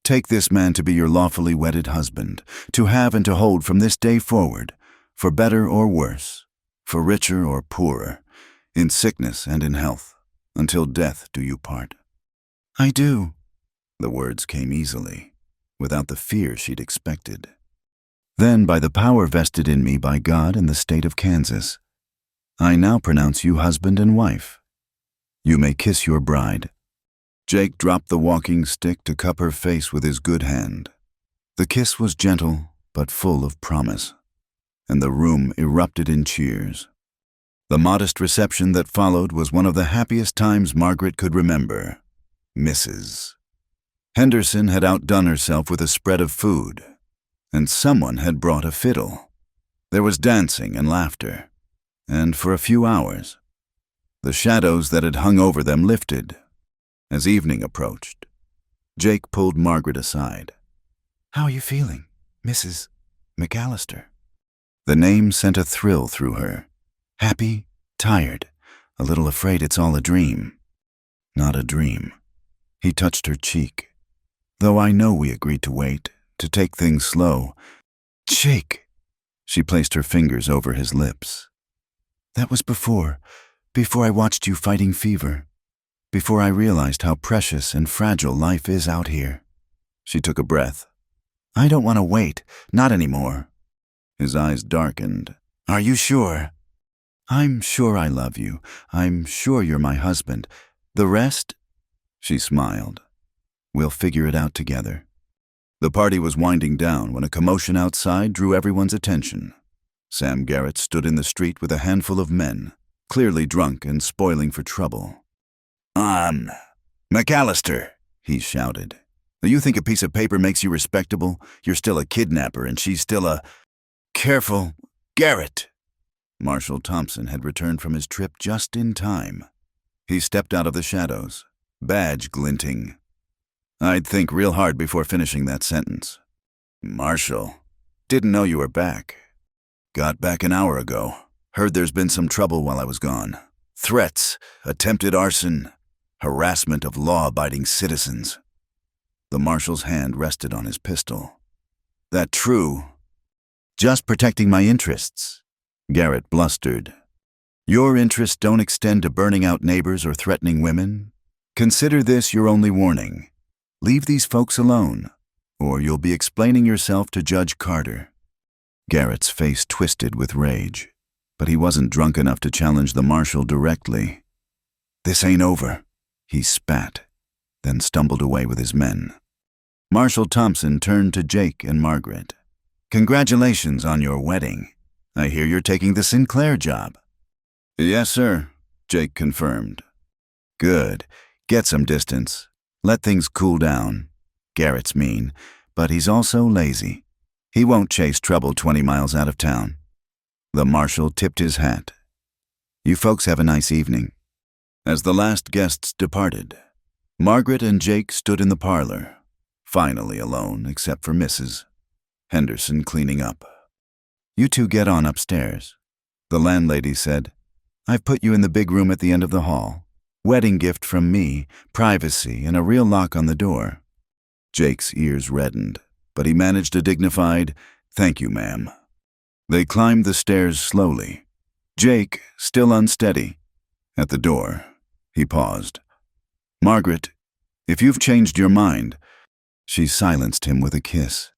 take this man to be your lawfully wedded husband, to have and to hold from this day forward, for better or worse, for richer or poorer, in sickness and in health, until death do you part?" "I do." The words came easily, without the fear she'd expected. "Then, by the power vested in me by God and the state of Kansas, I now pronounce you husband and wife. You may kiss your bride." Jake dropped the walking stick to cup her face with his good hand. The kiss was gentle but full of promise, and the room erupted in cheers. The modest reception that followed was one of the happiest times Margaret could remember. Mrs. Henderson had outdone herself with a spread of food, and someone had brought a fiddle. There was dancing and laughter, and for a few hours, the shadows that had hung over them lifted. As evening approached, Jake pulled Margaret aside. "How are you feeling, Mrs. McAllister?" The name sent a thrill through her. Happy, tired, a little afraid it's all a dream. Not a dream. He touched her cheek. "Though I know we agreed to wait, to take things slow." "Jake." She placed her fingers over his lips. "That was before I watched you fighting fever. Before I realized how precious and fragile life is out here." She took a breath. "I don't want to wait, not anymore." His eyes darkened. "Are you sure?" "I'm sure I love you. I'm sure you're my husband. The rest?" She smiled. "We'll figure it out together." The party was winding down when a commotion outside drew everyone's attention. Sam Garrett stood in the street with a handful of men, clearly drunk and spoiling for trouble. McAllister," he shouted. "You think a piece of paper makes you respectable? You're still a kidnapper and she's still a—" "Careful, Garrett." Marshal Thompson had returned from his trip just in time. He stepped out of the shadows, badge glinting. "I'd think real hard before finishing that sentence." "Marshal." "Didn't know you were back." "Got back an hour ago. Heard there's been some trouble while I was gone. Threats, attempted arson, harassment of law-abiding citizens. The marshal's hand rested on his pistol. That true? Just protecting my interests, Garrett blustered. Your interests don't extend to burning out neighbors or threatening women? Consider this your only warning. Leave these folks alone, or you'll be explaining yourself to Judge Carter. Garrett's face twisted with rage, but he wasn't drunk enough to challenge the marshal directly. This ain't over, he spat, then stumbled away with his men. Marshal Thompson turned to Jake and Margaret. Congratulations on your wedding. I hear you're taking the Sinclair job. Yes, sir, Jake confirmed. Good. Get some distance. Let things cool down. Garrett's mean, but he's also lazy. He won't chase trouble 20 miles out of town. The marshal tipped his hat. You folks have a nice evening. As the last guests departed, Margaret and Jake stood in the parlor, finally alone except for Mrs. Henderson cleaning up. You two get on upstairs. The landlady said, I've put you in the big room at the end of the hall. Wedding gift from me, privacy, and a real lock on the door. Jake's ears reddened, but he managed a dignified, thank you, ma'am. They climbed the stairs slowly. Jake, still unsteady. At the door, he paused. Margaret, if you've changed your mind. She silenced him with a kiss.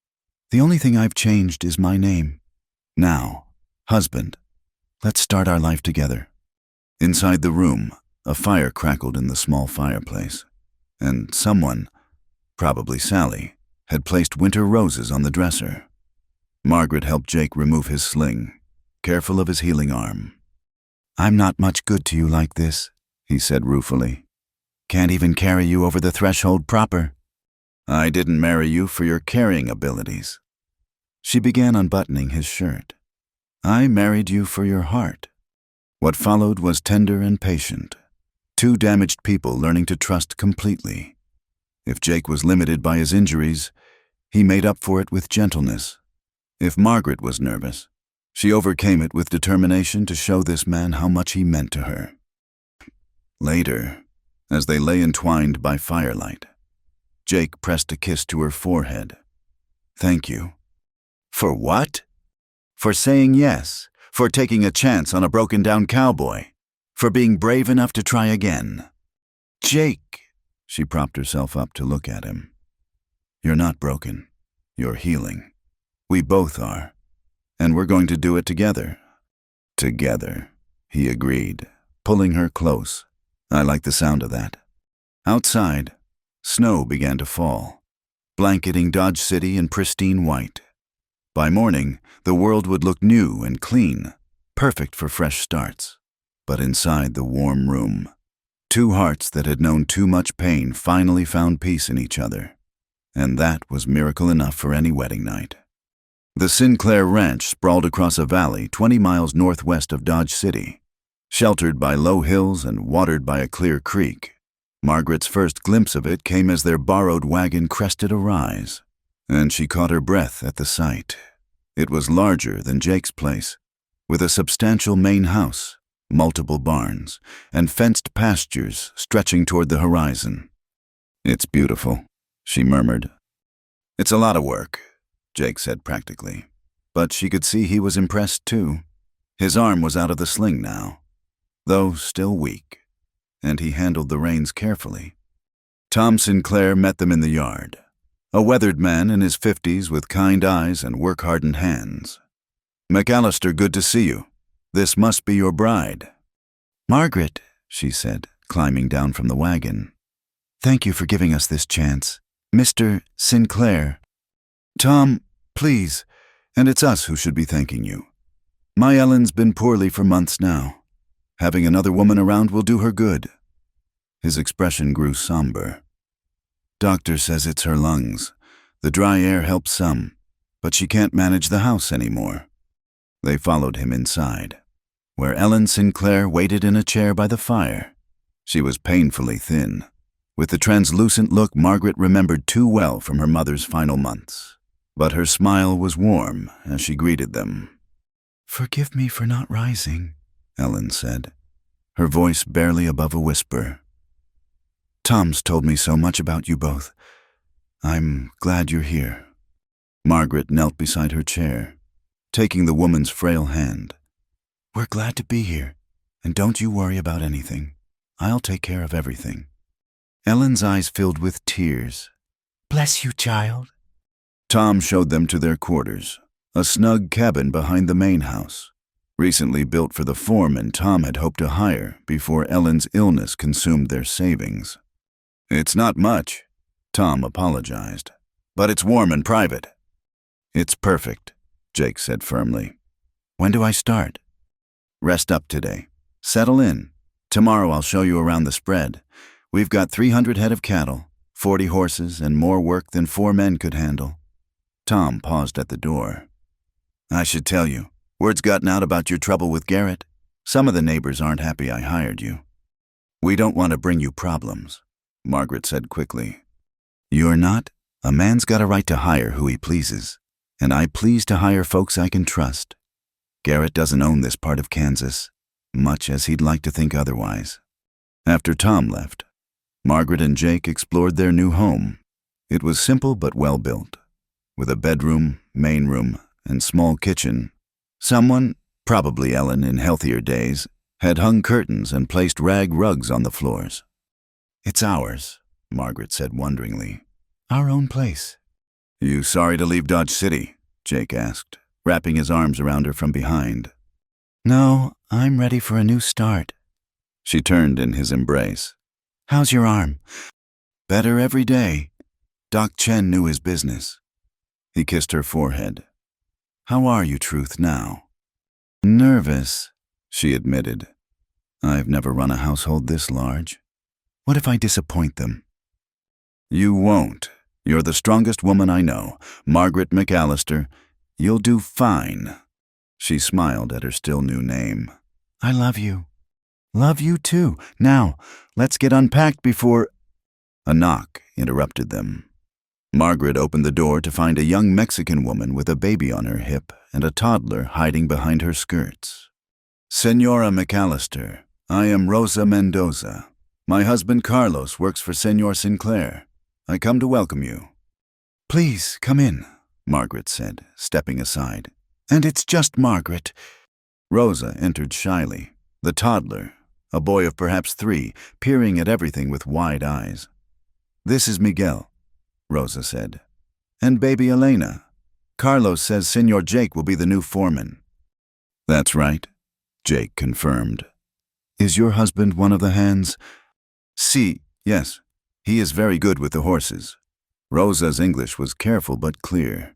The only thing I've changed is my name. Now, husband, let's start our life together. Inside the room, a fire crackled in the small fireplace, and someone, probably Sally, had placed winter roses on the dresser. Margaret helped Jake remove his sling, careful of his healing arm. I'm not much good to you like this, he said ruefully. Can't even carry you over the threshold proper. I didn't marry you for your carrying abilities. She began unbuttoning his shirt. I married you for your heart. What followed was tender and patient. Two damaged people learning to trust completely. If Jake was limited by his injuries, he made up for it with gentleness. If Margaret was nervous, she overcame it with determination to show this man how much he meant to her. Later, as they lay entwined by firelight, Jake pressed a kiss to her forehead. Thank you. For what? For saying yes, for taking a chance on a broken-down cowboy. For being brave enough to try again. Jake, she propped herself up to look at him. You're not broken. You're healing. We both are. And we're going to do it together. Together, he agreed, pulling her close. I like the sound of that. Outside, snow began to fall, blanketing Dodge City in pristine white. By morning, the world would look new and clean, perfect for fresh starts. But inside the warm room, two hearts that had known too much pain finally found peace in each other. And that was miracle enough for any wedding night. The Sinclair Ranch sprawled across a valley 20 miles northwest of Dodge City. Sheltered by low hills and watered by a clear creek, Margaret's first glimpse of it came as their borrowed wagon crested a rise, and she caught her breath at the sight. It was larger than Jake's place, with a substantial main house, multiple barns, and fenced pastures stretching toward the horizon. It's beautiful, she murmured. It's a lot of work, Jake said practically, but she could see he was impressed too. His arm was out of the sling now, though still weak, and he handled the reins carefully. Tom Sinclair met them in the yard, a weathered man in his 50s with kind eyes and work-hardened hands. McAllister, good to see you. This must be your bride. Margaret, she said, climbing down from the wagon. Thank you for giving us this chance. Mr. Sinclair. Tom, please, and it's us who should be thanking you. My Ellen's been poorly for months now. Having another woman around will do her good. His expression grew somber. Doctor says it's her lungs. The dry air helps some, but she can't manage the house anymore. They followed him inside, where Ellen Sinclair waited in a chair by the fire. She was painfully thin, with the translucent look Margaret remembered too well from her mother's final months. But her smile was warm as she greeted them. "Forgive me for not rising," Ellen said, her voice barely above a whisper. "Tom's told me so much about you both. I'm glad you're here." Margaret knelt beside her chair, taking the woman's frail hand. "We're glad to be here, and don't you worry about anything. I'll take care of everything." Ellen's eyes filled with tears. "Bless you, child." Tom showed them to their quarters, a snug cabin behind the main house, recently built for the foreman Tom had hoped to hire before Ellen's illness consumed their savings. "It's not much," Tom apologized, "but it's warm and private." "It's perfect," Jake said firmly. "When do I start?" "Rest up today. Settle in. Tomorrow I'll show you around the spread. We've got 300 head of cattle, 40 horses, and more work than 4 men could handle." Tom paused at the door. "I should tell you, word's gotten out about your trouble with Garrett. Some of the neighbors aren't happy I hired you." "We don't want to bring you problems," Margaret said quickly. "You're not? A man's got a right to hire who he pleases, and I please to hire folks I can trust. Garrett doesn't own this part of Kansas, much as he'd like to think otherwise." After Tom left, Margaret and Jake explored their new home. It was simple but well built, with a bedroom, main room, and small kitchen. Someone, probably Ellen in healthier days, had hung curtains and placed rag rugs on the floors. "It's ours," Margaret said wonderingly. "Our own place." "You sorry to leave Dodge City?" Jake asked, wrapping his arms around her from behind. "No, I'm ready for a new start." She turned in his embrace. "How's your arm?" "Better every day." Doc Chen knew his business. He kissed her forehead. "How are you, Truth, now?" "Nervous," she admitted. "I've never run a household this large. What if I disappoint them?" "You won't. You're the strongest woman I know. Margaret McAllister. You'll do fine." She smiled at her still new name. "I love you." "Love you too. Now, let's get unpacked before—" A knock interrupted them. Margaret opened the door to find a young Mexican woman with a baby on her hip and a toddler hiding behind her skirts. "Senora McAllister, I am Rosa Mendoza. My husband Carlos works for Senor Sinclair. I come to welcome you." "Please, come in," Margaret said, stepping aside. "And it's just Margaret." Rosa entered shyly, the toddler, a boy of perhaps 3, peering at everything with wide eyes. "This is Miguel," Rosa said. "And baby Elena. Carlos says Senor Jake will be the new foreman." "That's right," Jake confirmed. "Is your husband one of the hands?" "Si, yes. He is very good with the horses." Rosa's English was careful but clear.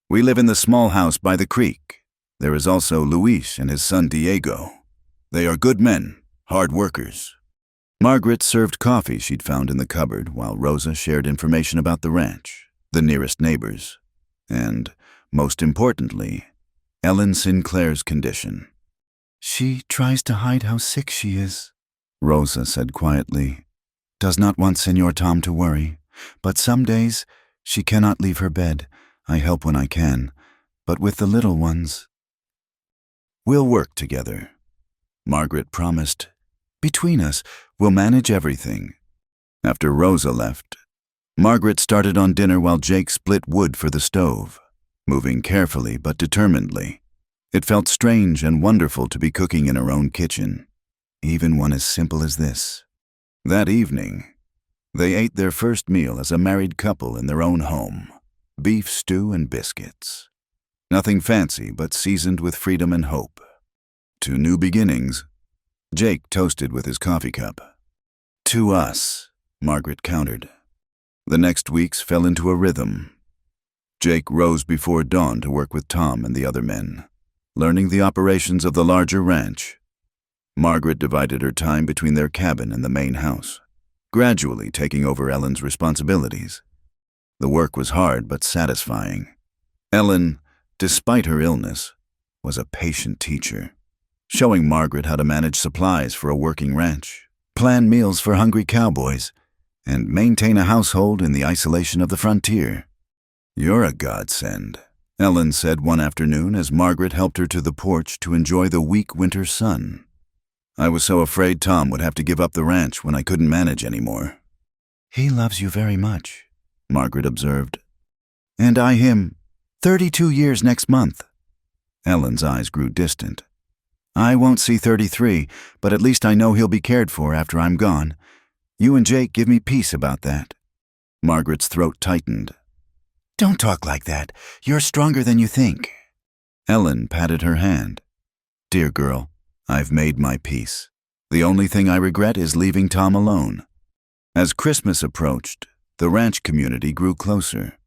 "We live in the small house by the creek. There is also Luis and his son Diego. They are good men, hard workers." Margaret served coffee she'd found in the cupboard while Rosa shared information about the ranch, the nearest neighbors, and, most importantly, Ellen Sinclair's condition. "She tries to hide how sick she is," Rosa said quietly. "Does not want Senor Tom to worry, but some days she cannot leave her bed. I help when I can, but with the little ones—" "We'll work together," Margaret promised. "Between us, we'll manage everything." After Rosa left, Margaret started on dinner while Jake split wood for the stove, moving carefully but determinedly. It felt strange and wonderful to be cooking in her own kitchen, even one as simple as this. That evening, they ate their first meal as a married couple in their own home, beef stew and biscuits. Nothing fancy, but seasoned with freedom and hope. To new beginnings, Jake toasted with his coffee cup. "To us," Margaret countered. The next weeks fell into a rhythm. Jake rose before dawn to work with Tom and the other men, learning the operations of the larger ranch. Margaret divided her time between their cabin and the main house, gradually taking over Ellen's responsibilities. The work was hard but satisfying. Ellen, despite her illness, was a patient teacher, showing Margaret how to manage supplies for a working ranch, plan meals for hungry cowboys, and maintain a household in the isolation of the frontier. "You're a godsend," Ellen said one afternoon as Margaret helped her to the porch to enjoy the weak winter sun. "I was so afraid Tom would have to give up the ranch when I couldn't manage anymore." "He loves you very much," Margaret observed. "And I him. 32 years next month." Ellen's eyes grew distant. "I won't see 33, but at least I know he'll be cared for after I'm gone. You and Jake give me peace about that." Margaret's throat tightened. "Don't talk like that. You're stronger than you think." Ellen patted her hand. "Dear girl, I've made my peace. The only thing I regret is leaving Tom alone." As Christmas approached, the ranch community grew closer.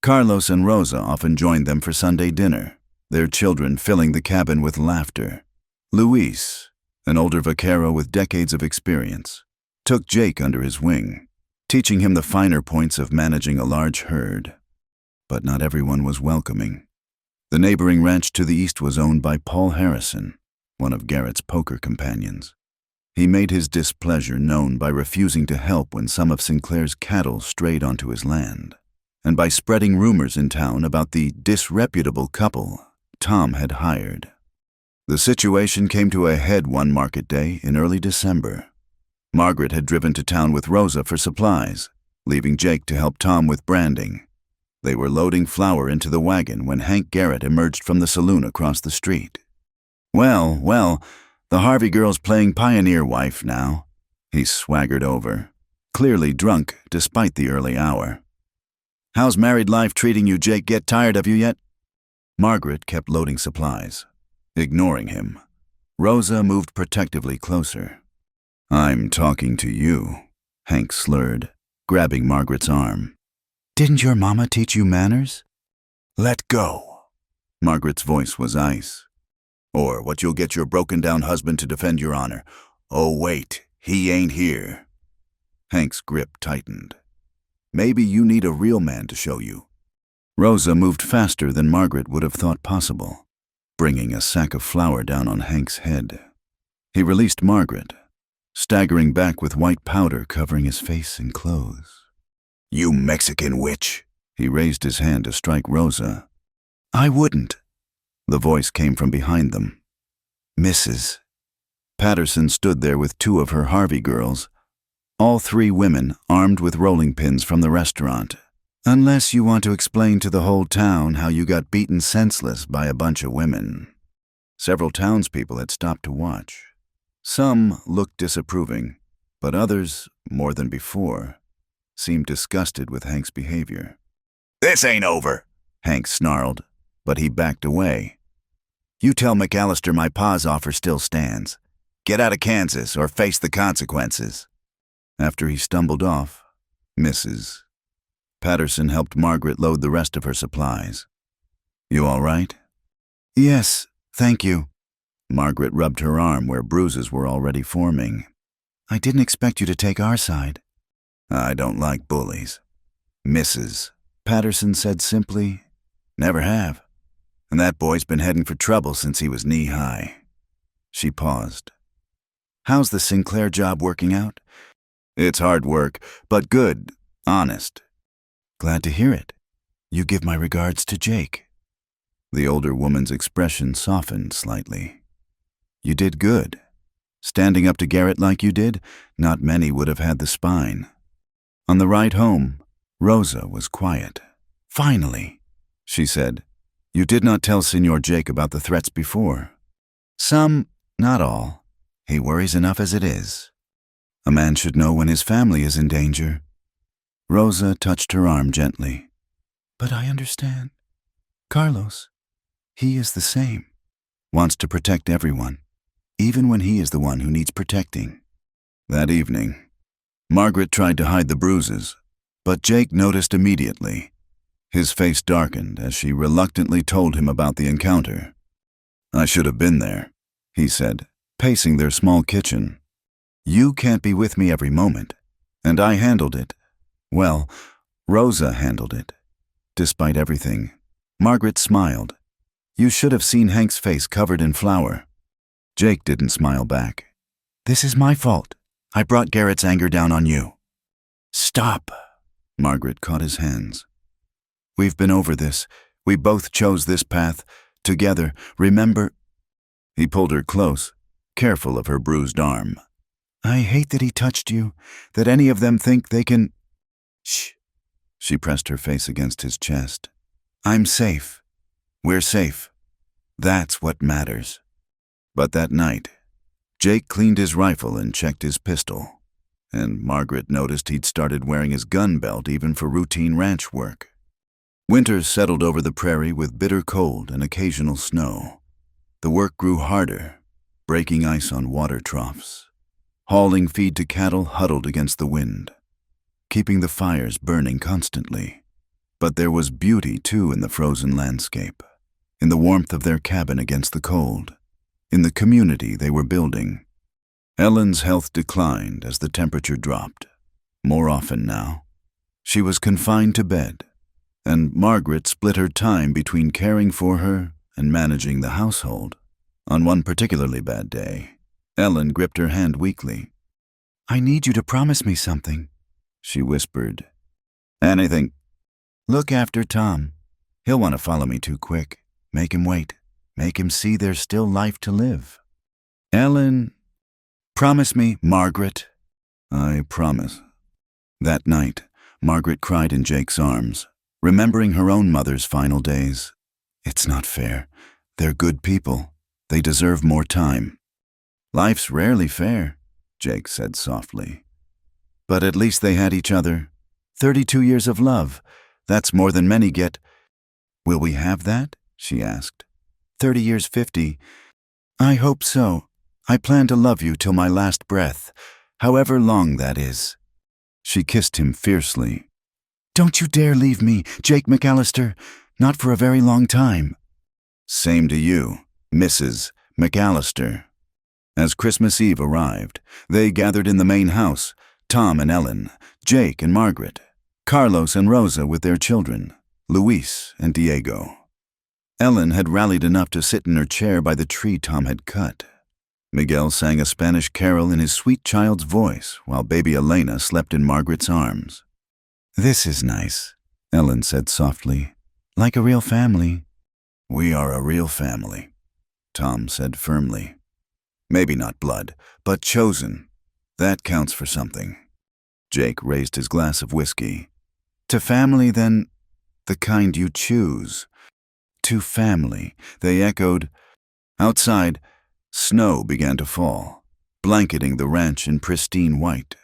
Carlos and Rosa often joined them for Sunday dinner, their children filling the cabin with laughter. Luis, an older vaquero with decades of experience, took Jake under his wing, teaching him the finer points of managing a large herd. But not everyone was welcoming. The neighboring ranch to the east was owned by Paul Harrison, one of Garrett's poker companions. He made his displeasure known by refusing to help when some of Sinclair's cattle strayed onto his land, and by spreading rumors in town about the disreputable couple Tom had hired. The situation came to a head one market day in early December. Margaret had driven to town with Rosa for supplies, leaving Jake to help Tom with branding. They were loading flour into the wagon when Hank Garrett emerged from the saloon across the street. Well, the Harvey girl's playing pioneer wife now." He swaggered over, clearly drunk despite the early hour. "How's married life treating you, Jake? Get tired of you yet?" Margaret kept loading supplies, ignoring him. Rosa moved protectively closer. "I'm talking to you," Hank slurred, grabbing Margaret's arm. "Didn't your mama teach you manners?" "Let go." Margaret's voice was ice. "Or what you'll get your broken-down husband to defend your honor. Oh, wait, he ain't here." Hank's grip tightened. "Maybe you need a real man to show you." Rosa moved faster than Margaret would have thought possible, bringing a sack of flour down on Hank's head. He released Margaret, staggering back with white powder covering his face and clothes. "You Mexican witch!" He raised his hand to strike Rosa. "I wouldn't." The voice came from behind them. "Mrs." Patterson stood there with two of her Harvey girls, all three women armed with rolling pins from the restaurant. "Unless you want to explain to the whole town how you got beaten senseless by a bunch of women." Several townspeople had stopped to watch. Some looked disapproving, but others, more than before, seemed disgusted with Hank's behavior. "This ain't over," Hank snarled, but he backed away. "You tell McAllister my pa's offer still stands. Get out of Kansas or face the consequences." After he stumbled off, Mrs. Patterson helped Margaret load the rest of her supplies. "You all right?" "Yes, thank you." Margaret rubbed her arm where bruises were already forming. "I didn't expect you to take our side." "I don't like bullies." "Mrs." Patterson said simply, "Never have. And that boy's been heading for trouble since he was knee-high." She paused. "How's the Sinclair job working out?" "It's hard work, but good, honest." "Glad to hear it. You give my regards to Jake." The older woman's expression softened slightly. "You did good. Standing up to Garrett like you did, not many would have had the spine." On the ride home, Rosa was quiet. "Finally," she said. "You did not tell Senor Jake about the threats before." "Some, not all. He worries enough as it is." "A man should know when his family is in danger." Rosa touched her arm gently. "But I understand. Carlos, he is the same. Wants to protect everyone, even when he is the one who needs protecting." That evening, Margaret tried to hide the bruises, but Jake noticed immediately. His face darkened as she reluctantly told him about the encounter. "I should have been there," he said, pacing their small kitchen. "You can't be with me every moment, and I handled it. Well, Rosa handled it. Despite everything, Margaret smiled. You should have seen Hank's face covered in flour." Jake didn't smile back. "This is my fault. I brought Garrett's anger down on you." "Stop." Margaret caught his hands. "We've been over this. We both chose this path, together, remember? He pulled her close, careful of her bruised arm. I hate that he touched you, that any of them think they can— Shh. She pressed her face against his chest. I'm safe. We're safe. That's what matters. But that night, Jake cleaned his rifle and checked his pistol, and Margaret noticed he'd started wearing his gun belt even for routine ranch work. Winter settled over the prairie with bitter cold and occasional snow. The work grew harder, breaking ice on water troughs, hauling feed to cattle huddled against the wind, keeping the fires burning constantly. But there was beauty, too, in the frozen landscape, in the warmth of their cabin against the cold, in the community they were building. Ellen's health declined as the temperature dropped. More often now, she was confined to bed, and Margaret split her time between caring for her and managing the household. On one particularly bad day, Ellen gripped her hand weakly. I need you to promise me something, she whispered. Anything. Look after Tom. He'll want to follow me too quick. Make him wait. Make him see there's still life to live. Ellen, promise me, Margaret. I promise. That night, Margaret cried in Jake's arms, remembering her own mother's final days. It's not fair. They're good people. They deserve more time. Life's rarely fair, Jake said softly. But at least they had each other. 32 years of love. That's more than many get. Will we have that? She asked. 30 years, 50. I hope so. I plan to love you till my last breath, however long that is. She kissed him fiercely. Don't you dare leave me, Jake McAllister. Not for a very long time. Same to you, Mrs. McAllister. As Christmas Eve arrived, they gathered in the main house, Tom and Ellen, Jake and Margaret, Carlos and Rosa with their children, Luis and Diego. Ellen had rallied enough to sit in her chair by the tree Tom had cut. Miguel sang a Spanish carol in his sweet child's voice while baby Elena slept in Margaret's arms. This is nice, Ellen said softly. Like a real family. We are a real family, Tom said firmly. Maybe not blood, but chosen. That counts for something. Jake raised his glass of whiskey. To family, then, the kind you choose. To family, they echoed. Outside, snow began to fall, blanketing the ranch in pristine white.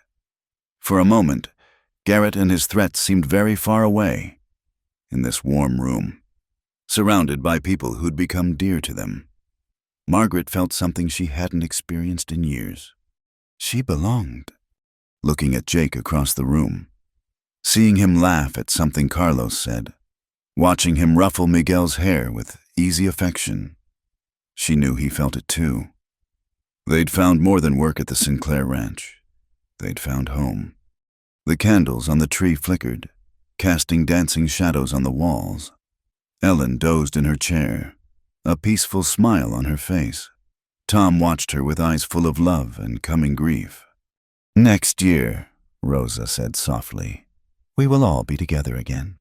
For a moment, Garrett and his threats seemed very far away, in this warm room, surrounded by people who'd become dear to them. Margaret felt something she hadn't experienced in years. She belonged. Looking at Jake across the room, seeing him laugh at something Carlos said, watching him ruffle Miguel's hair with easy affection, she knew he felt it too. They'd found more than work at the Sinclair ranch. They'd found home. The candles on the tree flickered, casting dancing shadows on the walls. Ellen dozed in her chair, a peaceful smile on her face. Tom watched her with eyes full of love and coming grief. Next year, Rosa said softly, we will all be together again.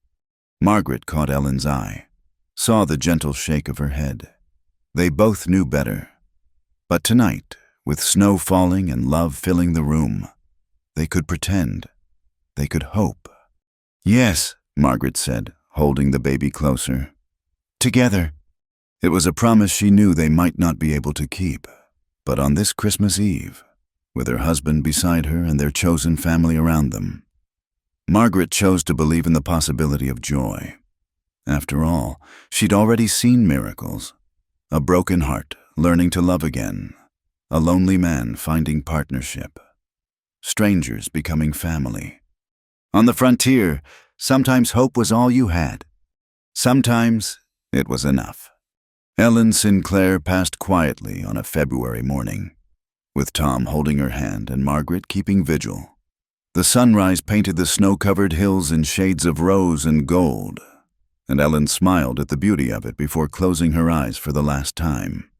Margaret caught Ellen's eye, saw the gentle shake of her head. They both knew better. But tonight, with snow falling and love filling the room, they could pretend. They could hope. Yes, Margaret said, holding the baby closer. Together. It was a promise she knew they might not be able to keep. But on this Christmas Eve, with her husband beside her and their chosen family around them, Margaret chose to believe in the possibility of joy. After all, she'd already seen miracles. A broken heart learning to love again. A lonely man finding partnership. Strangers becoming family. On the frontier, sometimes hope was all you had. Sometimes it was enough. Ellen Sinclair passed quietly on a February morning, with Tom holding her hand and Margaret keeping vigil. The sunrise painted the snow-covered hills in shades of rose and gold, and Ellen smiled at the beauty of it before closing her eyes for the last time.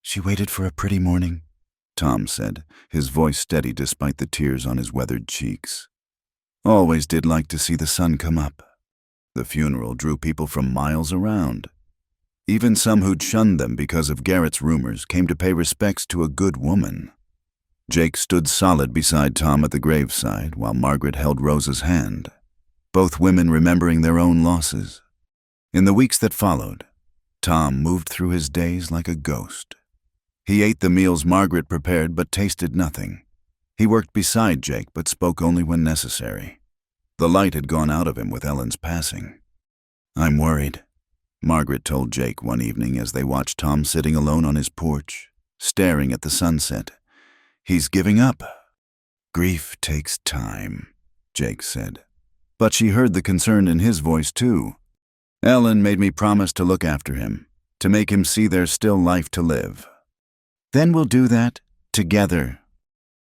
She waited for a pretty morning, Tom said, his voice steady despite the tears on his weathered cheeks. Always did like to see the sun come up. The funeral drew people from miles around. Even some who'd shunned them because of Garrett's rumors came to pay respects to a good woman. Jake stood solid beside Tom at the graveside while Margaret held Rosa's hand, both women remembering their own losses. In the weeks that followed, Tom moved through his days like a ghost. He ate the meals Margaret prepared but tasted nothing. He worked beside Jake but spoke only when necessary. The light had gone out of him with Ellen's passing. "I'm worried," Margaret told Jake one evening as they watched Tom sitting alone on his porch, staring at the sunset. "He's giving up." "Grief takes time," Jake said. But she heard the concern in his voice too. "Ellen made me promise to look after him, to make him see there's still life to live." "Then we'll do that together."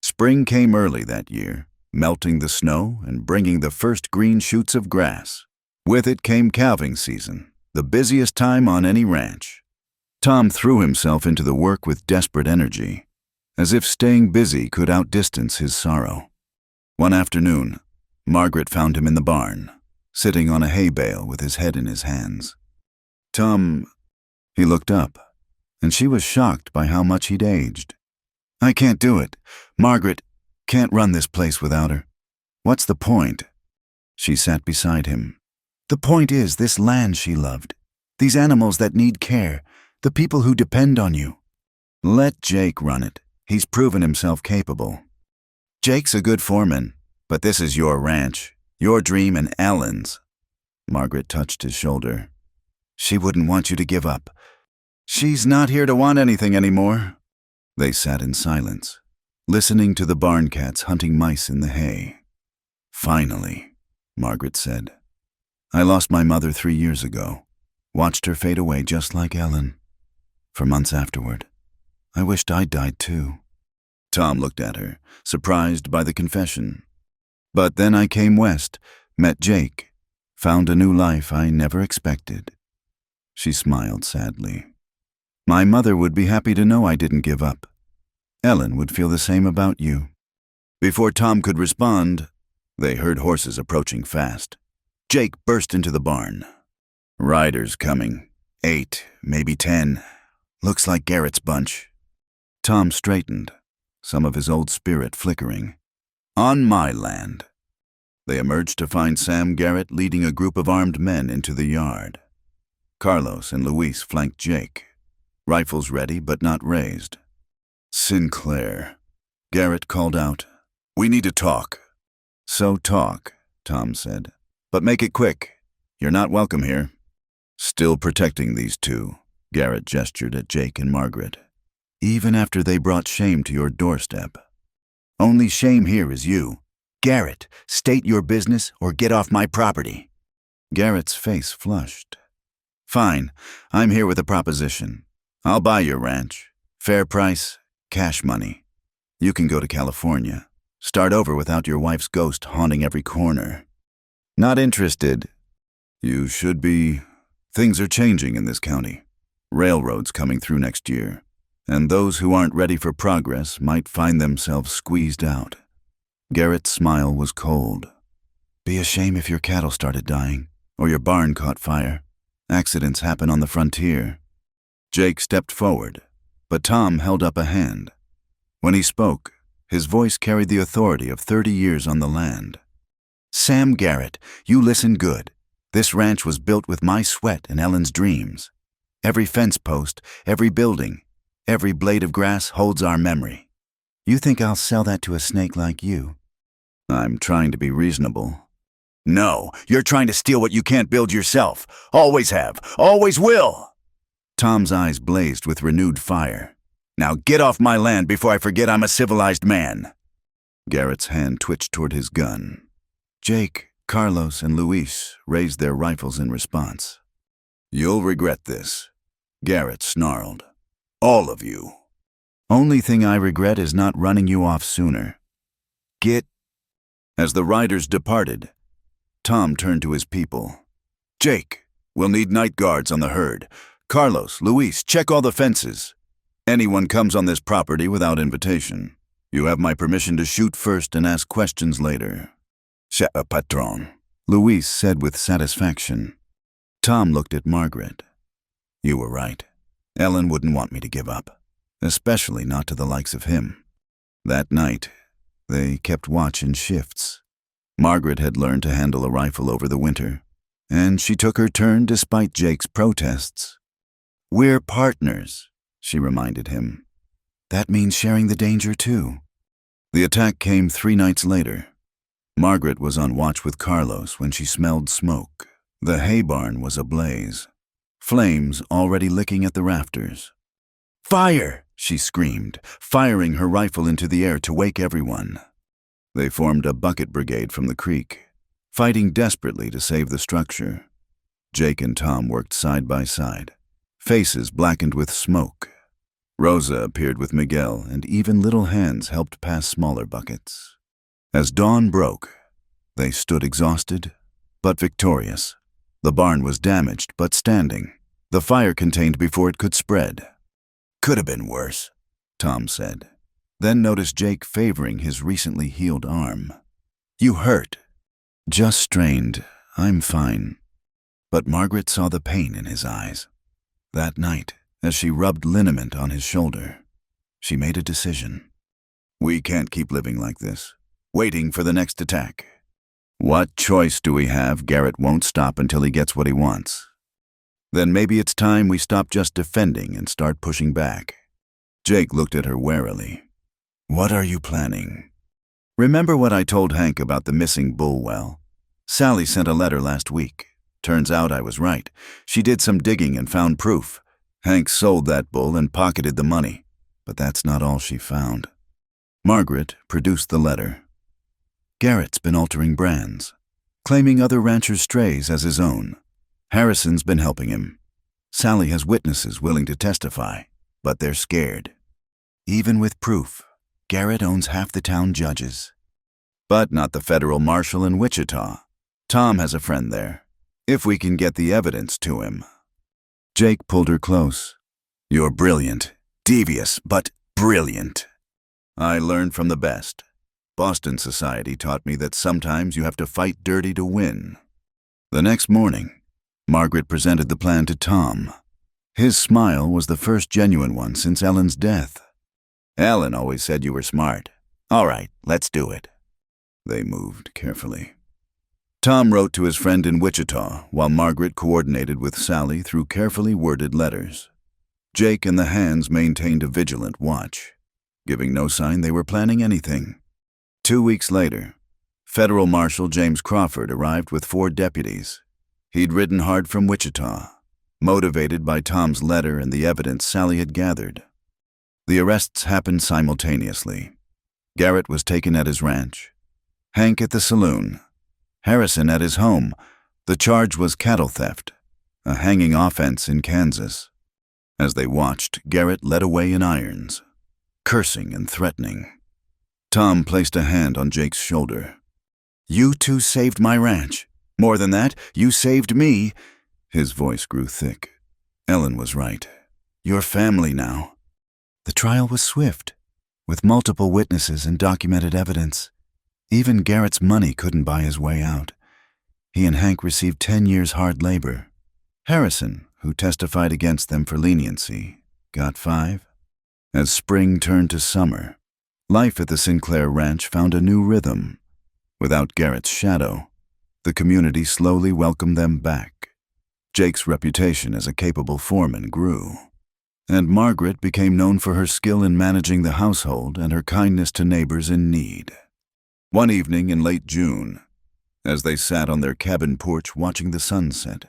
Spring came early that year, melting the snow and bringing the first green shoots of grass. With it came calving season, the busiest time on any ranch. Tom threw himself into the work with desperate energy, as if staying busy could outdistance his sorrow. One afternoon, Margaret found him in the barn, sitting on a hay bale with his head in his hands. "Tom," he looked up, and she was shocked by how much he'd aged. "I can't do it. Margaret can't run this place without her." "What's the point?" She sat beside him. "The point is this land she loved, these animals that need care, the people who depend on you." "Let Jake run it. He's proven himself capable." "Jake's a good foreman, but this is your ranch, your dream and Ellen's." Margaret touched his shoulder. "She wouldn't want you to give up." "She's not here to want anything anymore." They sat in silence, listening to the barn cats hunting mice in the hay. "Finally," Margaret said. "I lost my mother 3 years ago, watched her fade away just like Ellen. For months afterward, I wished I'd died too." Tom looked at her, surprised by the confession. "But then I came west, met Jake, found a new life I never expected." She smiled sadly. "My mother would be happy to know I didn't give up. Ellen would feel the same about you." Before Tom could respond, they heard horses approaching fast. Jake burst into the barn. "Riders coming. 8, maybe 10. Looks like Garrett's bunch." Tom straightened, some of his old spirit flickering. "On my land." They emerged to find Sam Garrett leading a group of armed men into the yard. Carlos and Luis flanked Jake, rifles ready but not raised. "Sinclair," Garrett called out. "We need to talk." "So talk," Tom said. "But make it quick. You're not welcome here." "Still protecting these two," Garrett gestured at Jake and Margaret. "Even after they brought shame to your doorstep." "Only shame here is you. Garrett, state your business or get off my property." Garrett's face flushed. "Fine, I'm here with a proposition. I'll buy your ranch. Fair price, cash money. You can go to California. Start over without your wife's ghost haunting every corner." "Not interested." "You should be. Things are changing in this county. Railroads coming through next year, and those who aren't ready for progress might find themselves squeezed out." Garrett's smile was cold. "Be a shame if your cattle started dying, or your barn caught fire. Accidents happen on the frontier." Jake stepped forward, but Tom held up a hand. When he spoke, his voice carried the authority of 30 years on the land. "Sam Garrett, you listen good. This ranch was built with my sweat and Ellen's dreams. Every fence post, every building, every blade of grass holds our memory. You think I'll sell that to a snake like you?" "I'm trying to be reasonable." "No, you're trying to steal what you can't build yourself. Always have, always will." Tom's eyes blazed with renewed fire. "Now get off my land before I forget I'm a civilized man." Garrett's hand twitched toward his gun. Jake, Carlos, and Luis raised their rifles in response. "You'll regret this," Garrett snarled. "All of you." "Only thing I regret is not running you off sooner. Get—" As the riders departed, Tom turned to his people. "Jake, we'll need night guards on the herd. Carlos, Luis, check all the fences. Anyone comes on this property without invitation, you have my permission to shoot first and ask questions later." "C'est patron," Louise said with satisfaction. Tom looked at Margaret. You were right. Ellen wouldn't want me to give up, especially not to the likes of him. That night, they kept watch in shifts. Margaret had learned to handle a rifle over the winter, and she took her turn despite Jake's protests. We're partners, she reminded him. That means sharing the danger too. The attack came 3 nights later. Margaret was on watch with Carlos when she smelled smoke. The hay barn was ablaze, flames already licking at the rafters. Fire! She screamed, firing her rifle into the air to wake everyone. They formed a bucket brigade from the creek, fighting desperately to save the structure. Jake and Tom worked side by side, faces blackened with smoke. Rosa appeared with Miguel, and even little hands helped pass smaller buckets. As dawn broke, they stood exhausted, but victorious. The barn was damaged, but standing. The fire contained before it could spread. Could have been worse, Tom said, then noticed Jake favoring his recently healed arm. You hurt. Just strained. I'm fine. But Margaret saw the pain in his eyes. That night, as she rubbed liniment on his shoulder, she made a decision. We can't keep living like this, waiting for the next attack. What choice do we have? Garrett won't stop until he gets what he wants. Then maybe it's time we stop just defending and start pushing back. Jake looked at her warily. What are you planning? Remember what I told Hank about the missing bull well? Sally sent a letter last week. Turns out I was right. She did some digging and found proof. Hank sold that bull and pocketed the money, but that's not all she found. Margaret produced the letter. Garrett's been altering brands, claiming other ranchers' strays as his own. Harrison's been helping him. Sally has witnesses willing to testify, but they're scared. Even with proof, Garrett owns half the town judges. But not the federal marshal in Wichita. Tom has a friend there, if we can get the evidence to him. Jake pulled her close. You're brilliant. Devious, but brilliant. I learned from the best. Boston society taught me that sometimes you have to fight dirty to win. The next morning, Margaret presented the plan to Tom. His smile was the first genuine one since Ellen's death. Ellen always said you were smart. All right, let's do it. They moved carefully. Tom wrote to his friend in Wichita, while Margaret coordinated with Sally through carefully worded letters. Jake and the hands maintained a vigilant watch, giving no sign they were planning anything. 2 weeks later, Federal Marshal James Crawford arrived with 4 deputies. He'd ridden hard from Wichita, motivated by Tom's letter and the evidence Sally had gathered. The arrests happened simultaneously. Garrett was taken at his ranch, Hank at the saloon, Harrison at his home. The charge was cattle theft, a hanging offense in Kansas. As they watched, Garrett led away in irons, cursing and threatening. Tom placed a hand on Jake's shoulder. You two saved my ranch. More than that, you saved me. His voice grew thick. Ellen was right. You're family now. The trial was swift, with multiple witnesses and documented evidence. Even Garrett's money couldn't buy his way out. He and Hank received 10 years hard labor. Harrison, who testified against them for leniency, got 5. As spring turned to summer, life at the Sinclair ranch found a new rhythm. Without Garrett's shadow, the community slowly welcomed them back. Jake's reputation as a capable foreman grew, and Margaret became known for her skill in managing the household and her kindness to neighbors in need. One evening in late June, as they sat on their cabin porch watching the sunset,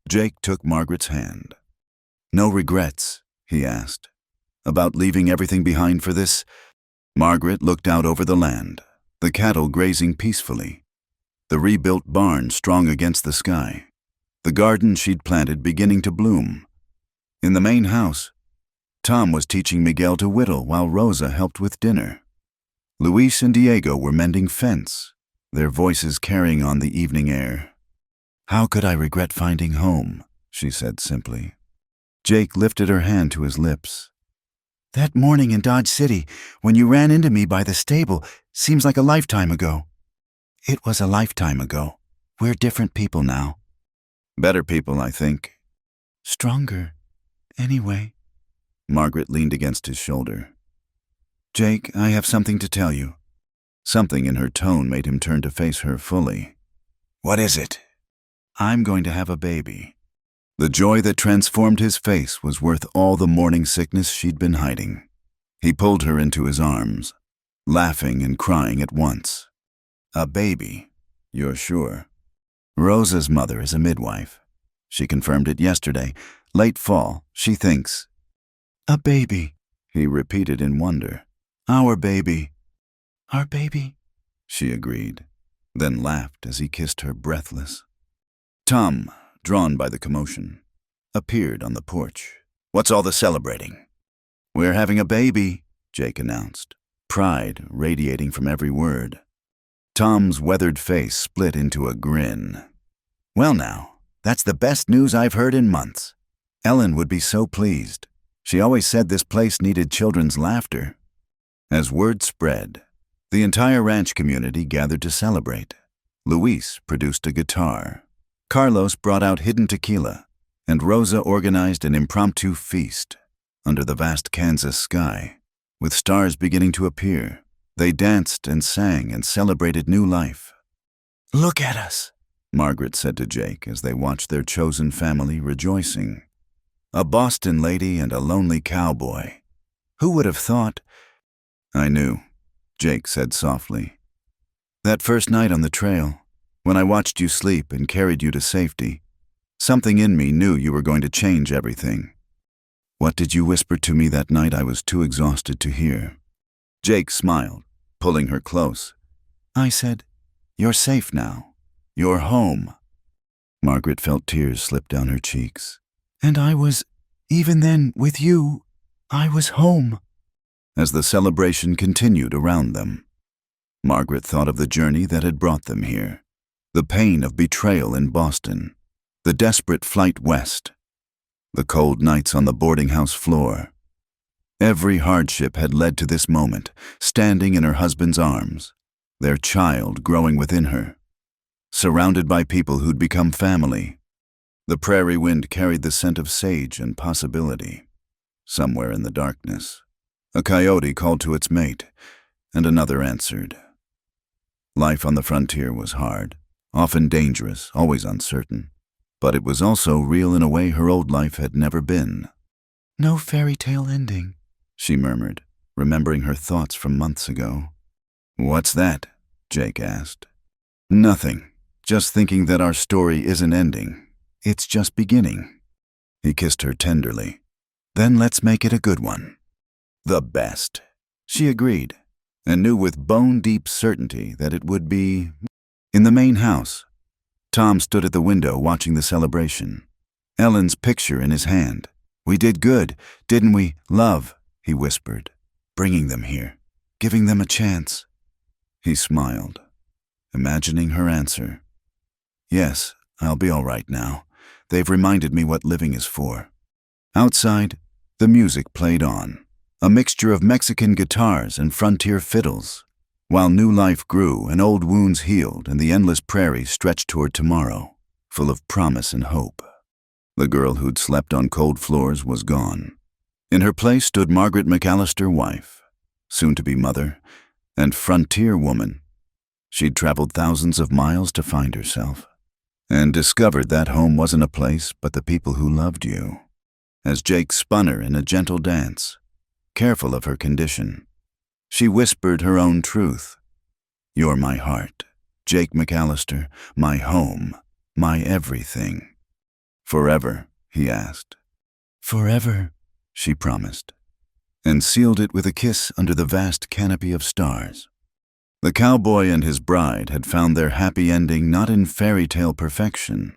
Jake took Margaret's hand. No regrets, he asked, about leaving everything behind for this? Margaret looked out over the land, the cattle grazing peacefully, the rebuilt barn strong against the sky, the garden she'd planted beginning to bloom. In the main house, Tom was teaching Miguel to whittle while Rosa helped with dinner. Luis and Diego were mending fence, their voices carrying on the evening air. How could I regret finding home? She said simply. Jake lifted her hand to his lips. That morning in Dodge City, when you ran into me by the stable, seems like a lifetime ago. It was a lifetime ago. We're different people now. Better people, I think. Stronger, anyway. Margaret leaned against his shoulder. Jake, I have something to tell you. Something in her tone made him turn to face her fully. What is it? I'm going to have a baby. The joy that transformed his face was worth all the morning sickness she'd been hiding. He pulled her into his arms, laughing and crying at once. A baby, you're sure? Rosa's mother is a midwife. She confirmed it yesterday. Late fall, she thinks. A baby, he repeated in wonder. Our baby. Our baby, she agreed, then laughed as he kissed her breathless. Tom, drawn by the commotion, appeared on the porch. What's all the celebrating? We're having a baby, Jake announced, pride radiating from every word. Tom's weathered face split into a grin. Well now, that's the best news I've heard in months. Ellen would be so pleased. She always said this place needed children's laughter. As word spread, the entire ranch community gathered to celebrate. Luis produced a guitar. Carlos brought out hidden tequila, and Rosa organized an impromptu feast. Under the vast Kansas sky, with stars beginning to appear, they danced and sang and celebrated new life. Look at us, Margaret said to Jake as they watched their chosen family rejoicing. A Boston lady and a lonely cowboy. Who would have thought? I knew, Jake said softly. That first night on the trail, when I watched you sleep and carried you to safety, something in me knew you were going to change everything. What did you whisper to me that night I was too exhausted to hear? Jake smiled, pulling her close. I said, you're safe now. You're home. Margaret felt tears slip down her cheeks. And I was, even then, with you, I was home. As the celebration continued around them, Margaret thought of the journey that had brought them here. The pain of betrayal in Boston, the desperate flight west, the cold nights on the boarding house floor. Every hardship had led to this moment, standing in her husband's arms, their child growing within her, surrounded by people who'd become family. The prairie wind carried the scent of sage and possibility. Somewhere in the darkness, a coyote called to its mate, and another answered. Life on the frontier was hard, often dangerous, always uncertain. But it was also real in a way her old life had never been. No fairy tale ending, she murmured, remembering her thoughts from months ago. What's that? Jake asked. Nothing, just thinking that our story isn't ending. It's just beginning. He kissed her tenderly. Then let's make it a good one. The best. She agreed, and knew with bone-deep certainty that it would be. In the main house, Tom stood at the window watching the celebration, Ellen's picture in his hand. We did good, didn't we, love? He whispered, bringing them here, giving them a chance. He smiled, imagining her answer. Yes, I'll be all right now. They've reminded me what living is for. Outside, the music played on, a mixture of Mexican guitars and frontier fiddles, while new life grew and old wounds healed and the endless prairie stretched toward tomorrow, full of promise and hope. The girl who'd slept on cold floors was gone. In her place stood Margaret McAllister, wife, soon-to-be mother, and frontier woman. She'd traveled thousands of miles to find herself, and discovered that home wasn't a place but the people who loved you. As Jake spun her in a gentle dance, careful of her condition, she whispered her own truth. You're my heart, Jake McAllister, my home, my everything. Forever, he asked. Forever, she promised, and sealed it with a kiss under the vast canopy of stars. The cowboy and his bride had found their happy ending not in fairy tale perfection,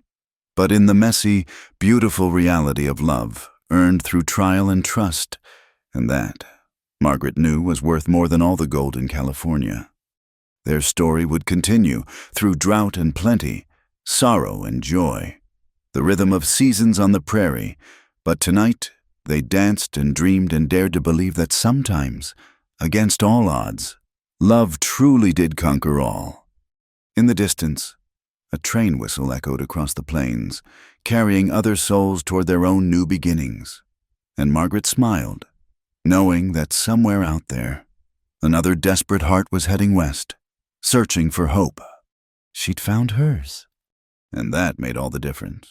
but in the messy, beautiful reality of love earned through trial and trust, and that, Margaret knew, was worth more than all the gold in California. Their story would continue through drought and plenty, sorrow and joy, the rhythm of seasons on the prairie, but tonight they danced and dreamed and dared to believe that sometimes, against all odds, love truly did conquer all. In the distance, A train whistle echoed across the plains, carrying other souls toward their own new beginnings. And Margaret smiled, knowing that somewhere out there, another desperate heart was heading west, searching for hope. She'd found hers. And that made all the difference.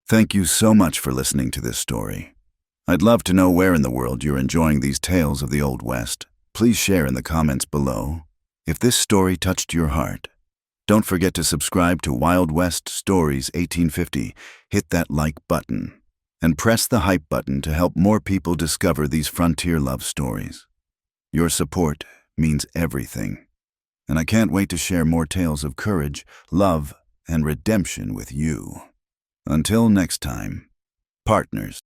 Thank you so much for listening to this story. I'd love to know where in the world you're enjoying these tales of the Old West. Please share in the comments below. If this story touched your heart, don't forget to subscribe to Wild West Stories 1850. Hit that like button and press the hype button to help more people discover these frontier love stories. Your support means everything, and I can't wait to share more tales of courage, love, and redemption with you. Until next time, partners.